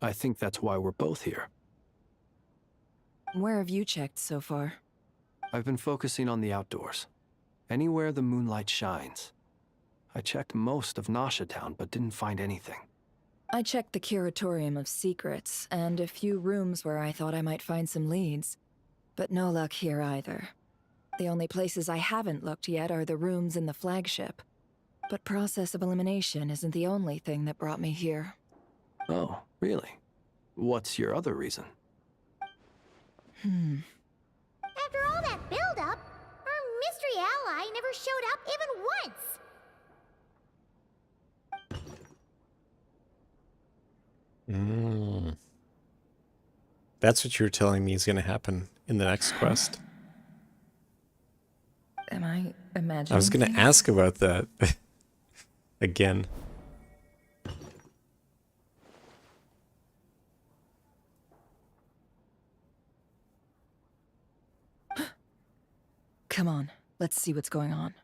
I think that's why we're both here. Where have you checked so far? I've been focusing on the outdoors. Anywhere the moonlight shines. I checked most of Nasha Town, but didn't find anything. I checked the Curatorium of Secrets, and a few rooms where I thought I might find some leads. But no luck here either. The only places I haven't looked yet are the rooms in the flagship. But process of elimination isn't the only thing that brought me here. Oh, really? What's your other reason? After all that build-up, our mystery ally never showed up even once! That's what you were telling me is going to happen in the next quest. Am I imagining I was going to things? ask about that again. Come on, let's see what's going on.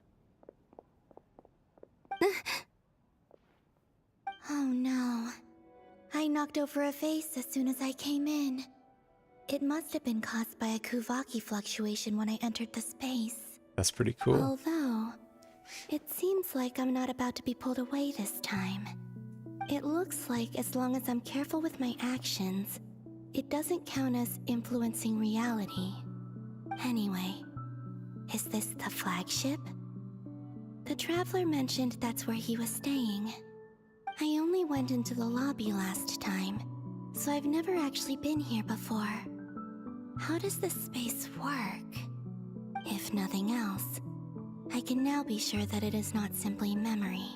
Oh no. I knocked over a vase as soon as I came in. It must have been caused by a Kuvaki fluctuation when I entered the space. That's pretty cool. Although, it seems like I'm not about to be pulled away this time. It looks like as long as I'm careful with my actions, it doesn't count as influencing reality. Anyway, is this the flagship? The Traveler mentioned that's where he was staying. I only went into the lobby last time, so I've never actually been here before. How does this space work? If nothing else, I can now be sure that it is not simply memory.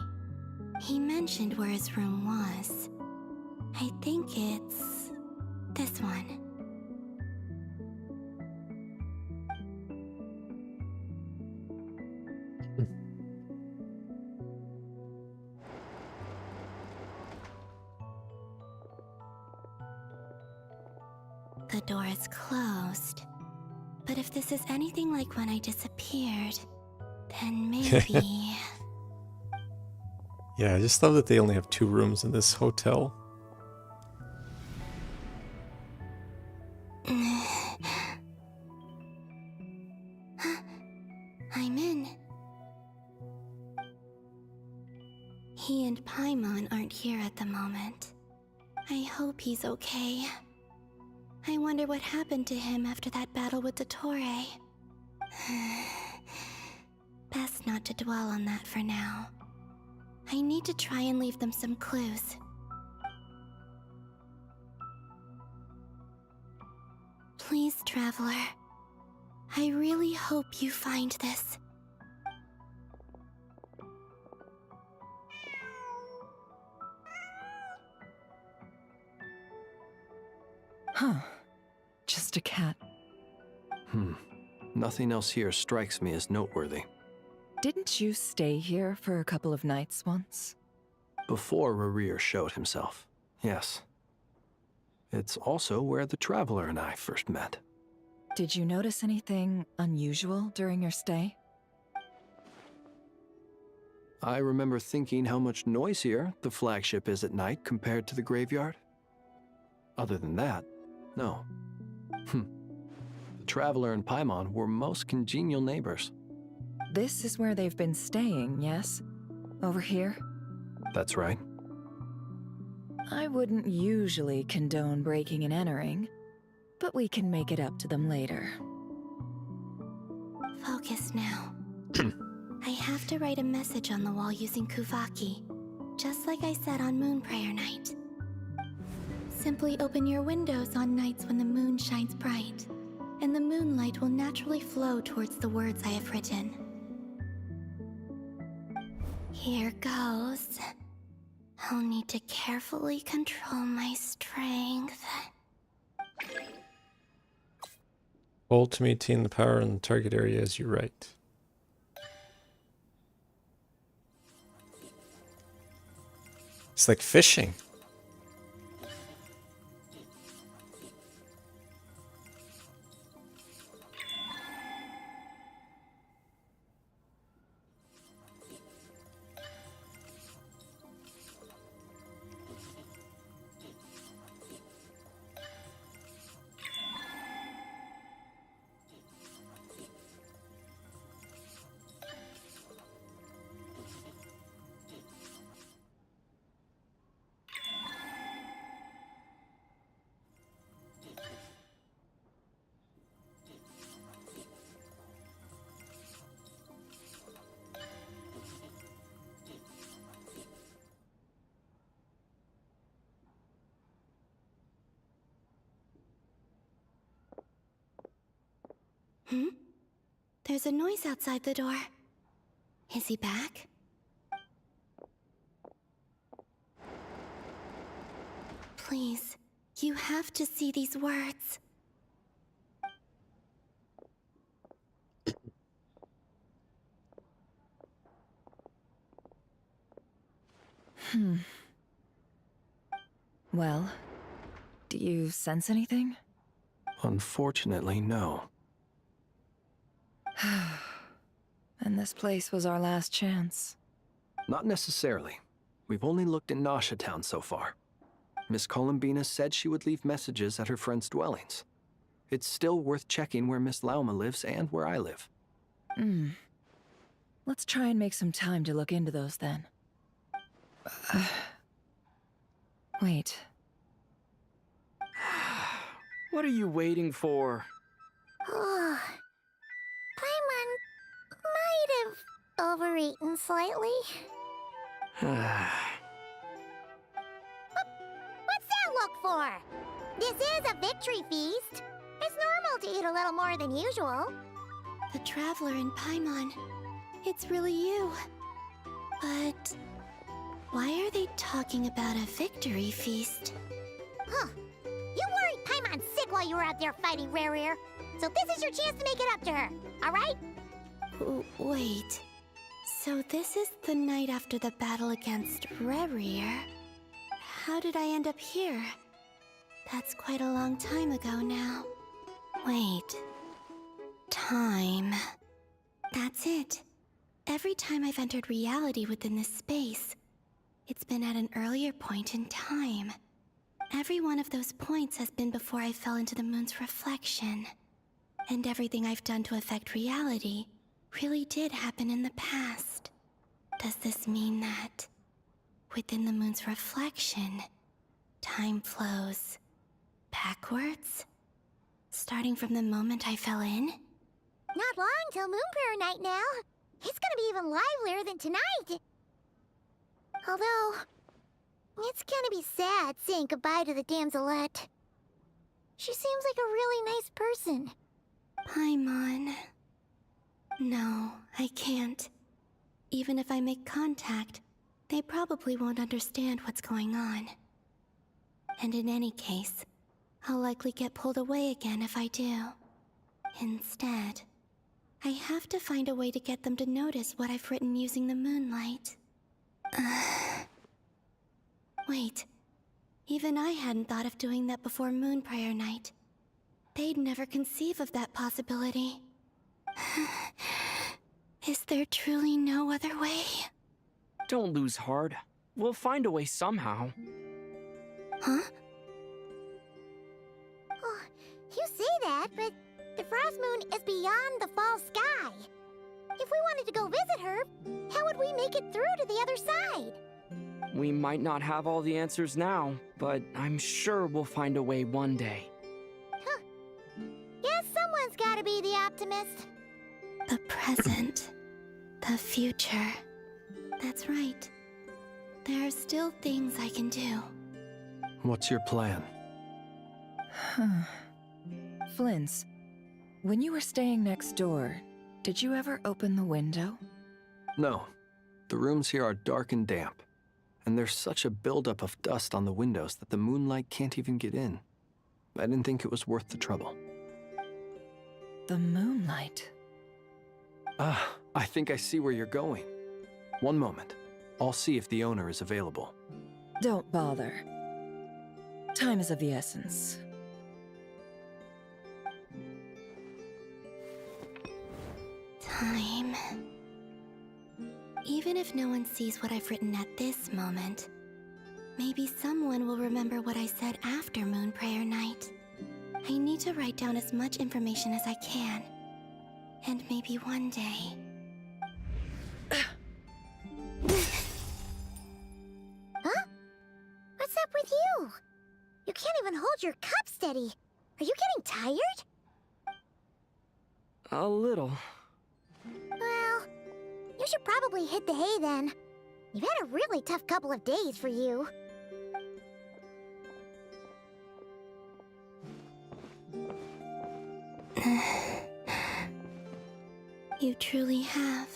He mentioned where his room was. I think it's this one. The door is closed. But if this is anything like when I disappeared, then maybe... Yeah, I just love that they only have 2 rooms in this hotel. I'm in. He and Paimon aren't here at the moment. I hope he's okay. I wonder what happened to him after that battle with Dottore. Best not to dwell on that for now. I need to try and leave them some clues. Please, Traveler. I really hope you find this. Huh. Just a cat. Nothing else here strikes me as noteworthy. Didn't you stay here for a couple of nights once? Before Rerir showed himself, yes. It's also where the Traveler and I first met. Did you notice anything unusual during your stay? I remember thinking how much noisier the flagship is at night compared to the graveyard. Other than that, no. The Traveler and Paimon were most congenial neighbors. This is where they've been staying, yes? Over here? That's right. I wouldn't usually condone breaking and entering, but we can make it up to them later. Focus now. I have to write a message on the wall using Kuvaki, just like I said on Moon Prayer Night. Simply open your windows on nights when the moon shines bright, and the moonlight will naturally flow towards the words I have written. Here goes. I'll need to carefully control my strength. Hold to maintain the power in the target area as you write. It's like fishing. Hmm? There's a noise outside the door. Is he back? Please, you have to see these words. Well, do you sense anything? Unfortunately, no. And this place was our last chance. Not necessarily. We've only looked in Nasha Town so far. Miss Columbina said she would leave messages at her friends' dwellings. It's still worth checking where Miss Lauma lives and where I live. Let's try and make some time to look into those then. Wait. What are you waiting for? Oh, Paimon might have overeaten slightly. What's that look for? This is a victory feast. It's normal to eat a little more than usual. The Traveler in Paimon. It's really you. But why are they talking about a victory feast? Huh. You worried Paimon sick while you were out there fighting Rare. So this is your chance to make it up to her, alright? Wait. So this is the night after the battle against Rare. How did I end up here? That's quite a long time ago now. Wait. Time. That's it. Every time I've entered reality within this space, it's been at an earlier point in time. Every one of those points has been before I fell into the moon's reflection. And everything I've done to affect reality really did happen in the past. Does this mean that within the moon's reflection, time flows backwards? Starting from the moment I fell in? Not long till Moon Prayer Night now. It's gonna be even livelier than tonight. Although, it's gonna be sad saying goodbye to the damselette. She seems like a really nice person. Paimon. No, I can't. Even if I make contact, they probably won't understand what's going on. And in any case, I'll likely get pulled away again if I do. Instead, I have to find a way to get them to notice what I've written using the moonlight. Wait, even I hadn't thought of doing that before Moon Prayer Night. They'd never conceive of that possibility. Is there truly no other way? Don't lose heart. We'll find a way somehow. Huh? Oh, you say that, but the Frost Moon is beyond the fall sky. If we wanted to go visit her, how would we make it through to the other side? We might not have all the answers now, but I'm sure we'll find a way one day. Huh. Guess someone's gotta be the optimist. The present. The future. That's right. There are still things I can do. What's your plan? Flint's, when you were staying next door, did you ever open the window? No. The rooms here are dark and damp. And there's such a buildup of dust on the windows that the moonlight can't even get in. I didn't think it was worth the trouble. The moonlight. Ah, I think I see where you're going. One moment. I'll see if the owner is available. Don't bother. Time is of the essence. Time. Even if no one sees what I've written at this moment, maybe someone will remember what I said after Moon Prayer Night. I need to write down as much information as I can. And maybe one day... Huh? What's up with you? You can't even hold your cup steady. Are you getting tired? A little. Well, you should probably hit the hay then. You've had a really tough couple of days for you. You truly have.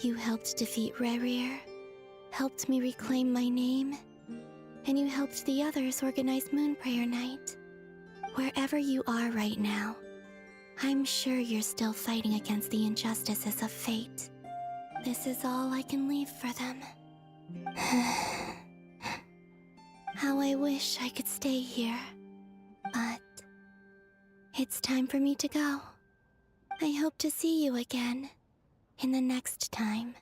You helped defeat Rerir, helped me reclaim my name, and you helped the others organize Moon Prayer Night. Wherever you are right now, I'm sure you're still fighting against the injustices of fate. This is all I can leave for them. How I wish I could stay here. But it's time for me to go. I hope to see you again in the next time,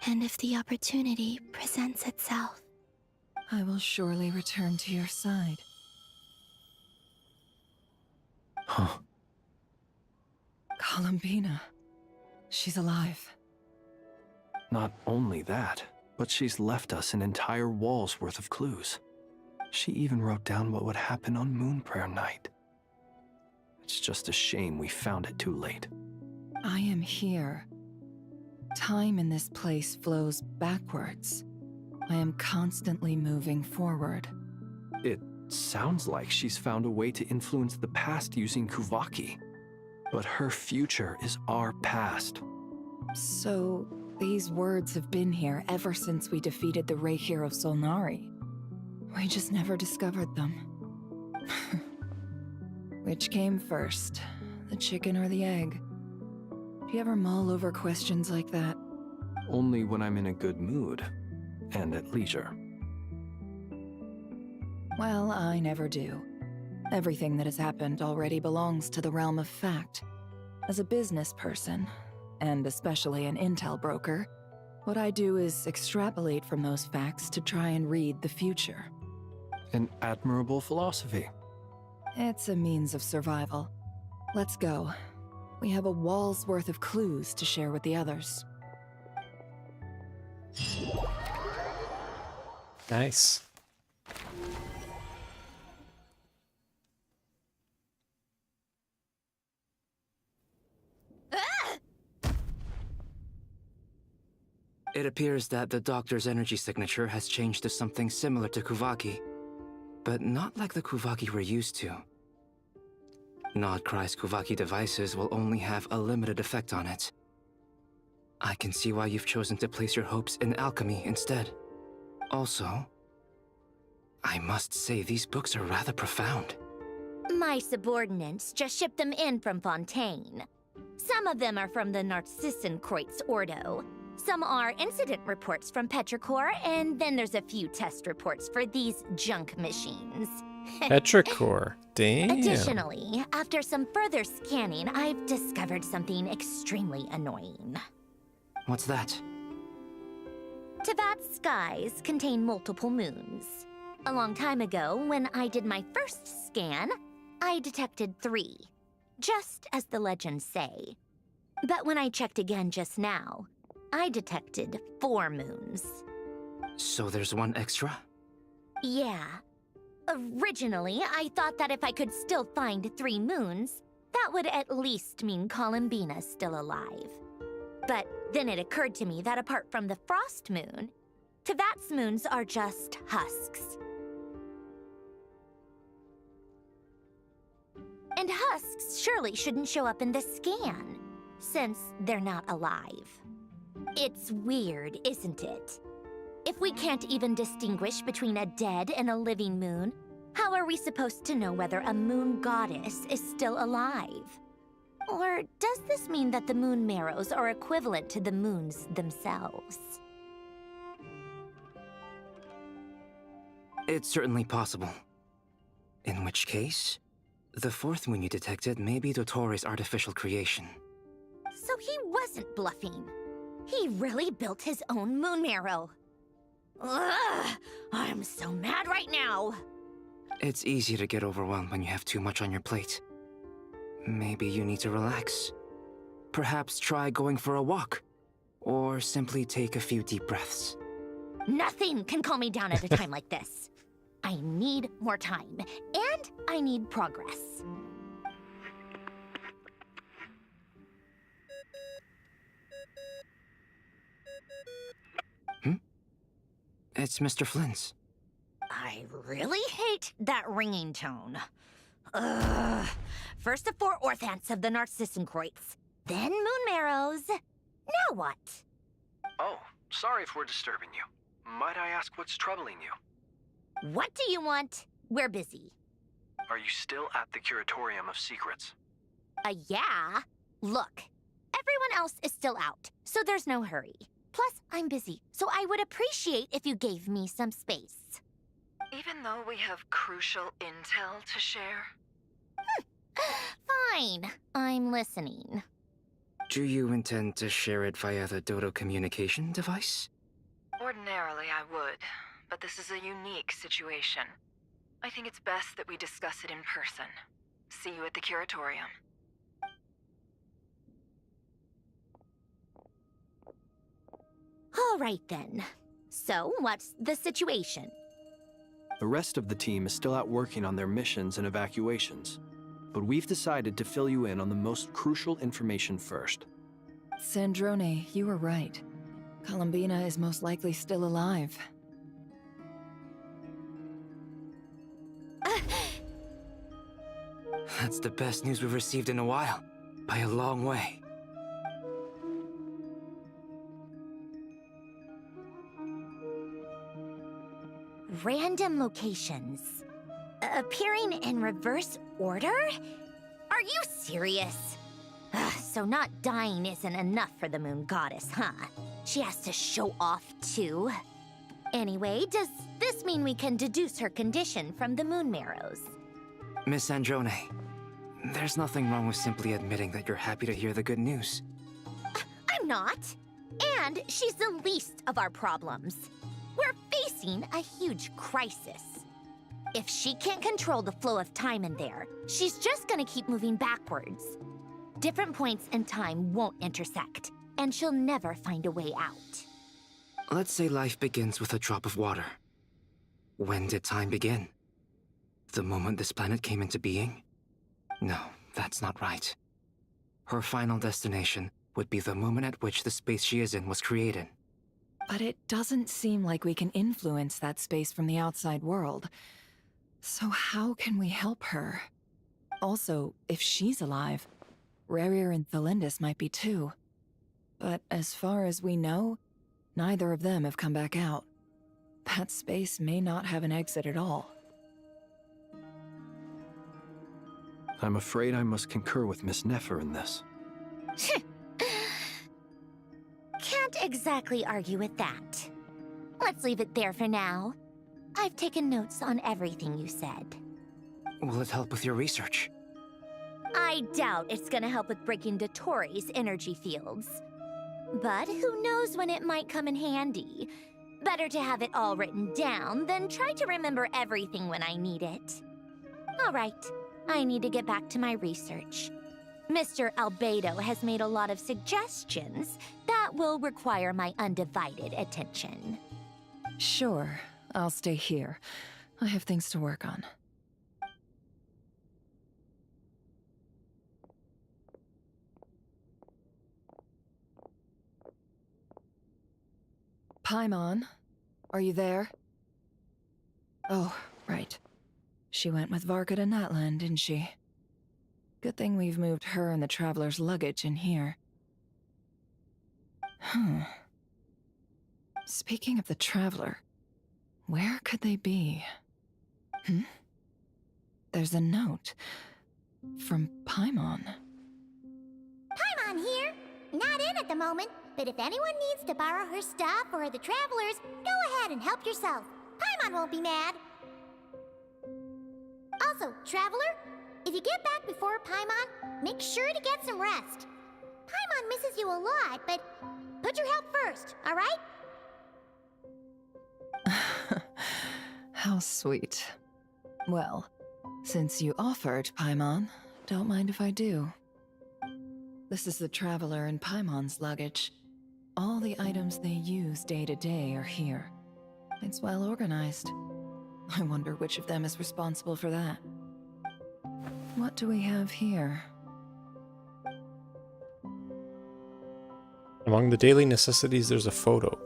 and if the opportunity presents itself. I will surely return to your side. Huh. Columbina. She's alive. Not only that, but she's left us an entire wall's worth of clues. She even wrote down what would happen on Moon Prayer Night. It's just a shame we found it too late. I am here. Time in this place flows backwards. I am constantly moving forward. It sounds like she's found a way to influence the past using Kuvaki. But her future is our past. So, these words have been here ever since we defeated the Reikir of Solnari. We just never discovered them. Which came first, the chicken or the egg? Do you ever mull over questions like that? Only when I'm in a good mood and at leisure. Well, I never do. Everything that has happened already belongs to the realm of fact. As a business person, and especially an intel broker, what I do is extrapolate from those facts to try and read the future. An admirable philosophy. It's a means of survival. Let's go. We have a wall's worth of clues to share with the others. Nice. It appears that the doctor's energy signature has changed to something similar to Kuvaki, but not like the Kuvaki we're used to. Nodcry's Kuvaki devices will only have a limited effect on it. I can see why you've chosen to place your hopes in alchemy instead. Also, I must say these books are rather profound. My subordinates just shipped them in from Fontaine. Some of them are from the Narcissenkreuz Ordo. Some are incident reports from Petrichor, and then there's a few test reports for these junk machines. Petrichor. Damn. Additionally, after some further scanning, I've discovered something extremely annoying. What's that? Teyvat's skies contain multiple moons. A long time ago, when I did my first scan, I detected 3, just as the legends say. But when I checked again just now, I detected 4 moons. So there's one extra? Yeah. Originally, I thought that if I could still find 3 moons, that would at least mean Columbina's still alive. But then it occurred to me that apart from the frost moon, Teyvat's moons are just husks. And husks surely shouldn't show up in the scan, since they're not alive. It's weird, isn't it? If we can't even distinguish between a dead and a living moon, how are we supposed to know whether a moon goddess is still alive? Or does this mean that the moon marrows are equivalent to the moons themselves? It's certainly possible. In which case, the fourth moon you detected may be Dottore artificial creation. So he wasn't bluffing. He really built his own moon marrow. Ugh! I'm so mad right now! It's easy to get overwhelmed when you have too much on your plate. Maybe you need to relax. Perhaps try going for a walk. Or simply take a few deep breaths. Nothing can calm me down at a time like this. I need more time, and I need progress. It's Mr. Flynn's. I really hate that ringing tone. Ugh. First the four orthants of the Narcissenkreuz, then moon marrows. Now what? Oh, sorry if we're disturbing you. Might I ask what's troubling you? What do you want? We're busy. Are you still at the Curatorium of Secrets? Yeah. Look, everyone else is still out, so there's no hurry. Plus, I'm busy, so I would appreciate if you gave me some space. Even though we have crucial intel to share? Fine, I'm listening. Do you intend to share it via the Dodo communication device? Ordinarily, I would, but this is a unique situation. I think it's best that we discuss it in person. See you at the Curatorium. All right then. So, what's the situation? The rest of the team is still out working on their missions and evacuations, but we've decided to fill you in on the most crucial information first. Sandrone, you were right. Columbina is most likely still alive. That's the best news we've received in a while, by a long way. Random locations. Appearing in reverse order? Are you serious? So not dying isn't enough for the moon goddess, huh? She has to show off too. Anyway, does this mean we can deduce her condition from the moon marrows? Miss Sandrone, there's nothing wrong with simply admitting that you're happy to hear the good news. I'm not. And she's the least of our problems. We're facing a huge crisis. If she can't control the flow of time in there, she's just gonna keep moving backwards. Different points in time won't intersect, and she'll never find a way out. Let's say life begins with a drop of water. When did time begin? The moment this planet came into being? No, that's not right. Her final destination would be the moment at which the space she is in was created. But it doesn't seem like we can influence that space from the outside world. So how can we help her? Also, if she's alive, Rerir and Thalindus might be too. But as far as we know, neither of them have come back out. That space may not have an exit at all. I'm afraid I must concur with Miss Nefer in this. Can't exactly argue with that. Let's leave it there for now. I've taken notes on everything you said. Will it help with your research? I doubt it's gonna help with breaking Dottore's energy fields. But who knows when it might come in handy. Better to have it all written down than try to remember everything when I need it. All right, I need to get back to my research. Mr. Albedo has made a lot of suggestions that will require my undivided attention. Sure, I'll stay here. I have things to work on. Paimon, are you there? Oh, right. She went with Varka to Natlan, didn't she? Good thing we've moved her and the Traveler's luggage in here. Speaking of the Traveler, where could they be? There's a note from Paimon. at the moment, but if anyone needs to borrow her stuff or the travelers, go ahead and help yourself. Paimon won't be mad. Also, traveler, if you get back before Paimon, make sure to get some rest. Paimon misses you a lot, but put your health first, alright? How sweet. Well, since you offered, Paimon, don't mind if I do. This is the Traveler and Paimon's luggage. All the items they use day to day are here. It's well organized. I wonder which of them is responsible for that. What do we have here? Among the daily necessities, there's a photo.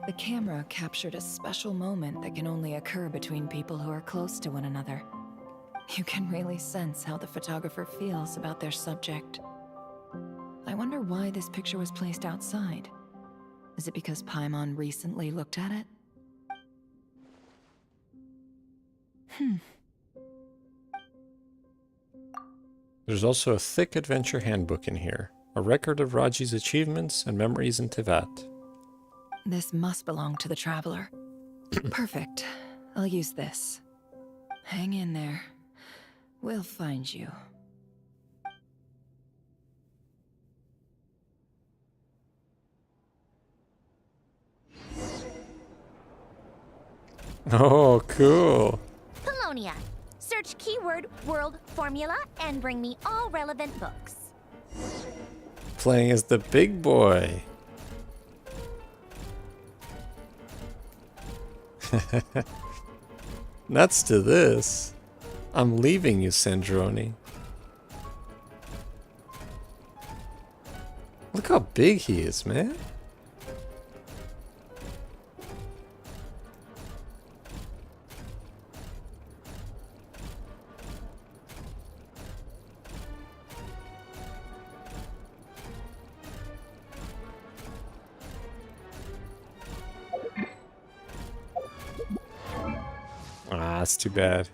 The camera captured a special moment that can only occur between people who are close to one another. You can really sense how the photographer feels about their subject. I wonder why this picture was placed outside. Is it because Paimon recently looked at it? There's also a thick adventure handbook in here. A record of Raji's achievements and memories in Tevat. This must belong to the Traveler. Perfect. I'll use this. Hang in there. We'll find you. Oh, cool. Polonia. Search keyword world formula and bring me all relevant books. Playing as the big boy. Nuts to this. I'm leaving you, Sandroni. Look how big he is, man. Ah, that's too bad.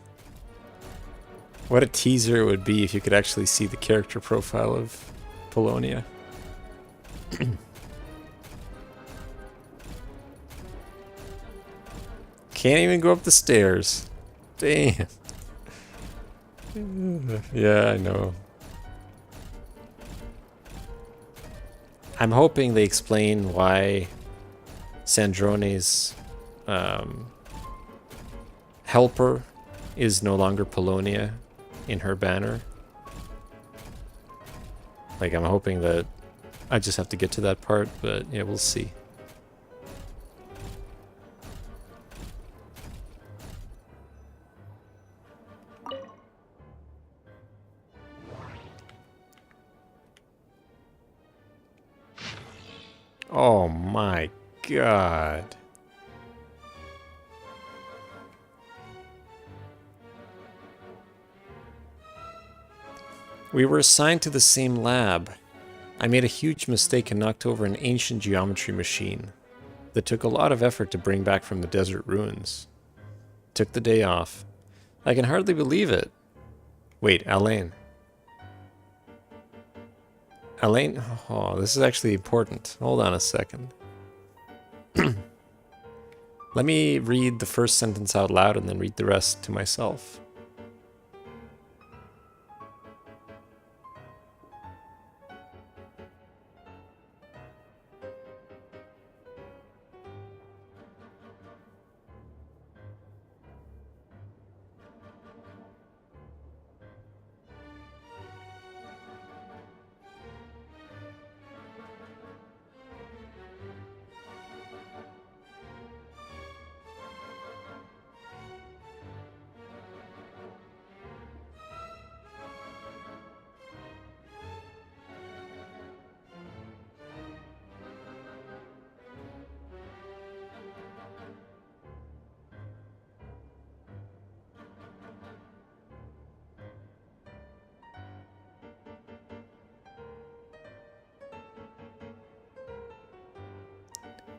What a teaser it would be if you could actually see the character profile of Polonia. Can't even go up the stairs. Damn. Yeah, I know. I'm hoping they explain why Sandrone's helper is no longer Polonia in her banner. Like, I'm hoping that I just have to get to that part, but yeah, we'll see. Oh my god. We were assigned to the same lab. I made a huge mistake and knocked over an ancient geometry machine that took a lot of effort to bring back from the desert ruins. Took the day off. I can hardly believe it. Wait, Alain. Alain? Oh, this is actually important. Hold on a second. Let me read the first sentence out loud and then read the rest to myself.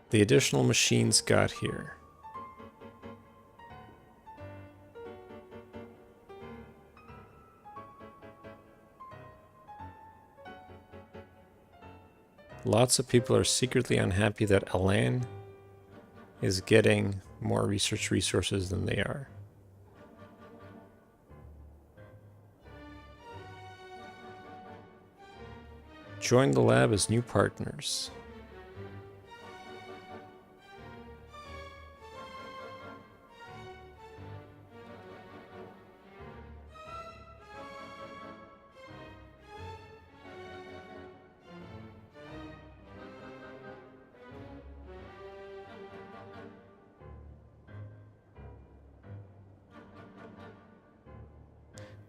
The additional machines got here. Lots of people are secretly unhappy that Alain is getting more research resources than they are. Join the lab as new partners.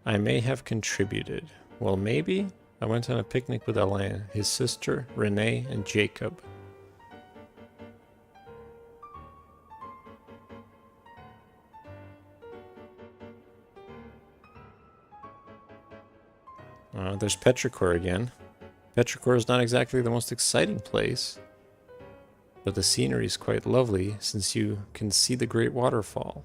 I may have contributed. Well, maybe. I went on a picnic with Alain, his sister, Renee, and Jacob. There's Petrichor again. Petrichor is not exactly the most exciting place, but the scenery is quite lovely since you can see the great waterfall.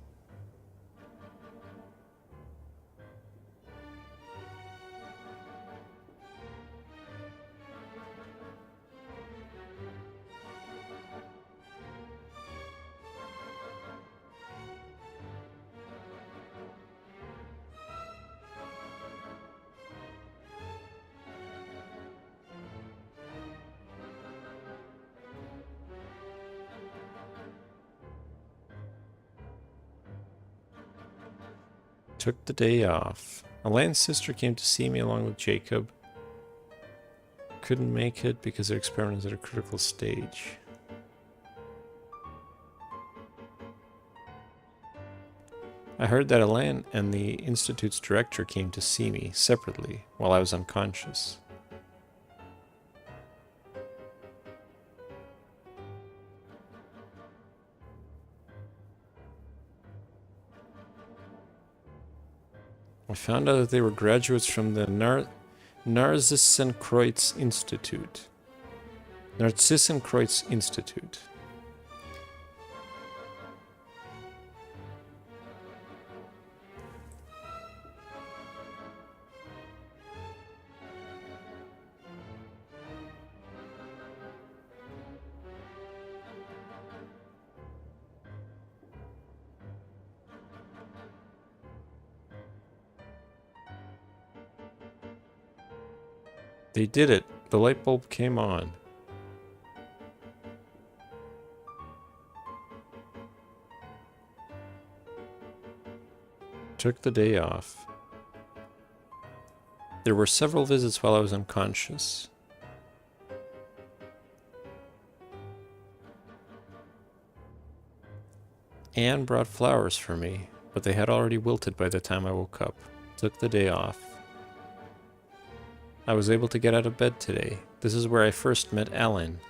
Took the day off. Alain's sister came to see me along with Jacob. Couldn't make it because their experiment is at a critical stage. I heard that Alain and the Institute's director came to see me separately while I was unconscious. I found out that they were graduates from the Narcissenkreuz Institute. Narcissenkreuz Institute. They did it. The light bulb came on. Took the day off. There were several visits while I was unconscious. Anne brought flowers for me, but they had already wilted by the time I woke up. Took the day off. I was able to get out of bed today. This is where I first met Alain.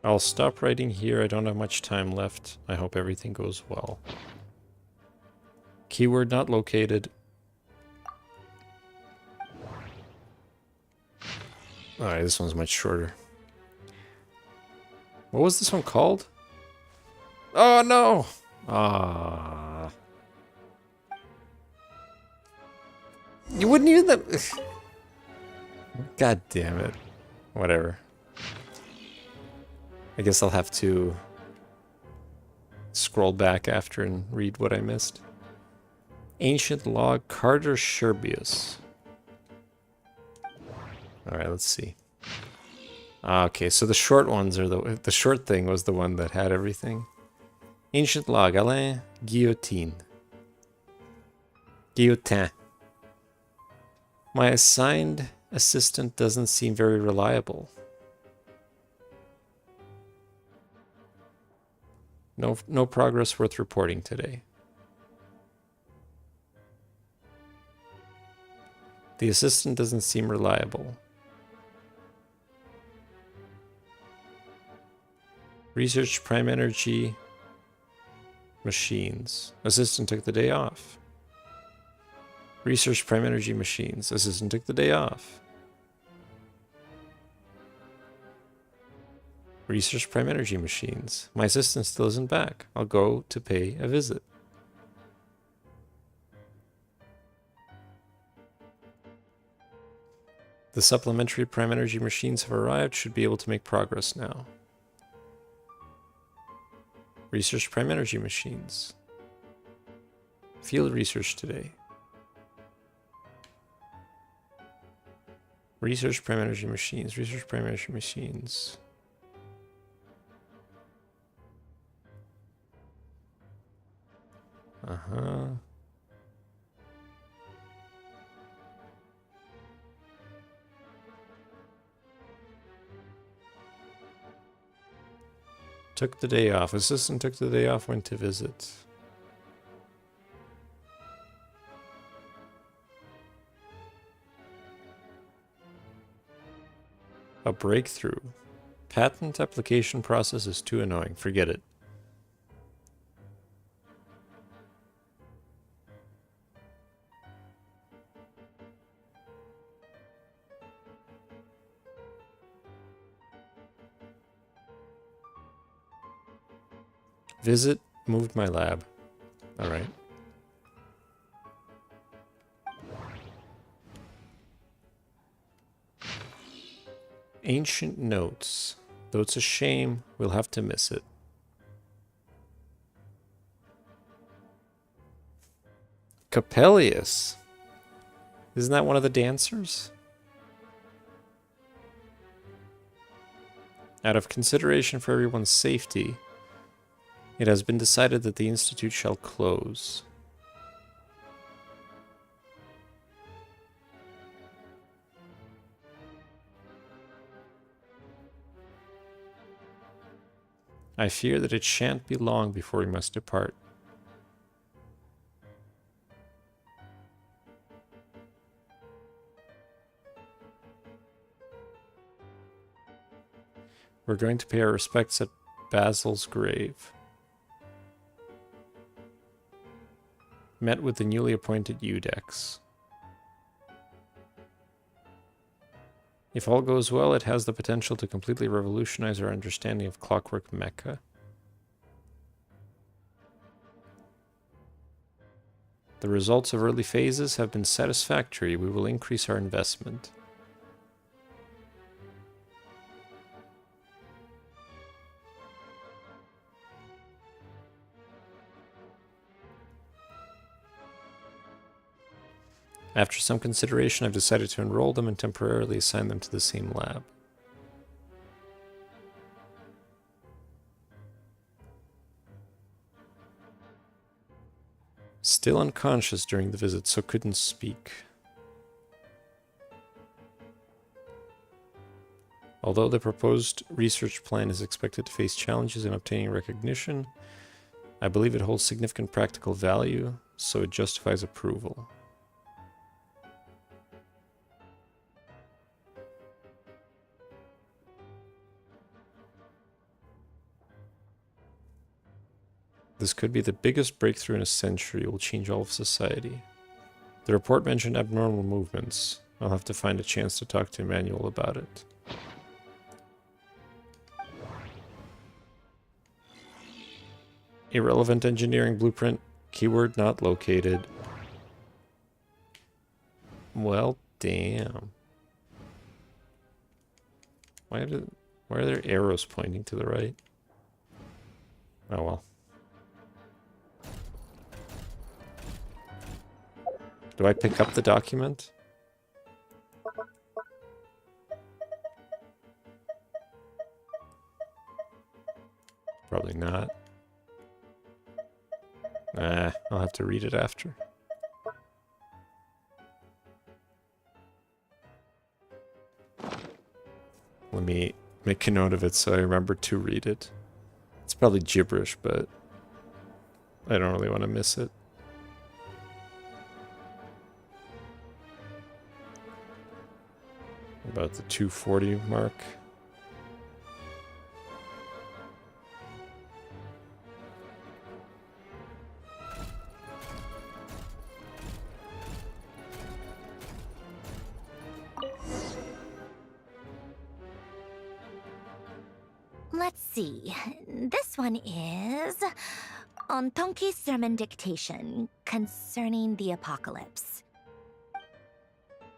I'll stop writing here. I don't have much time left. I hope everything goes well. Keyword not located. Alright, this one's much shorter. What was this one called? Oh no! Ah. You wouldn't even that. God damn it. Whatever. I guess I'll have to scroll back after and read what I missed. Ancient log Carter Sherbius. Alright, let's see. Okay, so the short ones are the short thing was the one that had everything. Ancient log, Alain Guillotine. Guillotin. My assigned assistant doesn't seem very reliable. No progress worth reporting today. The assistant doesn't seem reliable. Research prime energy machines. Assistant took the day off. Research prime energy machines. Assistant took the day off. Research prime energy machines. My assistant still isn't back. I'll go to pay a visit. The supplementary prime energy machines have arrived. Should be able to make progress now. Research prime energy machines. Field research today. Research prime energy machines. Research prime energy machines. Uh-huh. Took the day off. Assistant took the day off, went to visit. A breakthrough. Patent application process is too annoying. Forget it. Visit, moved my lab. All right. Ancient notes. Though it's a shame, we'll have to miss it. Capellius. Isn't that one of the dancers? Out of consideration for everyone's safety, it has been decided that the Institute shall close. I fear that it shan't be long before we must depart. We're going to pay our respects at Basil's grave. Met with the newly appointed Udex. If all goes well, it has the potential to completely revolutionize our understanding of clockwork mecha. The results of early phases have been satisfactory. We will increase our investment. After some consideration, I've decided to enroll them and temporarily assign them to the same lab. Still unconscious during the visit, so couldn't speak. Although the proposed research plan is expected to face challenges in obtaining recognition, I believe it holds significant practical value, so it justifies approval. This could be the biggest breakthrough in a century. It will change all of society. The report mentioned abnormal movements. I'll have to find a chance to talk to Emmanuel about it. Irrelevant engineering blueprint. Keyword not located. Well, damn. Why are there arrows pointing to the right? Oh well. Do I pick up the document? Probably not. I'll have to read it after. Let me make a note of it so I remember to read it. It's probably gibberish, but I don't really want to miss it. About the 240 mark. Let's see. This one is on Tonki's sermon dictation concerning the apocalypse.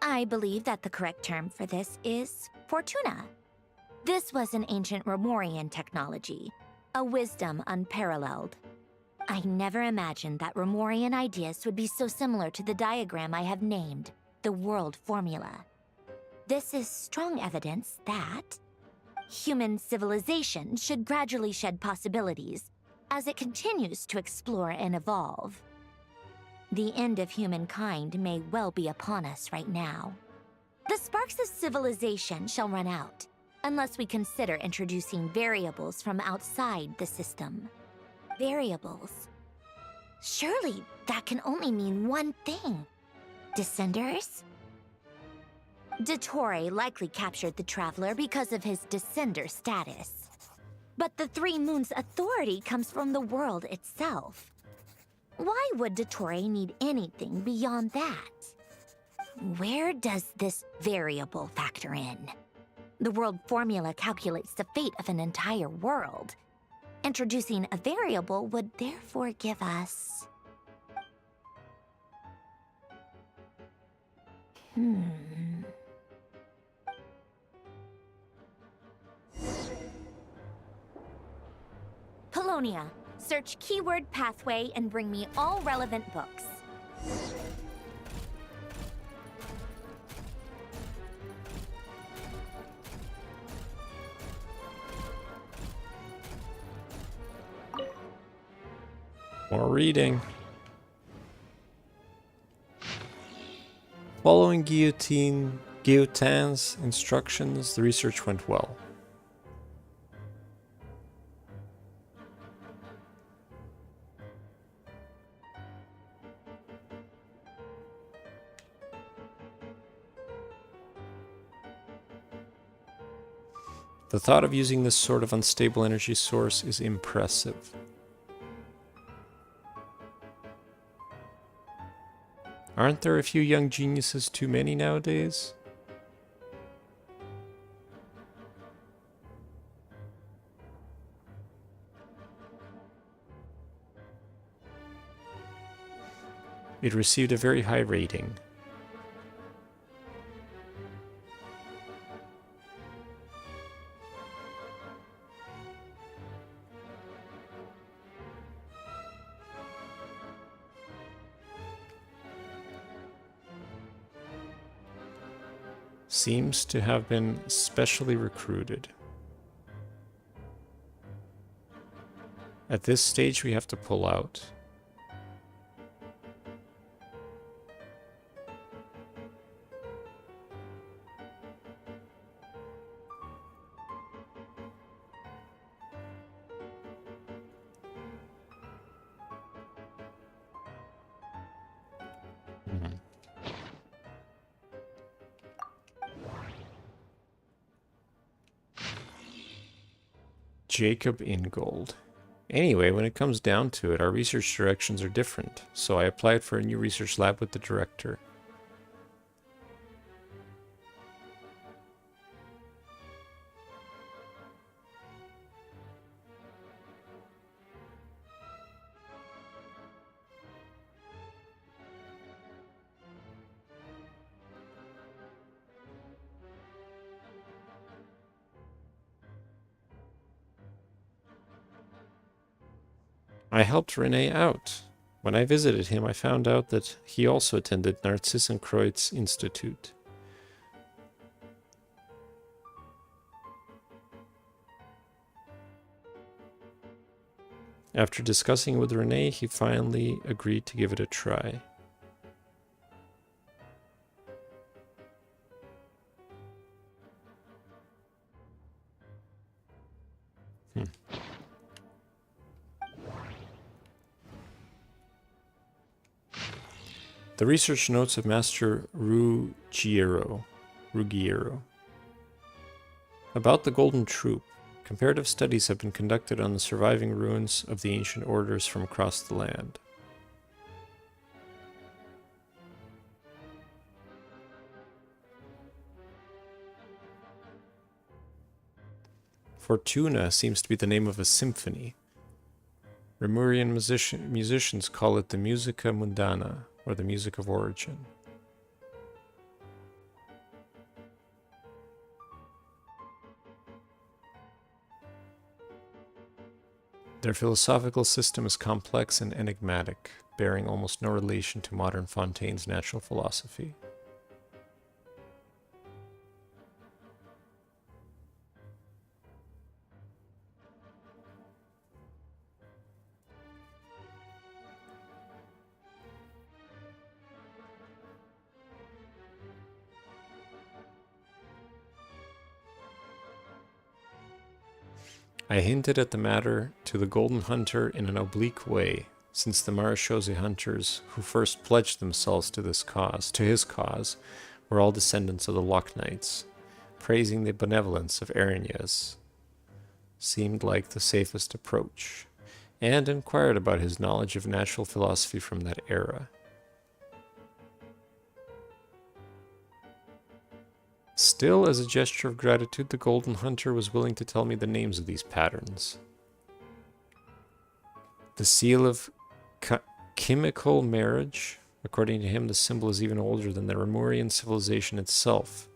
I believe that the correct term for this is Fortuna. This was an ancient Romorian technology, a wisdom unparalleled. I never imagined that Romorian ideas would be so similar to the diagram I have named, the World Formula. This is strong evidence that human civilization should gradually shed possibilities as it continues to explore and evolve. The end of humankind may well be upon us right now. The sparks of civilization shall run out, unless we consider introducing variables from outside the system. Variables. Surely that can only mean one thing. Descenders? Dottore likely captured the Traveler because of his descender status. But the Three Moons' authority comes from the world itself. Why would Dottore need anything beyond that? Where does this variable factor in? The world formula calculates the fate of an entire world. Introducing a variable would therefore give us... Polonia, search keyword pathway and bring me all relevant books. More reading. Following Guillotin's instructions, the research went well. The thought of using this sort of unstable energy source is impressive. Aren't there a few young geniuses too many nowadays? It received a very high rating. Seems to have been specially recruited. At this stage, we have to pull out. Jacob Ingold. Anyway, when it comes down to it, our research directions are different, so I applied for a new research lab with the director. I helped René out. When I visited him, I found out that he also attended Narcissenkreuz Institute. After discussing with René, he finally agreed to give it a try. The research notes of Master Ruggiero. About the Golden Troop, comparative studies have been conducted on the surviving ruins of the ancient orders from across the land. Fortuna seems to be the name of a symphony. Rimurian musicians call it the Musica Mundana, or the Music of Origin. Their philosophical system is complex and enigmatic, bearing almost no relation to modern Fontaine's natural philosophy. I hinted at the matter to the Golden Hunter in an oblique way, since the Marechaussee hunters who first pledged themselves to his cause, were all descendants of the Loch Knights. Praising the benevolence of Arrhenius seemed like the safest approach, and inquired about his knowledge of natural philosophy from that era. Still, as a gesture of gratitude, the Golden Hunter was willing to tell me the names of these patterns. The seal of chemical marriage. According to him, the symbol is even older than the Rimurian civilization itself,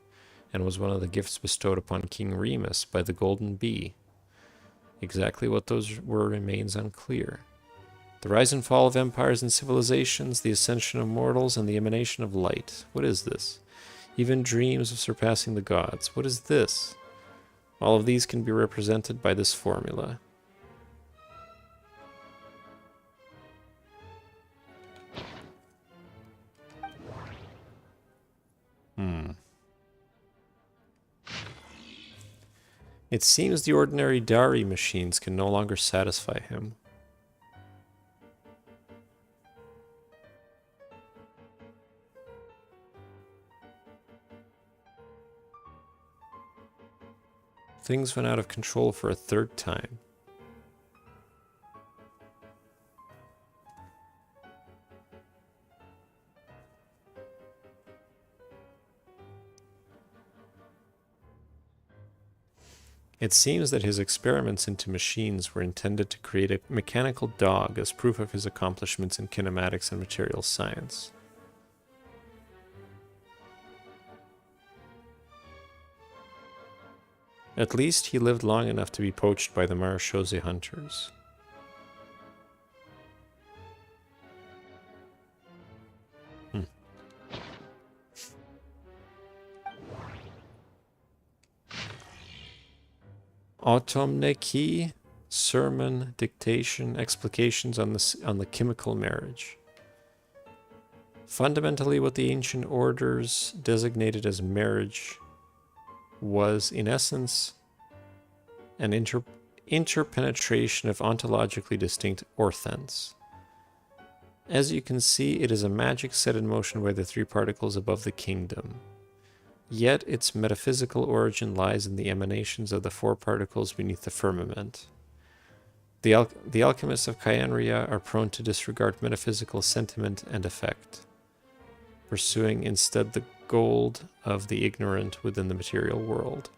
and was one of the gifts bestowed upon King Remus by the Golden Bee. Exactly what those were remains unclear. The rise and fall of empires and civilizations, the ascension of mortals, and the emanation of light. What is this? Even dreams of surpassing the gods. What is this? All of these can be represented by this formula. It seems the ordinary Dari machines can no longer satisfy him. Things went out of control for a third time. It seems that his experiments into machines were intended to create a mechanical dog as proof of his accomplishments in kinematics and material science. At least he lived long enough to be poached by the Marechaussee hunters. Automneki, sermon, dictation, explications on the chemical marriage. Fundamentally, what the ancient orders designated as marriage was, in essence, an interpenetration of ontologically distinct orthents. As you can see, it is a magic set in motion by the three particles above the kingdom. Yet its metaphysical origin lies in the emanations of the four particles beneath the firmament. The alchemists of Kyanria are prone to disregard metaphysical sentiment and effect, pursuing instead the gold of the ignorant within the material world.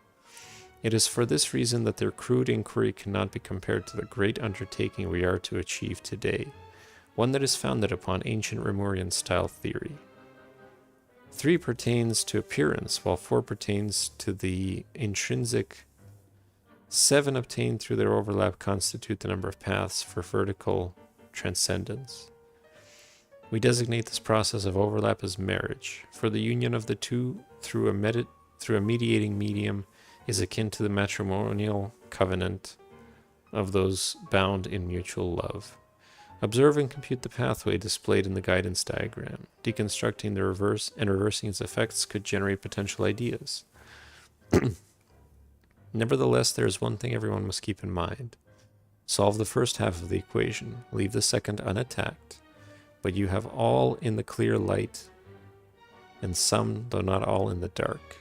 It is for this reason that their crude inquiry cannot be compared to the great undertaking we are to achieve today, one that is founded upon ancient Rimurian style theory. 3 pertains to appearance, while 4 pertains to the intrinsic. 7 obtained through their overlap constitute the number of paths for vertical transcendence. We designate this process of overlap as marriage, for the union of the two through a mediating medium is akin to the matrimonial covenant of those bound in mutual love. Observe and compute the pathway displayed in the guidance diagram. Deconstructing the reverse and reversing its effects could generate potential ideas. Nevertheless, there is one thing everyone must keep in mind. Solve the first half of the equation. Leave the second unattacked. but you have all in the clear light, and some, though not all, in the dark.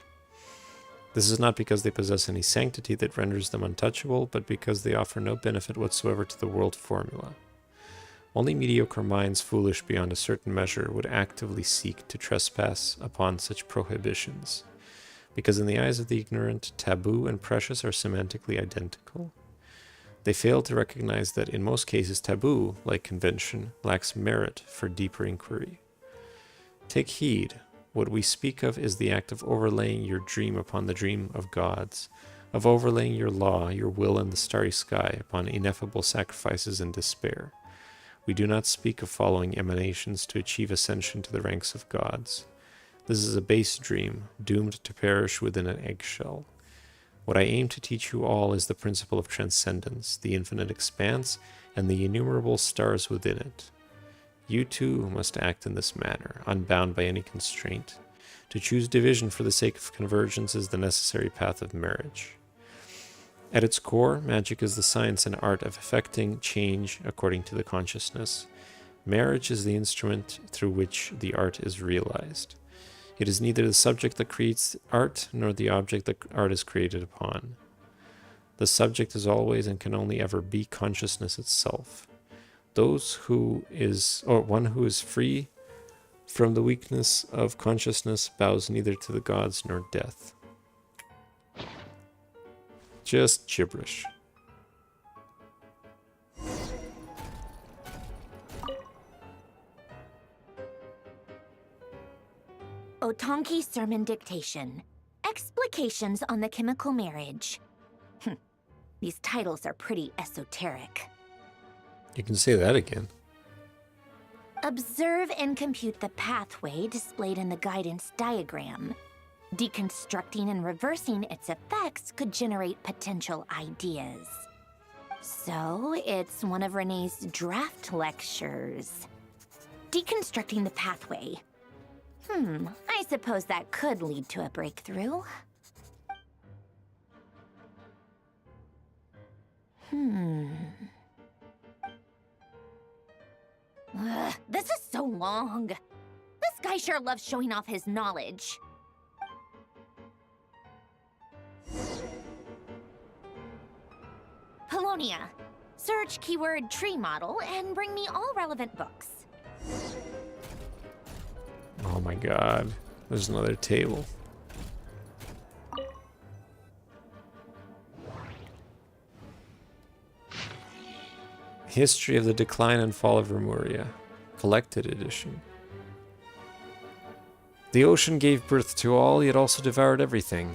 This is not because they possess any sanctity that renders them untouchable, but because they offer no benefit whatsoever to the world formula. Only mediocre minds, foolish beyond a certain measure, would actively seek to trespass upon such prohibitions, because in the eyes of the ignorant, taboo and precious are semantically identical. They fail to recognize that in most cases taboo, like convention, lacks merit for deeper inquiry. Take heed. What we speak of is the act of overlaying your dream upon the dream of gods, of overlaying your law, your will, and the starry sky upon ineffable sacrifices and despair. We do not speak of following emanations to achieve ascension to the ranks of gods. This is a base dream, doomed to perish within an eggshell. What I aim to teach you all is the principle of transcendence, the infinite expanse, and the innumerable stars within it. You too must act in this manner, unbound by any constraint. To choose division for the sake of convergence is the necessary path of marriage. At its core, magic is the science and art of effecting change according to the consciousness. Marriage is the instrument through which the art is realized. It is neither the subject that creates art, nor the object that art is created upon. The subject is always and can only ever be consciousness itself. One who is free from the weakness of consciousness bows neither to the gods nor death. Just gibberish. Otonki Sermon Dictation. Explications on the Chemical Marriage. These titles are pretty esoteric. You can say that again. Observe and compute the pathway displayed in the guidance diagram. Deconstructing and reversing its effects could generate potential ideas. So, it's one of Renee's draft lectures. Deconstructing the pathway. I suppose that could lead to a breakthrough. This is so long. This guy sure loves showing off his knowledge. Polonia. Search keyword tree model and bring me all relevant books. Oh my god. There's another table. History of the Decline and Fall of Remuria. Collected edition. The ocean gave birth to all, yet also devoured everything.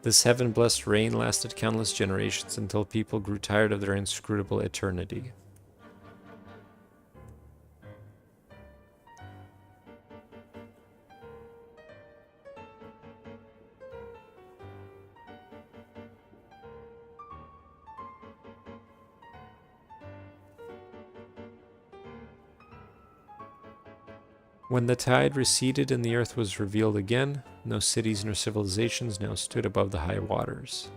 This heaven-blessed reign lasted countless generations until people grew tired of their inscrutable eternity. When the tide receded and the earth was revealed again, no cities nor civilizations now stood above the high waters.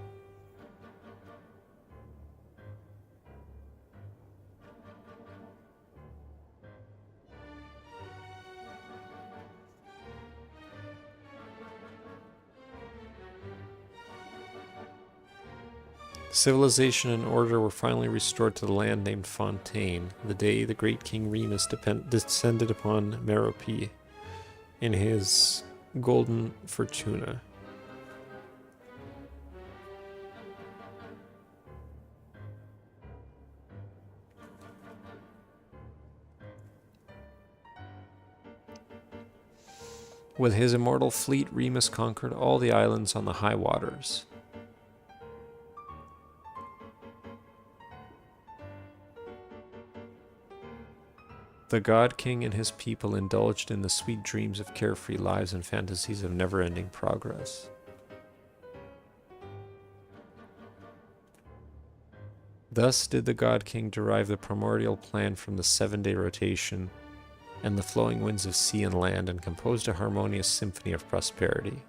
Civilization and order were finally restored to the land named Fontaine, the day the great King Remus descended upon Merope in his golden fortuna. With his immortal fleet, Remus conquered all the islands on the high waters. The God King and his people indulged in the sweet dreams of carefree lives and fantasies of never-ending progress. Thus did the God King derive the primordial plan from the 7-day rotation and the flowing winds of sea and land, and composed a harmonious symphony of prosperity.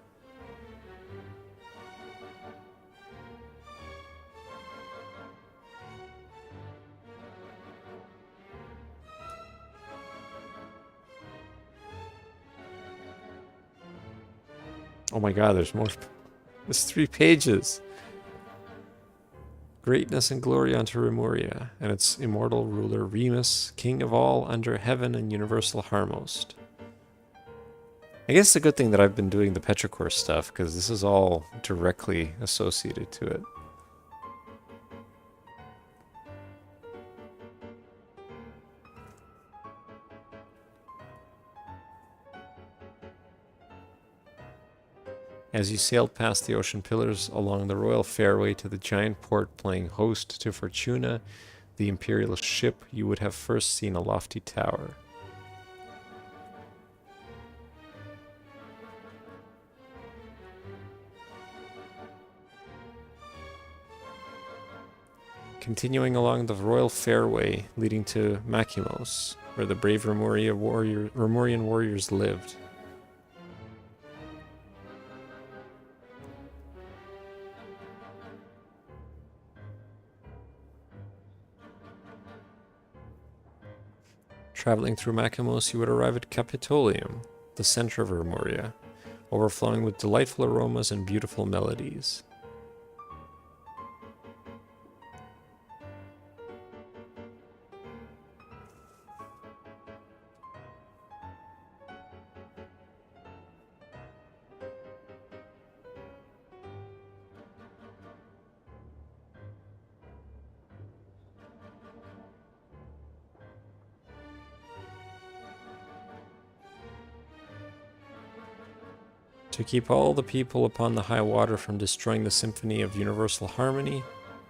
Oh my god, there's more. There's 3 pages. Greatness and glory unto Remuria, and its immortal ruler Remus, king of all under heaven and universal Harmost. I guess it's a good thing that I've been doing the Petrichor stuff, because this is all directly associated to it. As you sailed past the ocean pillars along the royal fairway to the giant port playing host to Fortuna, the imperial ship, you would have first seen a lofty tower. Continuing along the royal fairway leading to Makimos, where the brave Remurian warriors lived. Traveling through Makimos, you would arrive at Capitolium, the center of Remuria, overflowing with delightful aromas and beautiful melodies. To keep all the people upon the high water from destroying the symphony of universal harmony,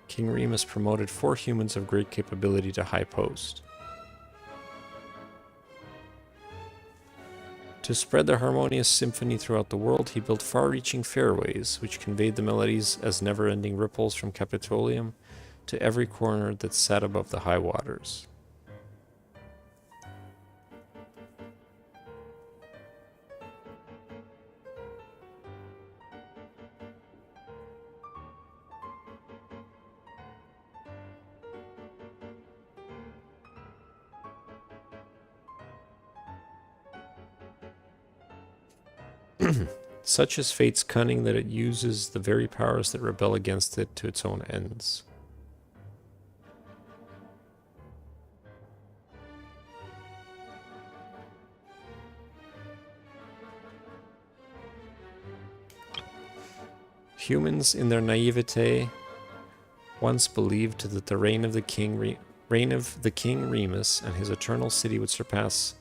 King Remus promoted 4 humans of great capability to high post. To spread the harmonious symphony throughout the world, he built far-reaching fairways, which conveyed the melodies as never-ending ripples from Capitolium to every corner that sat above the high waters. Such is fate's cunning that it uses the very powers that rebel against it to its own ends. Humans, in their naivete, once believed that the reign of the King Remus and his eternal city would surpass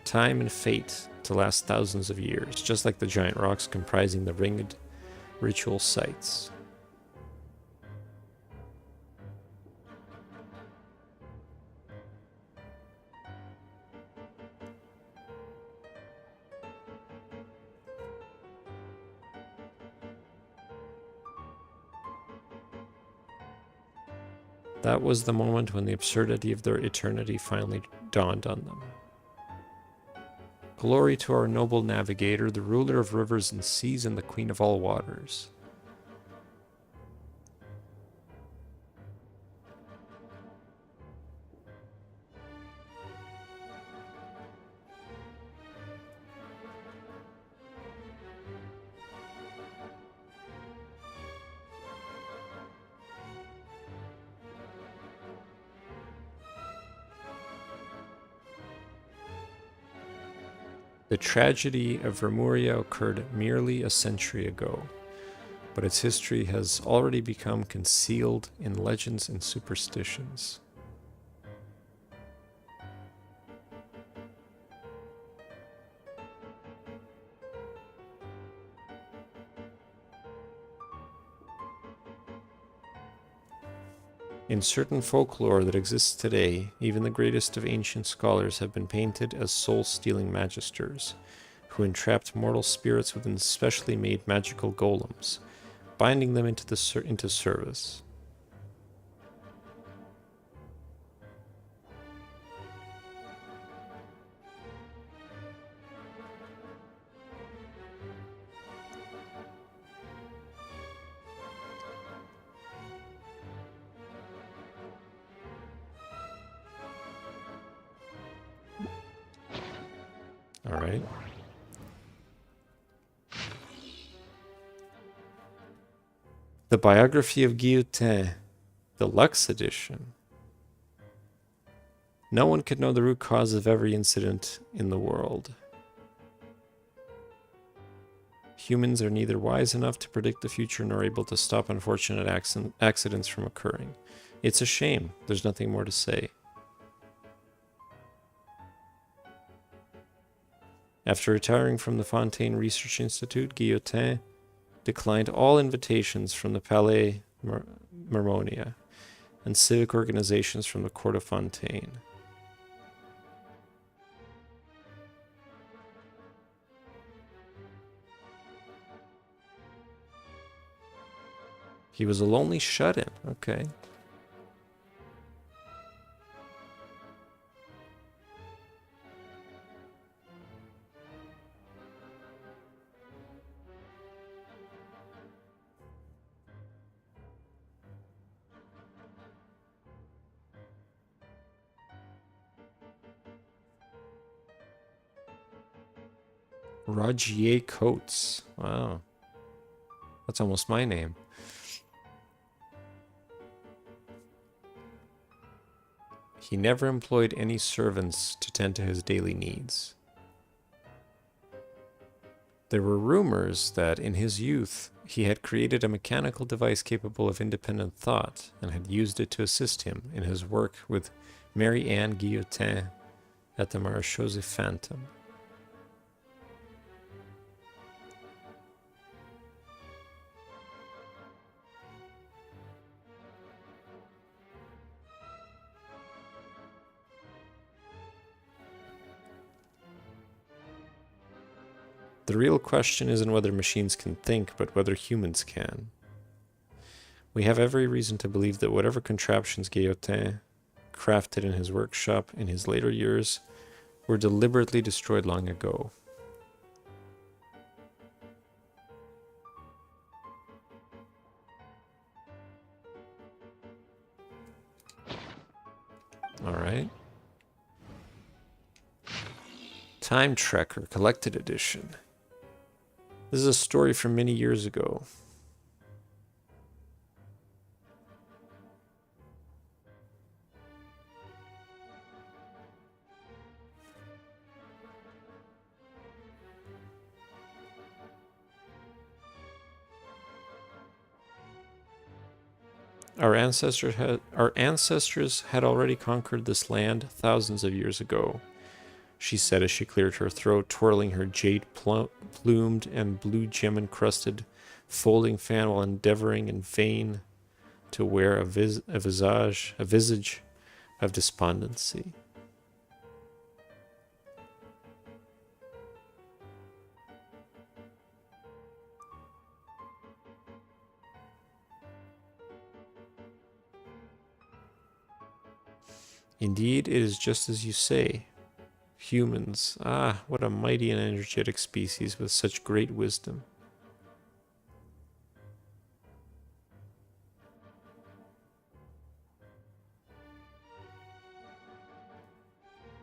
time and fate to last thousands of years, just like the giant rocks comprising the ringed ritual sites. That was the moment when the absurdity of their eternity finally dawned on them. Glory to our noble navigator, the ruler of rivers and seas and the queen of all waters. The tragedy of Remuria occurred merely a century ago, but its history has already become concealed in legends and superstitions. In certain folklore that exists today, even the greatest of ancient scholars have been painted as soul-stealing magisters, who entrapped mortal spirits within specially made magical golems, binding them into service. All right. The Biography of Guillotin, Deluxe Edition. No one could know the root cause of every incident in the world. Humans are neither wise enough to predict the future nor able to stop unfortunate accidents from occurring. It's a shame. There's nothing more to say. After retiring from the Fontaine Research Institute, Guillotin declined all invitations from the Palais Marmonia and civic organizations from the Court of Fontaine. He was a lonely shut-in. Okay. Rogier Coates. Wow. That's almost my name. He never employed any servants to tend to his daily needs. There were rumors that in his youth he had created a mechanical device capable of independent thought and had used it to assist him in his work with Mary Anne Guillotin at the Marechaussee Phantom. The real question isn't whether machines can think, but whether humans can. We have every reason to believe that whatever contraptions Guillotin crafted in his workshop in his later years were deliberately destroyed long ago. All right. Time Trekker Collected Edition. This is a story from many years ago. Our ancestors had already conquered this land thousands of years ago, she said as she cleared her throat, twirling her jade-plumed and blue gem-encrusted folding fan while endeavoring in vain to wear a visage of despondency. Indeed, it is just as you say. Humans, what a mighty and energetic species with such great wisdom.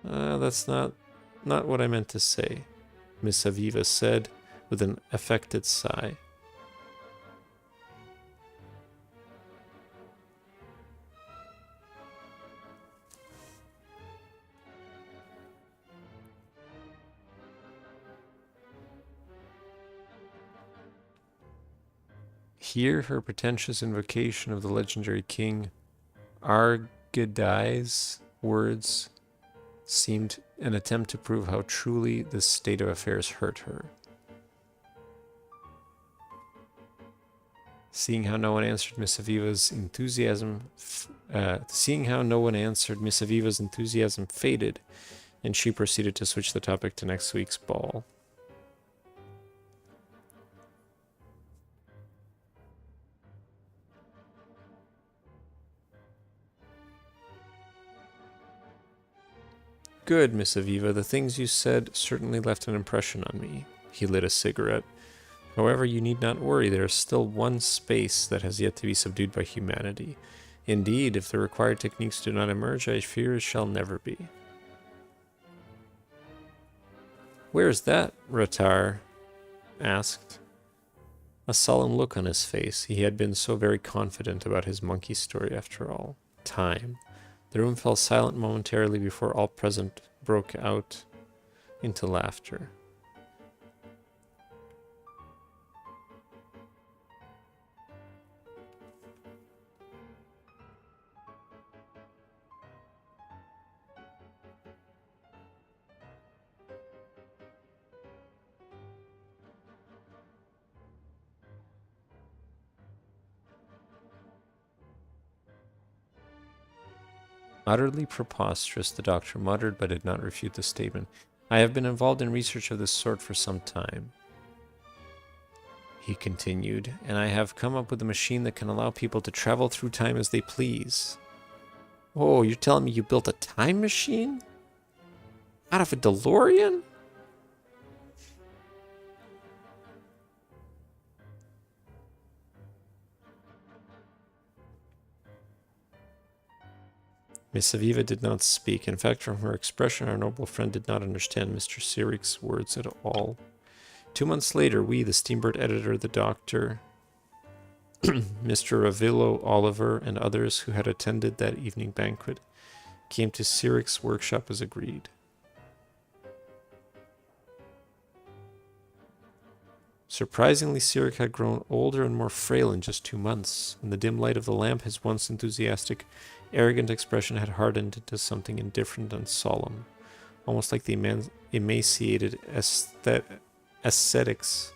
That's not what I meant to say, Miss Aviva said with an affected sigh. Here, her pretentious invocation of the legendary king Argadai's words seemed an attempt to prove how truly this state of affairs hurt her. Seeing how no one answered Miss Aviva's enthusiasm faded, and she proceeded to switch the topic to next week's ball. Good, Miss Aviva. The things you said certainly left an impression on me. He lit a cigarette. However, you need not worry. There is still one space that has yet to be subdued by humanity. Indeed, if the required techniques do not emerge, I fear it shall never be. Where is that? Ratar asked. A solemn look on his face. He had been so very confident about his monkey story after all. Time. The room fell silent momentarily before all present broke out into laughter. Utterly preposterous, the doctor muttered, but did not refute the statement. I have been involved in research of this sort for some time, he continued, and I have come up with a machine that can allow people to travel through time as they please. Oh, you're telling me you built a time machine? Out of a DeLorean? Miss Aviva did not speak. In fact, from her expression, our noble friend did not understand Mr. Sirik's words at all. 2 months later, we, the Steambird editor, the doctor, Mr. Ravillo Oliver, and others who had attended that evening banquet, came to Sirik's workshop as agreed. Surprisingly, Sirik had grown older and more frail in just 2 months. In the dim light of the lamp, his once enthusiastic, arrogant expression had hardened into something indifferent and solemn, almost like the emaciated ascetics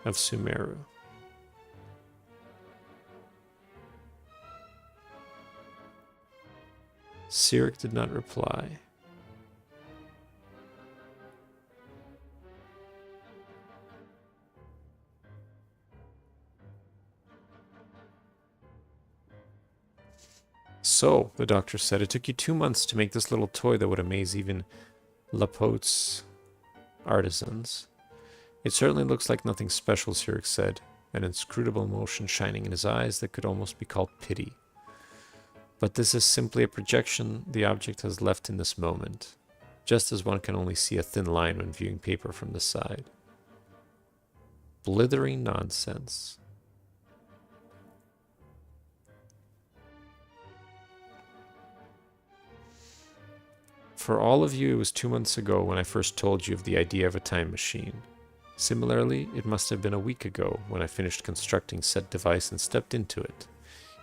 of Sumeru. Sirik did not reply. So, the doctor said, it took you 2 months to make this little toy that would amaze even Lapote's artisans. It certainly looks like nothing special, Sirik said, an inscrutable emotion shining in his eyes that could almost be called pity. But this is simply a projection the object has left in this moment, just as one can only see a thin line when viewing paper from the side. Blithering nonsense. For all of you, it was 2 months ago when I first told you of the idea of a time machine. Similarly, it must have been a week ago when I finished constructing said device and stepped into it,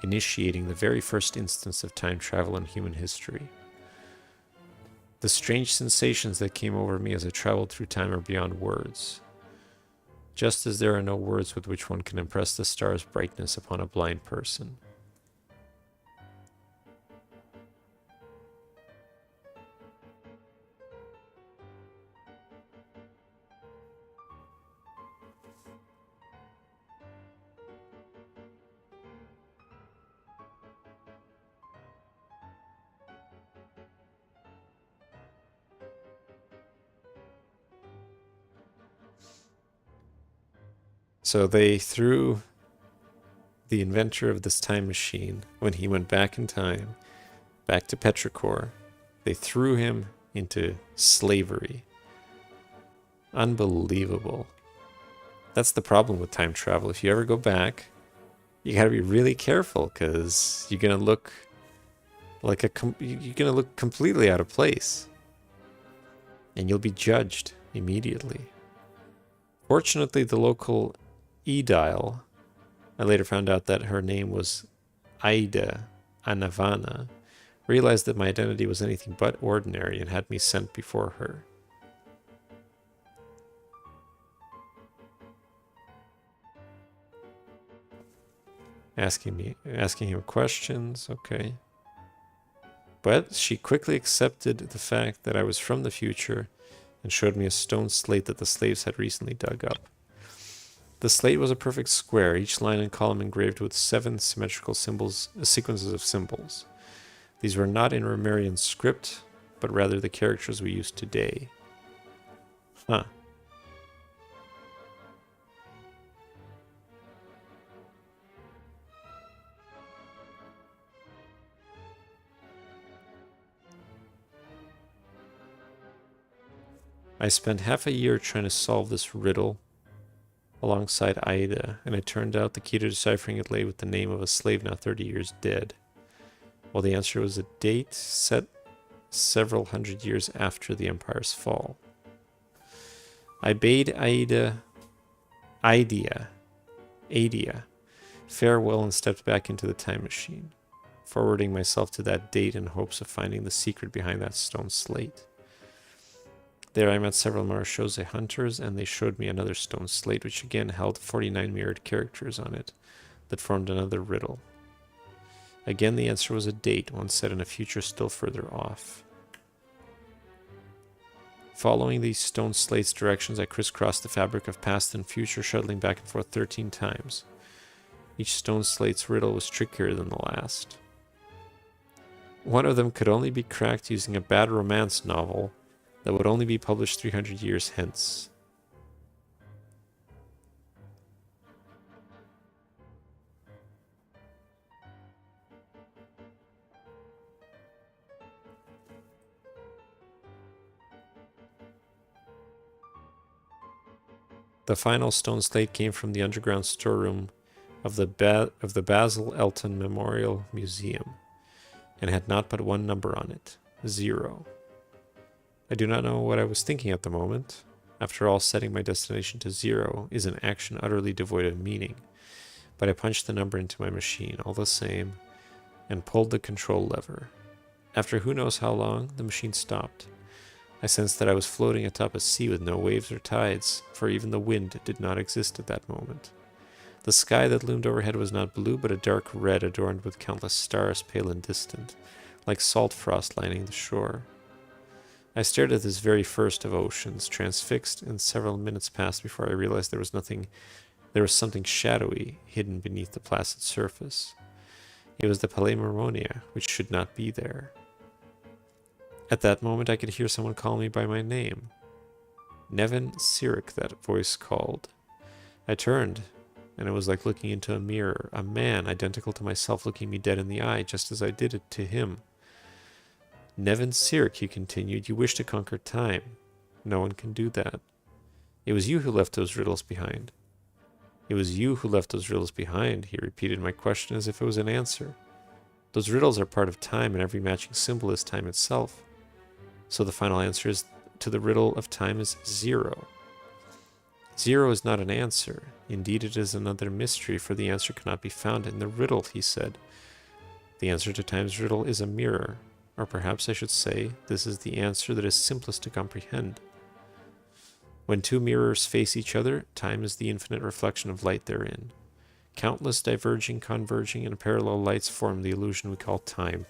initiating the very first instance of time travel in human history. The strange sensations that came over me as I traveled through time are beyond words, just as there are no words with which one can impress the star's brightness upon a blind person. So they threw the inventor of this time machine, when he went back in time, back to Petrichor, they threw him into slavery. Unbelievable. That's the problem with time travel. If you ever go back, you gotta be really careful, because you're gonna look like you're gonna look completely out of place. And you'll be judged immediately. Fortunately, the local Edile, I later found out that her name was Aida Anavana, realized that my identity was anything but ordinary and had me sent before her. Asking him questions, okay. But she quickly accepted the fact that I was from the future and showed me a stone slate that the slaves had recently dug up. The slate was a perfect square, each line and column engraved with 7 symmetrical sequences of symbols. These were not in Romarian script, but rather the characters we use today. Huh. I spent half a year trying to solve this riddle alongside Aida, and it turned out the key to deciphering it lay with the name of a slave now 30 years dead. Well, the answer was a date set several hundred years after the Empire's fall. I bade Aida farewell and stepped back into the time machine, forwarding myself to that date in hopes of finding the secret behind that stone slate. There I met several Marechaussee hunters, and they showed me another stone slate, which again held 49 mirrored characters on it that formed another riddle. Again, the answer was a date, one set in a future still further off. Following these stone slates' directions, I crisscrossed the fabric of past and future, shuttling back and forth 13 times. Each stone slate's riddle was trickier than the last. One of them could only be cracked using a bad romance novel that would only be published 300 years hence. The final stone slate came from the underground storeroom of the Basil Elton Memorial Museum, and had not but one number on it, 0. I do not know what I was thinking at the moment. After all, setting my destination to 0 is an action utterly devoid of meaning, but I punched the number into my machine all the same, and pulled the control lever. After who knows how long, the machine stopped. I sensed that I was floating atop a sea with no waves or tides, for even the wind did not exist at that moment. The sky that loomed overhead was not blue, but a dark red adorned with countless stars, pale and distant, like salt frost lining the shore. I stared at this very first of oceans, transfixed, and several minutes passed before I realized there was something shadowy hidden beneath the placid surface. It was the Paimonday, which should not be there. At that moment I could hear someone call me by my name. Nevin Sirik, that voice called. I turned, and it was like looking into a mirror, a man identical to myself looking me dead in the eye, just as I did it to him. Nevin Sirik, he continued, you wish to conquer time. No one can do that. It was you who left those riddles behind. It was you who left those riddles behind, he repeated my question as if it was an answer. Those riddles are part of time, and every matching symbol is time itself. So the final answer to the riddle of time is 0. 0 is not an answer. Indeed, it is another mystery, for the answer cannot be found in the riddle, he said. The answer to time's riddle is a mirror, or perhaps I should say, this is the answer that is simplest to comprehend. When two mirrors face each other, time is the infinite reflection of light therein. Countless diverging, converging, and parallel lights form the illusion we call time.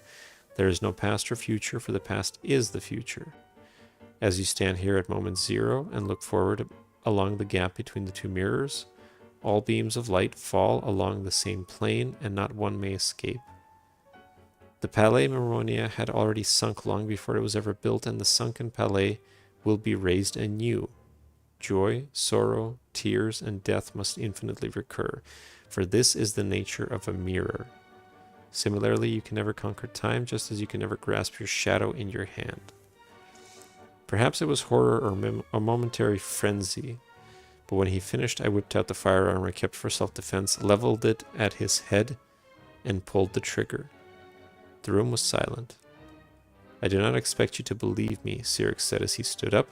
There is no past or future, for the past is the future. As you stand here at moment 0 and look forward along the gap between the two mirrors, all beams of light fall along the same plane, and not one may escape. The Palais Maronia had already sunk long before it was ever built, and the sunken palais will be raised anew. Joy, sorrow, tears, and death must infinitely recur, for this is the nature of a mirror. Similarly, you can never conquer time, just as you can never grasp your shadow in your hand. Perhaps it was horror or a momentary frenzy, but when he finished, I whipped out the firearm I kept for self-defense, leveled it at his head, and pulled the trigger. The room was silent. I do not expect you to believe me, Sirik said as he stood up,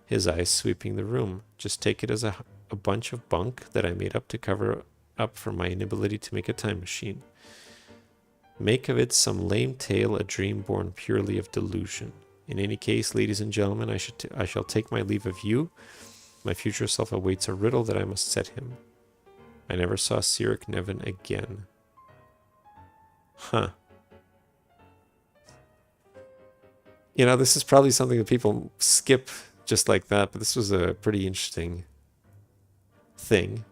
his eyes sweeping the room. Just take it as a bunch of bunk that I made up to cover up for my inability to make a time machine. Make of it some lame tale, a dream born purely of delusion. In any case, ladies and gentlemen, I shall take my leave of you. My future self awaits a riddle that I must set him. I never saw Sirik Nevin again. Huh. You know, this is probably something that people skip just like that, but this was a pretty interesting thing.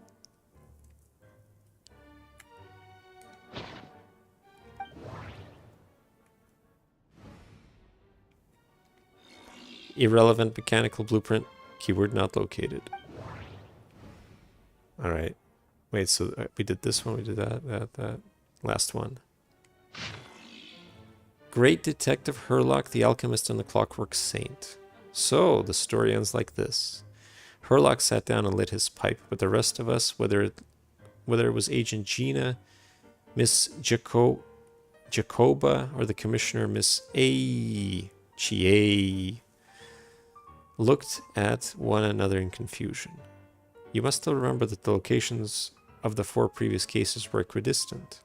Irrelevant mechanical blueprint, keyword not located. Alright. Wait, so we did this one, we did that. Last one. Great Detective Herlock, the Alchemist, and the Clockwork Saint. So, the story ends like this. Herlock sat down and lit his pipe, but the rest of us, whether it was Agent Gina, Miss Jacoba, or the Commissioner, Miss Chie, looked at one another in confusion. You must still remember that the locations of the 4 previous cases were equidistant.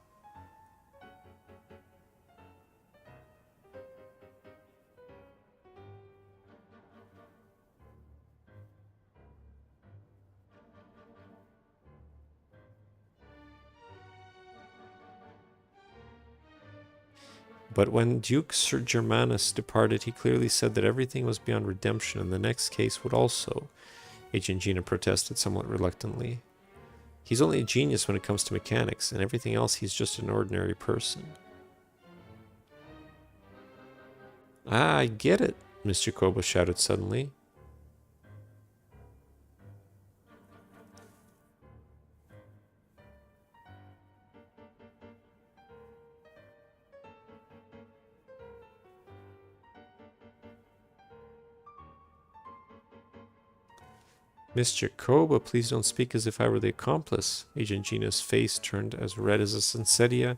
But when Duke Sir Germanus departed, he clearly said that everything was beyond redemption, and the next case would also. Agent Gina protested somewhat reluctantly. He's only a genius when it comes to mechanics, and everything else he's just an ordinary person. Ah, I get it, Miss Jacoba shouted suddenly. Miss Jacoba, please don't speak as if I were the accomplice. Agent Gina's face turned as red as a sunsetia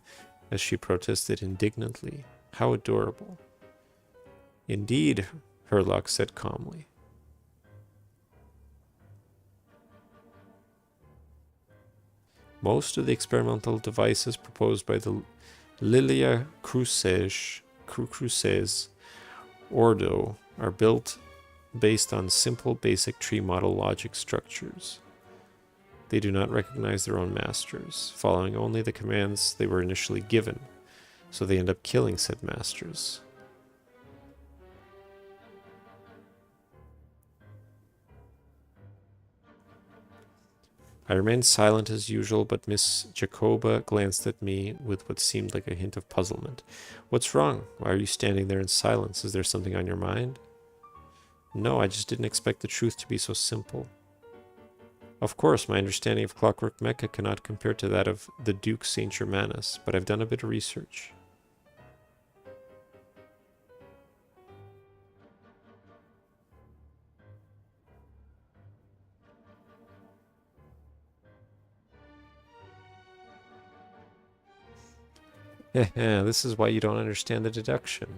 as she protested indignantly. How adorable. Indeed, Herlock said calmly. Most of the experimental devices proposed by the Lilia Cruces Ordo are built based on simple, basic tree model logic structures. They do not recognize their own masters, following only the commands they were initially given, so they end up killing said masters. I remained silent as usual, but Miss Jacoba glanced at me with what seemed like a hint of puzzlement. What's wrong? Why are you standing there in silence? Is there something on your mind? No, I just didn't expect the truth to be so simple. Of course, my understanding of Clockwork Mecha cannot compare to that of the Duke St. Germanus, but I've done a bit of research. This is why you don't understand deduction.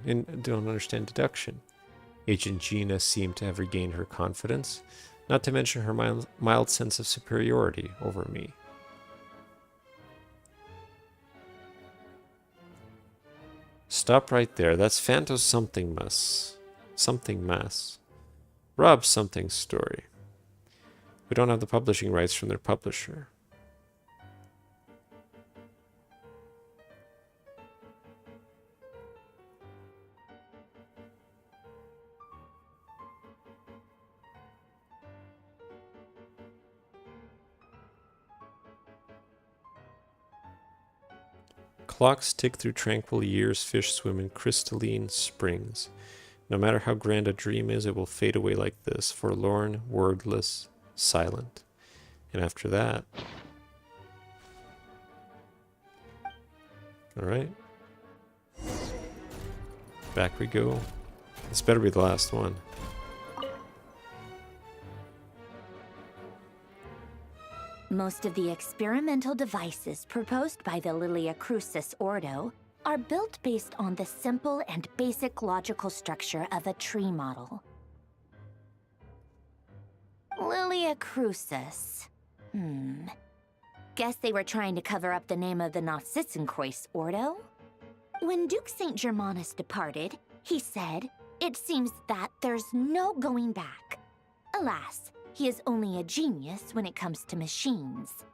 Agent Gina seemed to have regained her confidence, not to mention her mild sense of superiority over me. Stop right there. That's Phantos something mess. Rob something's story. We don't have the publishing rights from their publisher. Clocks tick through tranquil years, fish swim in crystalline springs. No matter how grand a dream is, it will fade away like this, forlorn, wordless, silent. And after that... Alright. Back we go. This better be the last one. Most of the experimental devices proposed by the Lilia Crucis Ordo are built based on the simple and basic logical structure of a tree model. Lilia Crucis. Guess they were trying to cover up the name of the Nautitzenkreuz Ordo? When Duke St. Germanus departed, he said, "It seems that there's no going back." Alas, he is only a genius when it comes to machines.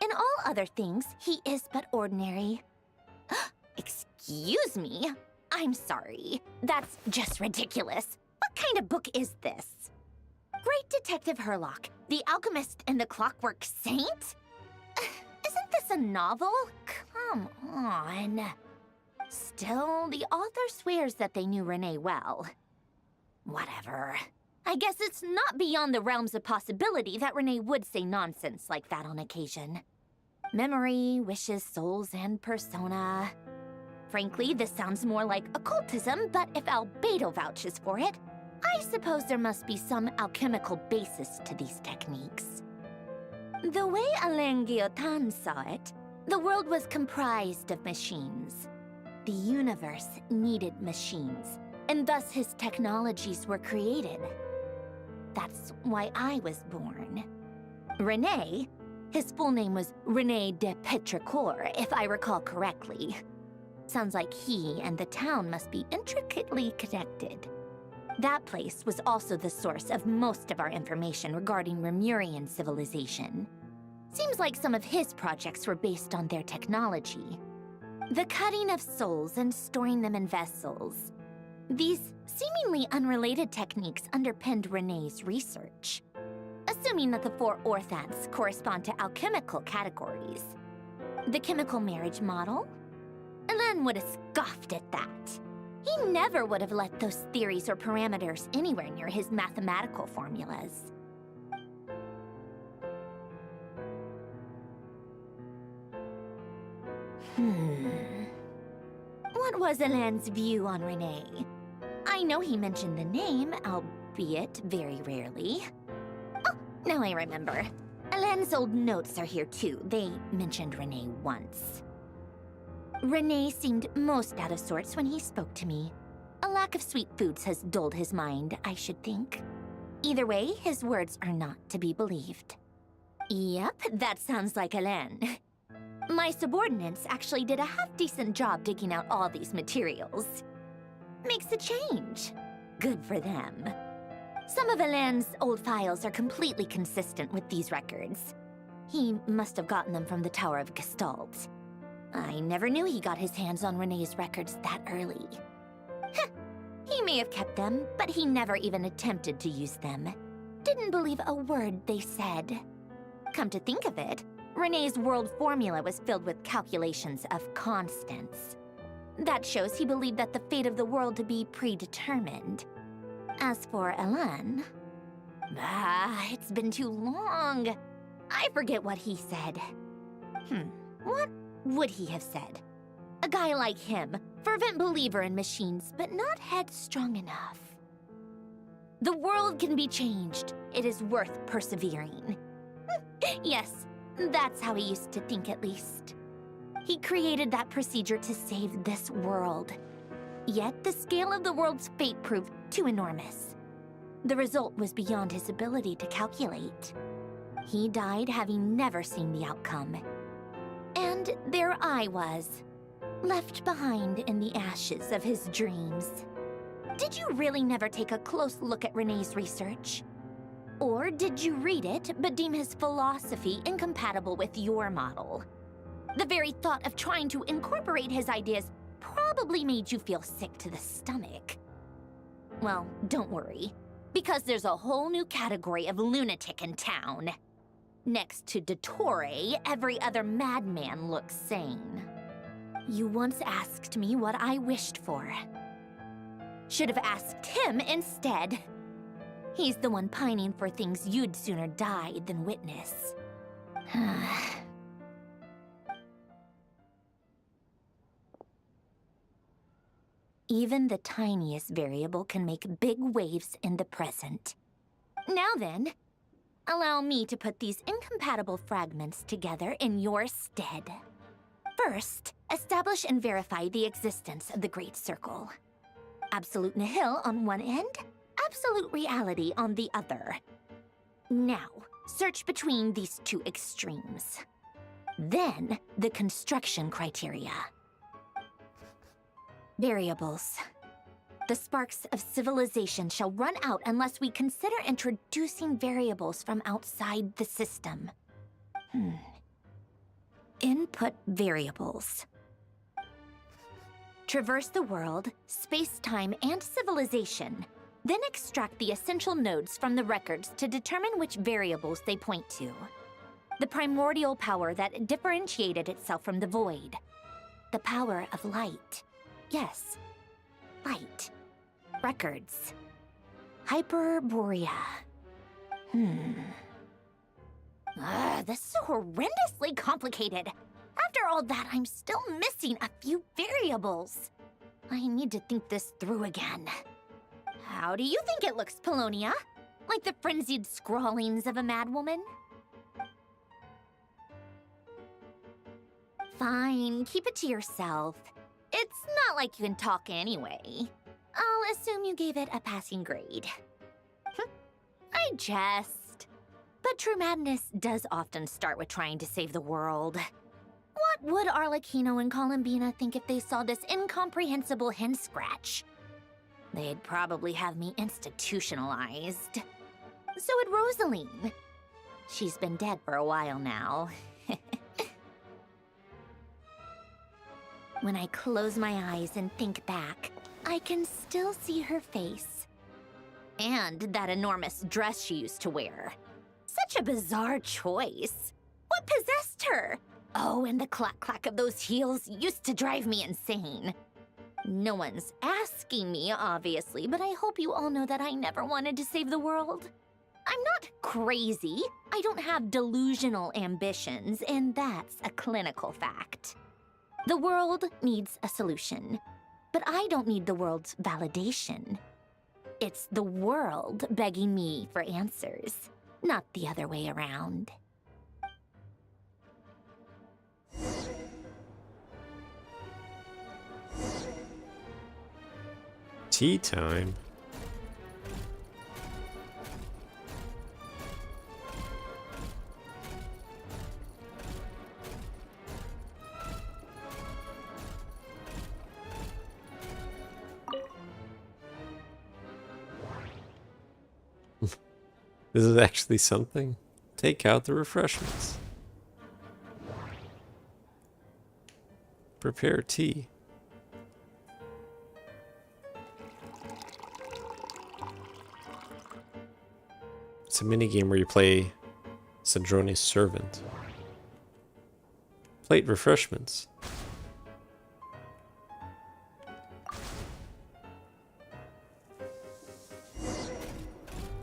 In all other things, he is but ordinary. Excuse me? I'm sorry. That's just ridiculous. What kind of book is this? Great Detective Herlock, the Alchemist and the Clockwork Saint? Isn't this a novel? Come on. Still, the author swears that they knew Renee well. Whatever. I guess it's not beyond the realms of possibility that Renee would say nonsense like that on occasion. Memory, wishes, souls, and persona. Frankly, this sounds more like occultism, but if Albedo vouches for it, I suppose there must be some alchemical basis to these techniques. The way Alain Guillotin saw it, the world was comprised of machines. The universe needed machines, and thus his technologies were created. That's why I was born. René, his full name was René de Petrichor, if I recall correctly. Sounds like he and the town must be intricately connected. That place was also the source of most of our information regarding Remurian civilization. Seems like some of his projects were based on their technology. The cutting of souls and storing them in vessels. These seemingly unrelated techniques underpinned René's research. Assuming that the 4 orthants correspond to alchemical categories. The chemical marriage model? Alain would have scoffed at that. He never would have let those theories or parameters anywhere near his mathematical formulas. What was Alain's view on René? I know he mentioned the name, albeit very rarely. Oh, now I remember. Alain's old notes are here too. They mentioned René once. René seemed most out of sorts when he spoke to me. A lack of sweet foods has dulled his mind, I should think. Either way, his words are not to be believed. Yep, that sounds like Alain. My subordinates actually did a half-decent job digging out all these materials. Makes a change. Good for them. Some of Alain's old files are completely consistent with these records. He must have gotten them from the Tower of Gestalt. I never knew he got his hands on René's records that early. Heh, he may have kept them, but he never even attempted to use them. Didn't believe a word they said. Come to think of it, René's world formula was filled with calculations of constants. That shows he believed that the fate of the world to be predetermined. As for Alain... it's been too long. I forget what he said. What would he have said? A guy like him, fervent believer in machines, but not headstrong enough. The world can be changed. It is worth persevering. Yes, that's how he used to think at least. He created that procedure to save this world. Yet the scale of the world's fate proved too enormous. The result was beyond his ability to calculate. He died having never seen the outcome. And there I was, left behind in the ashes of his dreams. Did you really never take a close look at René's research? Or did you read it but deem his philosophy incompatible with your model? The very thought of trying to incorporate his ideas probably made you feel sick to the stomach. Well, don't worry, because there's a whole new category of lunatic in town. Next to Dottore, every other madman looks sane. You once asked me what I wished for. Should have asked him instead. He's the one pining for things you'd sooner die than witness. Even the tiniest variable can make big waves in the present. Now then, allow me to put these incompatible fragments together in your stead. First, establish and verify the existence of the Great Circle. Absolute nihil on one end, absolute reality on the other. Now, search between these two extremes. Then, the construction criteria. Variables. The sparks of civilization shall run out unless we consider introducing variables from outside the system. Input variables. Traverse the world, space-time, and civilization. Then extract the essential nodes from the records to determine which variables they point to. The primordial power that differentiated itself from the void. The power of light. Yes, light. Records. Hyperborea. This is horrendously complicated. After all that, I'm still missing a few variables. I need to think this through again. How do you think it looks, Polonia? Like the frenzied scrawlings of a madwoman? Fine, keep it to yourself. It's not like you can talk anyway. I'll assume you gave it a passing grade. I jest. But true madness does often start with trying to save the world. What would Arlecchino and Columbina think if they saw this incomprehensible hen scratch? They'd probably have me institutionalized. So would Rosaline. She's been dead for a while now. When I close my eyes and think back, I can still see her face. And that enormous dress she used to wear. Such a bizarre choice. What possessed her? Oh, and the clack-clack of those heels used to drive me insane. No one's asking me, obviously, but I hope you all know that I never wanted to save the world. I'm not crazy. I don't have delusional ambitions, and that's a clinical fact. The world needs a solution, but I don't need the world's validation. It's the world begging me for answers, not the other way around. Tea time. This is actually something. Take out the refreshments. Prepare tea. It's a minigame where you play Sandrone's servant. Plate refreshments.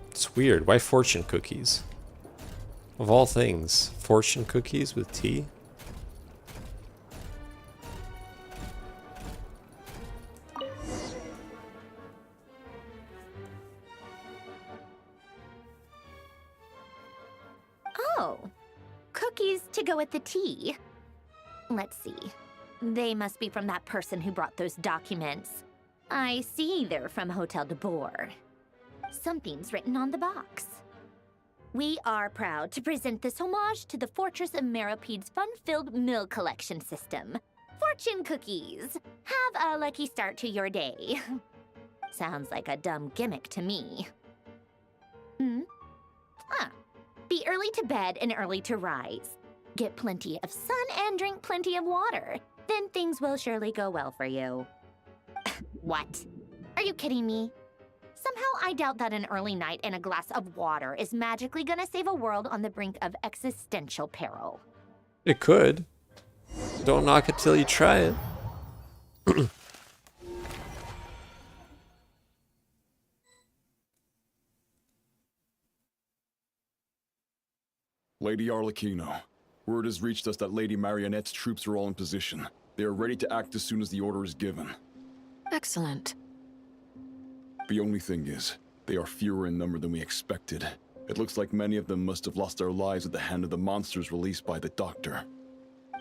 It's weird. Why fortune cookies? Of all things, fortune cookies with tea? Oh, cookies to go with the tea. Let's see. They must be from that person who brought those documents. I see they're from Hotel de Boer. Something's written on the box. We are proud to present this homage to the Fortress of Meropede's fun-filled mill collection system. Fortune cookies. Have a lucky start to your day. Sounds like a dumb gimmick to me. Be early to bed and early to rise. Get plenty of sun and drink plenty of water. Then things will surely go well for you. What? Are you kidding me? Somehow I doubt that an early night and a glass of water is magically gonna save a world on the brink of existential peril. It could. Don't knock it till you try it. Lady Arlecchino, word has reached us that Lady Marionette's troops are all in position. They are ready to act as soon as the order is given. Excellent. The only thing is, they are fewer in number than we expected. It looks like many of them must have lost their lives at the hand of the monsters released by the Doctor.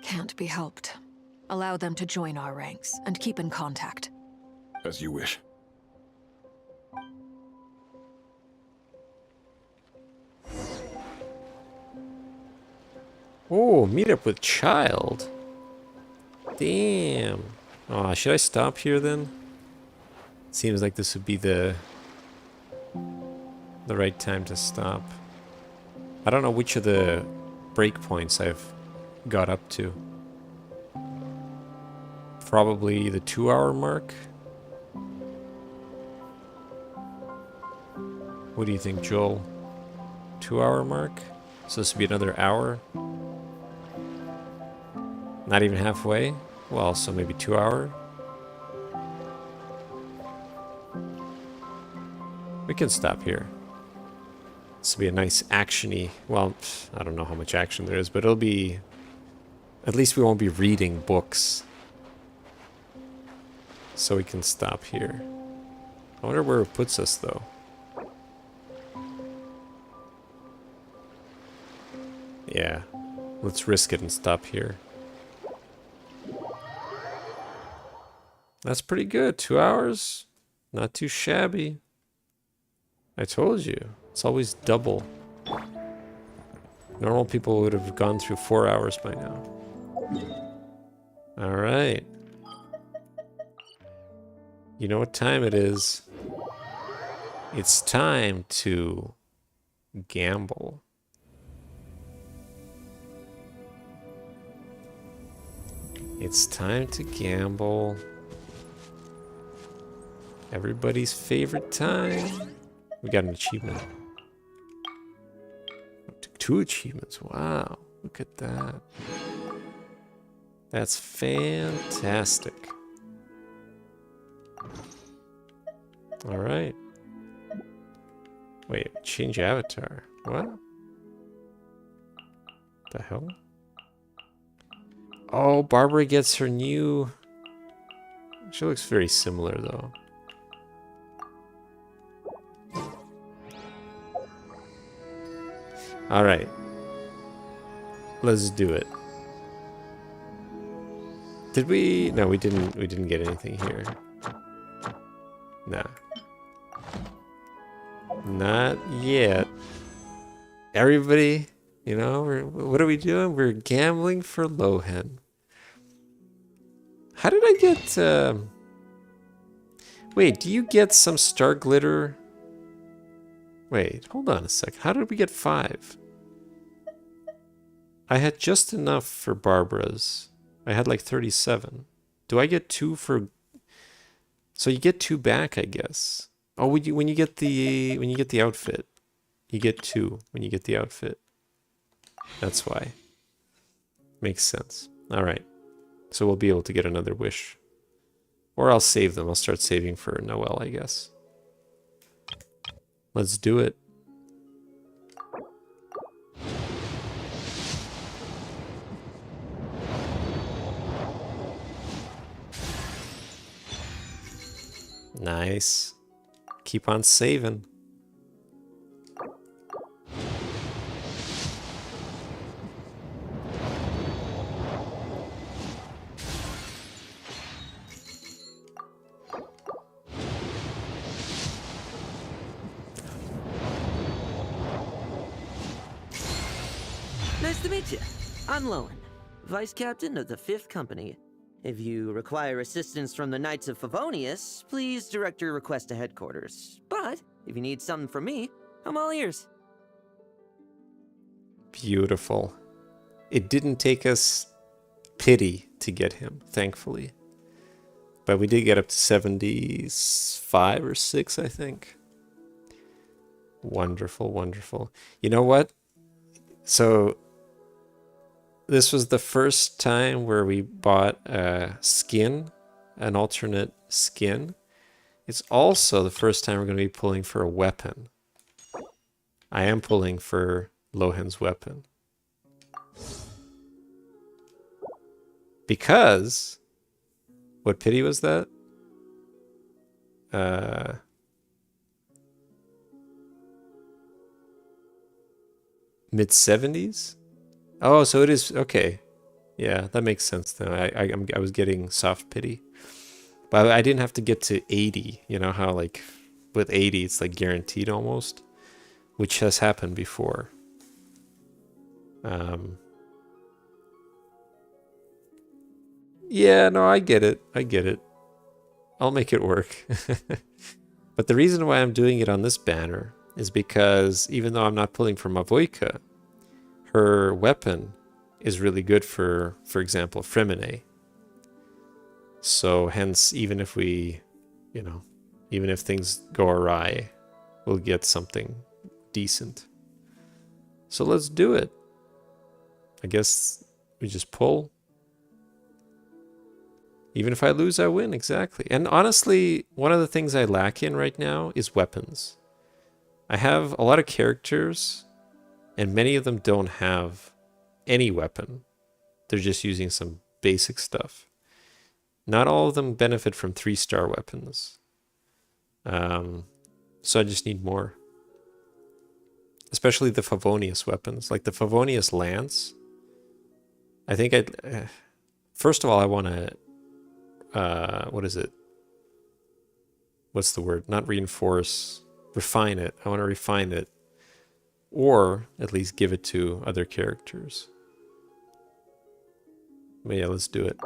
Can't be helped. Allow them to join our ranks and keep in contact. As you wish. Oh, meet up with child. Damn. Aw, should I stop here then? Seems like this would be the right time to stop. I don't know which of the breakpoints I've got up to. Probably the 2-hour mark. What do you think, Joel? 2-hour mark? So this would be another hour? Not even halfway? Well, so maybe 2 hour? We can stop here. This will be a nice action-y... Well, I don't know how much action there is, but it'll be... At least we won't be reading books. So we can stop here. I wonder where it puts us, though. Yeah. Let's risk it and stop here. That's pretty good. 2 hours. Not too shabby. I told you. It's always double. Normal people would have gone through 4 hours by now. Alright. You know what time it is. It's time to gamble. It's time to gamble. Everybody's favorite time. We got an achievement. 2 achievements. Wow. Look at that. That's fantastic. Alright. Wait, change avatar. What? The hell? Oh, Barbara gets her new... She looks very similar, though. Alright. Let's do it. Did we... No, we didn't get anything here. Nah. Not yet. Everybody, you know, what are we doing? We're gambling for Lohan. How did I get... Wait, do you get some star glitter? Wait, hold on a sec. How did we get 5? I had just enough for Barbara's. I had like 37. Do I get 2 for... So you get 2 back, I guess. Oh, when you get the outfit, you get 2 when you get the outfit. That's why. Makes sense. All right. So we'll be able to get another wish. Or I'll save them. I'll start saving for Noel, I guess. Let's do it. Nice. Keep on saving. Nice to meet you. I'm Lohan, Vice Captain of the 5th Company. If you require assistance from the Knights of Favonius, please direct your request to headquarters. But if you need something from me, I'm all ears. Beautiful. It didn't take us pity to get him, thankfully. But we did get up to 75 or 6, I think. Wonderful, wonderful. You know what? So this was the first time where we bought a skin, an alternate skin. It's also the first time we're going to be pulling for a weapon. I am pulling for Lohan's weapon. Because... What pity was that? Mid-70s? Oh, so it is... Okay. Yeah, that makes sense then. I was getting soft pity. But I didn't have to get to 80. You know how, like, with 80, it's, like, guaranteed almost? Which has happened before. Yeah, no, I get it. I get it. I'll make it work. But the reason why I'm doing it on this banner is because even though I'm not pulling for Mavoika, her weapon is really good for example, Fremine. So hence, even if we, you know, even if things go awry, we'll get something decent. So let's do it. I guess we just pull. Even if I lose, I win, exactly. And honestly, one of the things I lack in right now is weapons. I have a lot of characters, and many of them don't have any weapon. They're just using some basic stuff. Not all of them benefit from 3-star weapons. So I just need more. Especially the Favonius weapons. Like the Favonius lance. I think I'd... first of all, I want to... what is it? What's the word? Not reinforce. Refine it. I want to refine it. Or at least give it to other characters. But yeah, let's do it.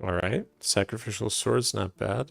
Alright, sacrificial sword's not bad.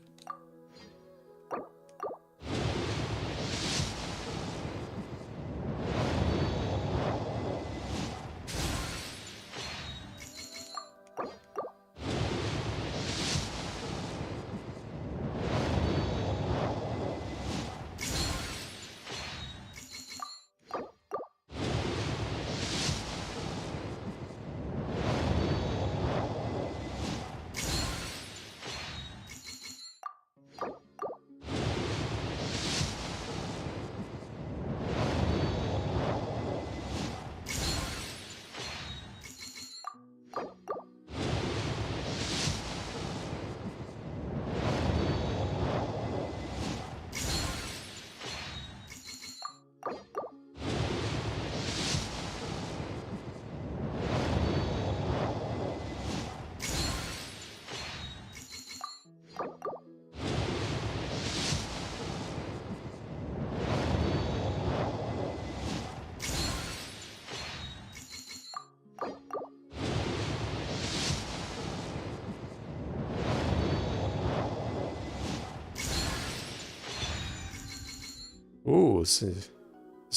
Ooh, this is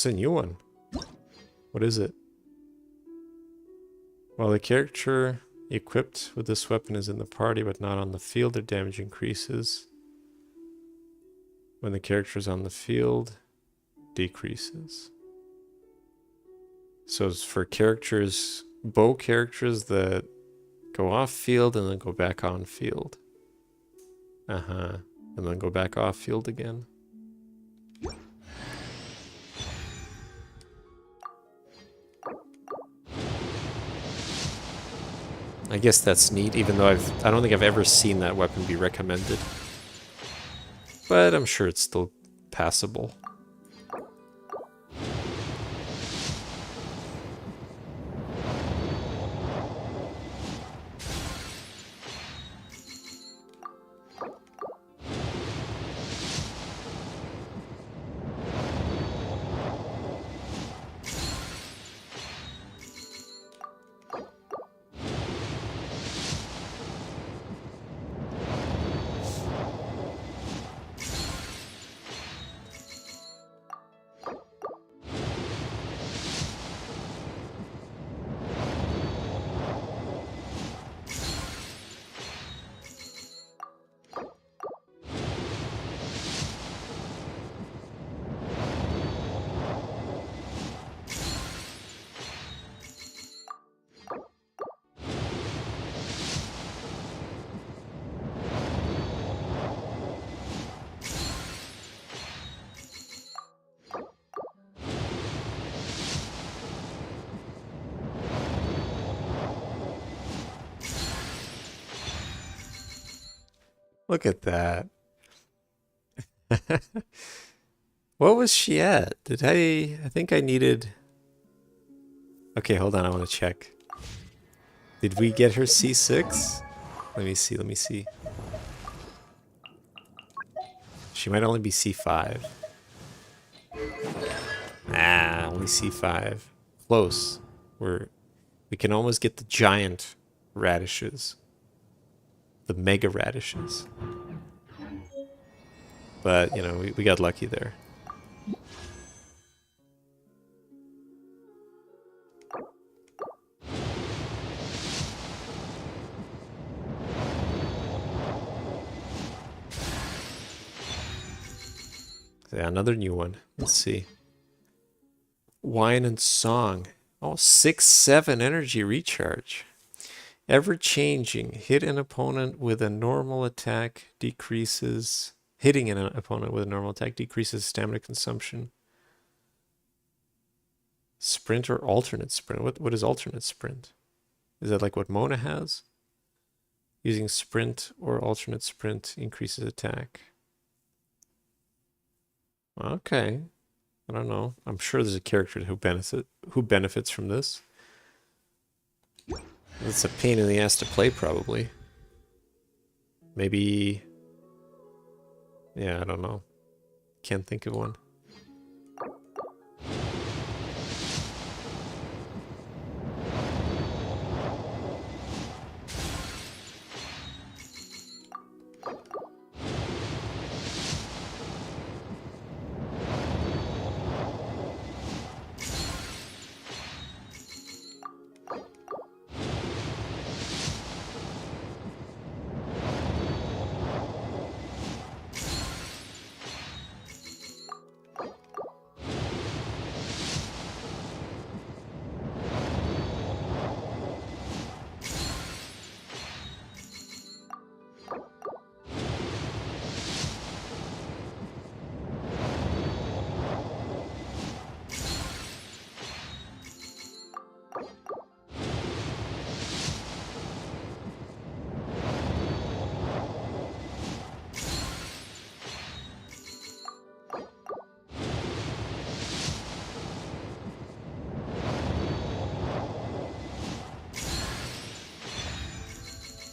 a new one. What is it? While the character equipped with this weapon is in the party but not on the field, their damage increases. When the character is on the field, decreases. So it's for characters, bow characters that go off field and then go back on field. And then go back off field again. I guess that's neat, even though I don't think I've ever seen that weapon be recommended. But I'm sure it's still passable. Look at that. What was she at? Did I think I needed... Okay, hold on, I want to check. Did we get her C6? Let me see, let me see. She might only be C5. Ah, only C5. Close. We can almost get the giant radishes. The mega radishes. But, you know, we got lucky there. Yeah, another new one. Let's see. Wine and Song. Oh, 6-7 energy recharge. Ever changing. Hit an opponent with a normal attack decreases. Hitting an opponent with a normal attack decreases stamina consumption. Sprint or alternate sprint? What is alternate sprint? Is that like what Mona has? Using sprint or alternate sprint increases attack. Okay. I don't know. I'm sure there's a character who benefits from this. It's a pain in the ass to play, probably. Maybe... Yeah, I don't know. Can't think of one.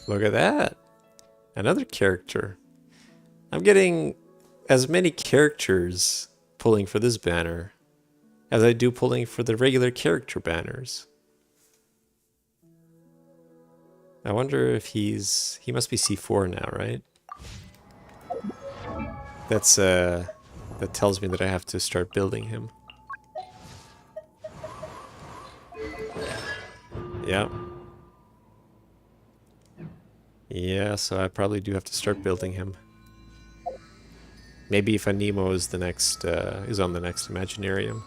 Look at that. Another character. I'm getting as many characters pulling for this banner as I do pulling for the regular character banners. I wonder if he must be C4 now, right? That tells me that I have to start building him. Yeah. Yeah, so I probably do have to start building him. Maybe if Anemo is the next, is on the next Imaginarium.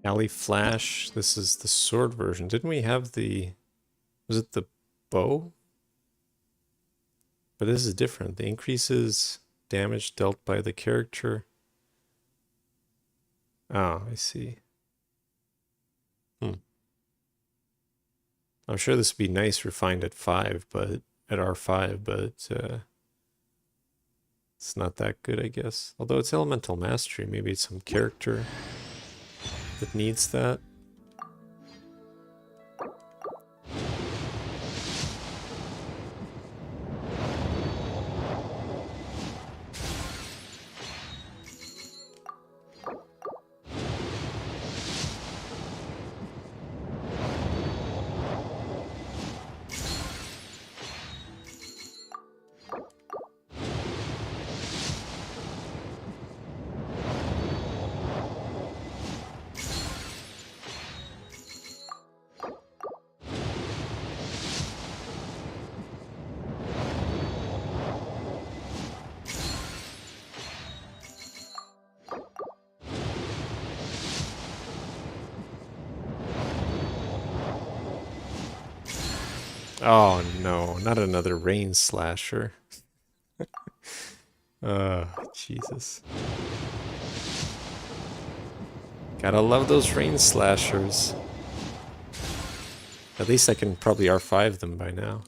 Alley Flash. This is the sword version. Didn't we have the... Was it the bow? But this is different. The increases damage dealt by the character. Oh, I see. I'm sure this would be nice refined at 5, but at R5, but it's not that good, I guess. Although it's elemental mastery, maybe it's some character that needs that. Oh no, not another rain slasher. Jesus. Gotta love those rain slashers. At least I can probably R5 them by now.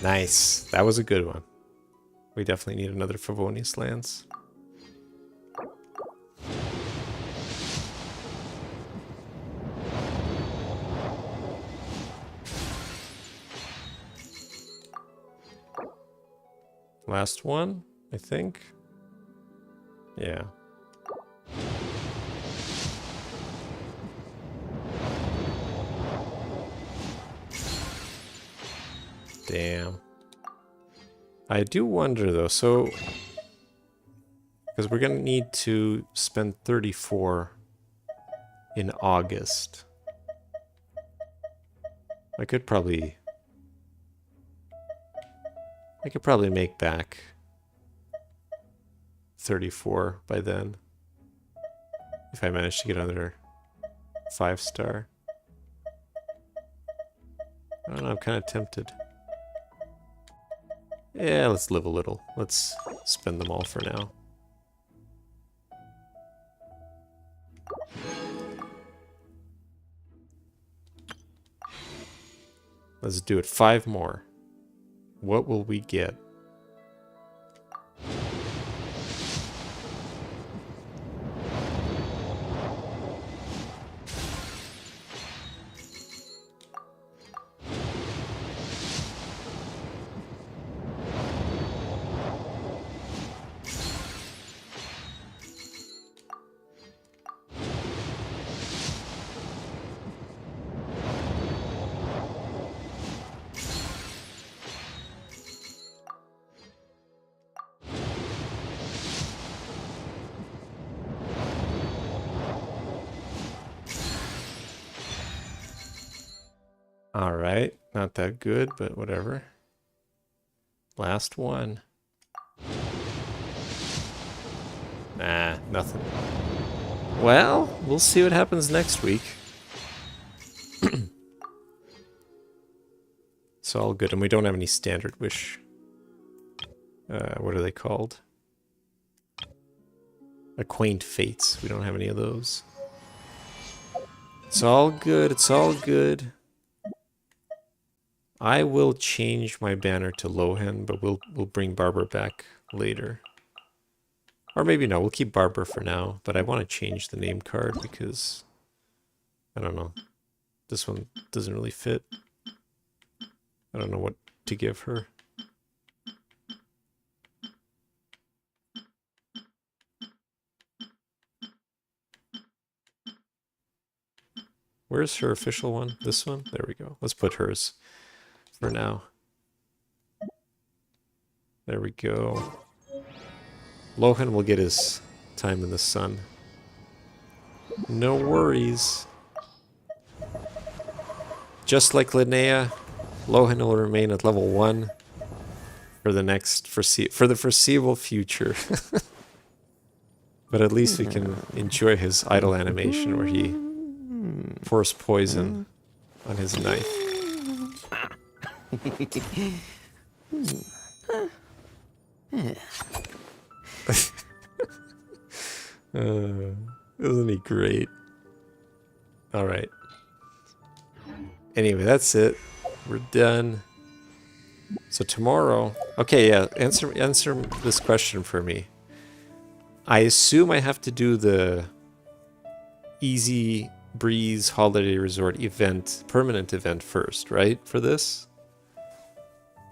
Nice. That was a good one. We definitely need another Favonius Lance. Last one, I think. Yeah. Damn. I do wonder though, so because we're gonna need to spend 34 in August. I could probably make back 34 by then. If I manage to get another 5-star. I don't know, I'm kind of tempted. Yeah, let's live a little. Let's spend them all for now. Let's do it. 5 more. What will we get? Alright, not that good, but whatever. Last one. Nah, nothing. Well, we'll see what happens next week. It's all good, and we don't have any standard wish. What are they called? Acquaint fates. We don't have any of those. It's all good, it's all good. I will change my banner to Lohan, but we'll bring Barber back later. Or maybe no, we'll keep Barber for now, but I want to change the name card because I don't know. This one doesn't really fit. I don't know what to give her. Where's her official one? This one? There we go. Let's put hers for now. There we go. Lohan will get his time in the sun. No worries. Just like Linnea, Lohan will remain at level 1 for the foreseeable future. But at least we can enjoy his idle animation where he pours poison on his knife. Isn't he great? Alright. Anyway, that's it. We're done. So tomorrow... Okay, yeah, answer this question for me. I assume I have to do the Easy Breeze Holiday Resort event, permanent event first, right? For this?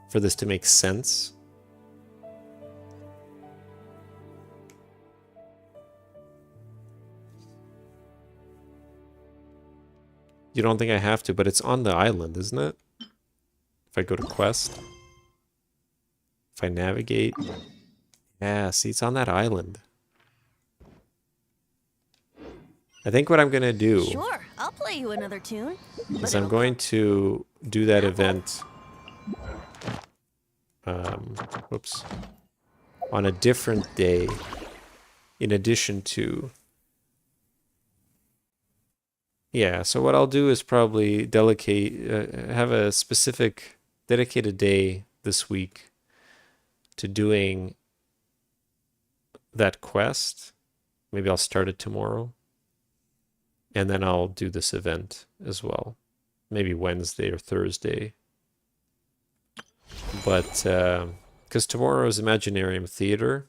For this to make sense? You don't think I have to, but it's on the island, isn't it? If I go to quest. If I navigate. Yeah, see, it's on that island. I think what I'm going to do... Sure, I'll play you another tune. Is I'm going to do that event... whoops. On a different day. In addition to... Yeah, so what I'll do is probably have a specific dedicated day this week to doing that quest. Maybe I'll start it tomorrow. And then I'll do this event as well. Maybe Wednesday or Thursday. But, because tomorrow is Imaginarium Theater.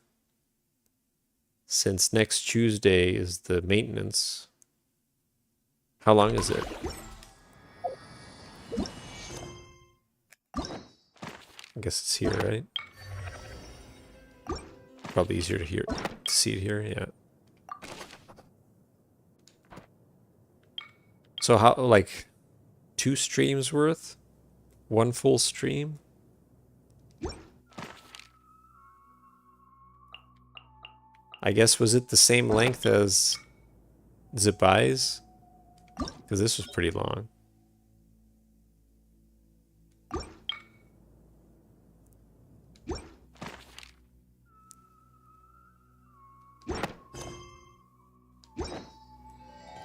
Since next Tuesday is the maintenance. How long is it? I guess it's here, right? Probably easier to see it here, yeah. So how, like, 2 streams worth? 1 full stream? I guess, was it the same length as Zibai's? Because this was pretty long.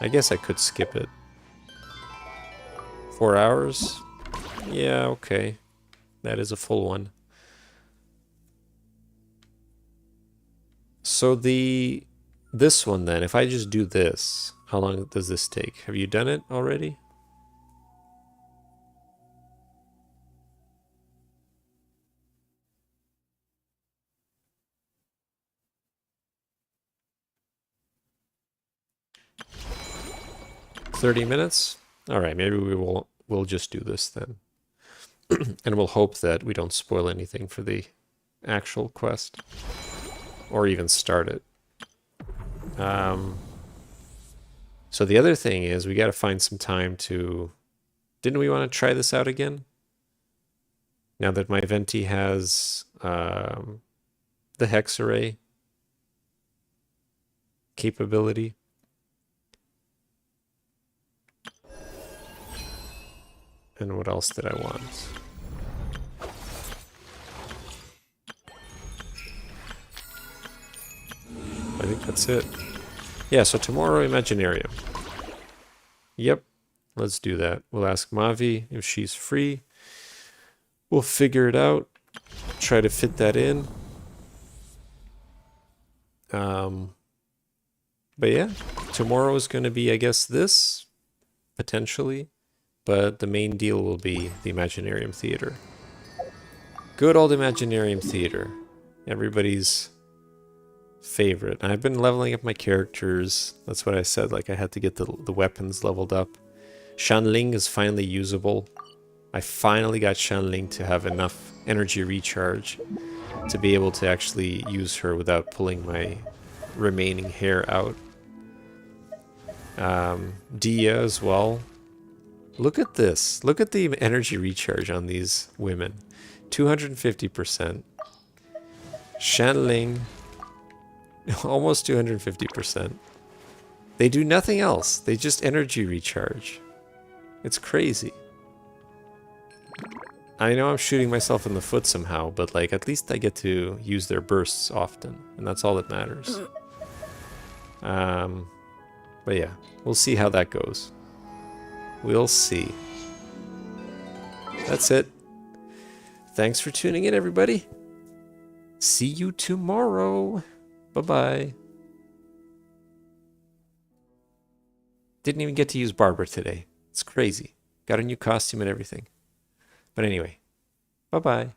I guess I could skip it. 4 hours? Yeah, okay. That is a full one. So this one then, if I just do this, how long does this take? Have you done it already? $30 minutes? Alright, maybe we'll just do this then. And we'll hope that we don't spoil anything for the actual quest. Or even start it. So the other thing is, we gotta find some time to... Didn't we want to try this out again? Now that my Venti has the Hex Array capability. And what else did I want? I think that's it. Yeah, so tomorrow, Imaginarium. Yep, let's do that. We'll ask Mavi if she's free. We'll figure it out. Try to fit that in. But yeah, tomorrow is going to be, I guess, this, potentially. But the main deal will be the Imaginarium Theater. Good old Imaginarium Theater. Everybody's favorite. And I've been leveling up my characters. That's what I said, like I had to get the weapons leveled up. Shanling is finally usable. I finally got Shanling to have enough energy recharge to be able to actually use her without pulling my remaining hair out. Dia as well. Look at this. Look at the energy recharge on these women. 250%. Channeling. Almost 250%. They do nothing else. They just energy recharge. It's crazy. I know I'm shooting myself in the foot somehow, but like at least I get to use their bursts often, and that's all that matters. But yeah, we'll see how that goes. We'll see. That's it. Thanks for tuning in, everybody. See you tomorrow. Bye-bye. Didn't even get to use Barbara today. It's crazy. Got a new costume and everything. But anyway, bye-bye.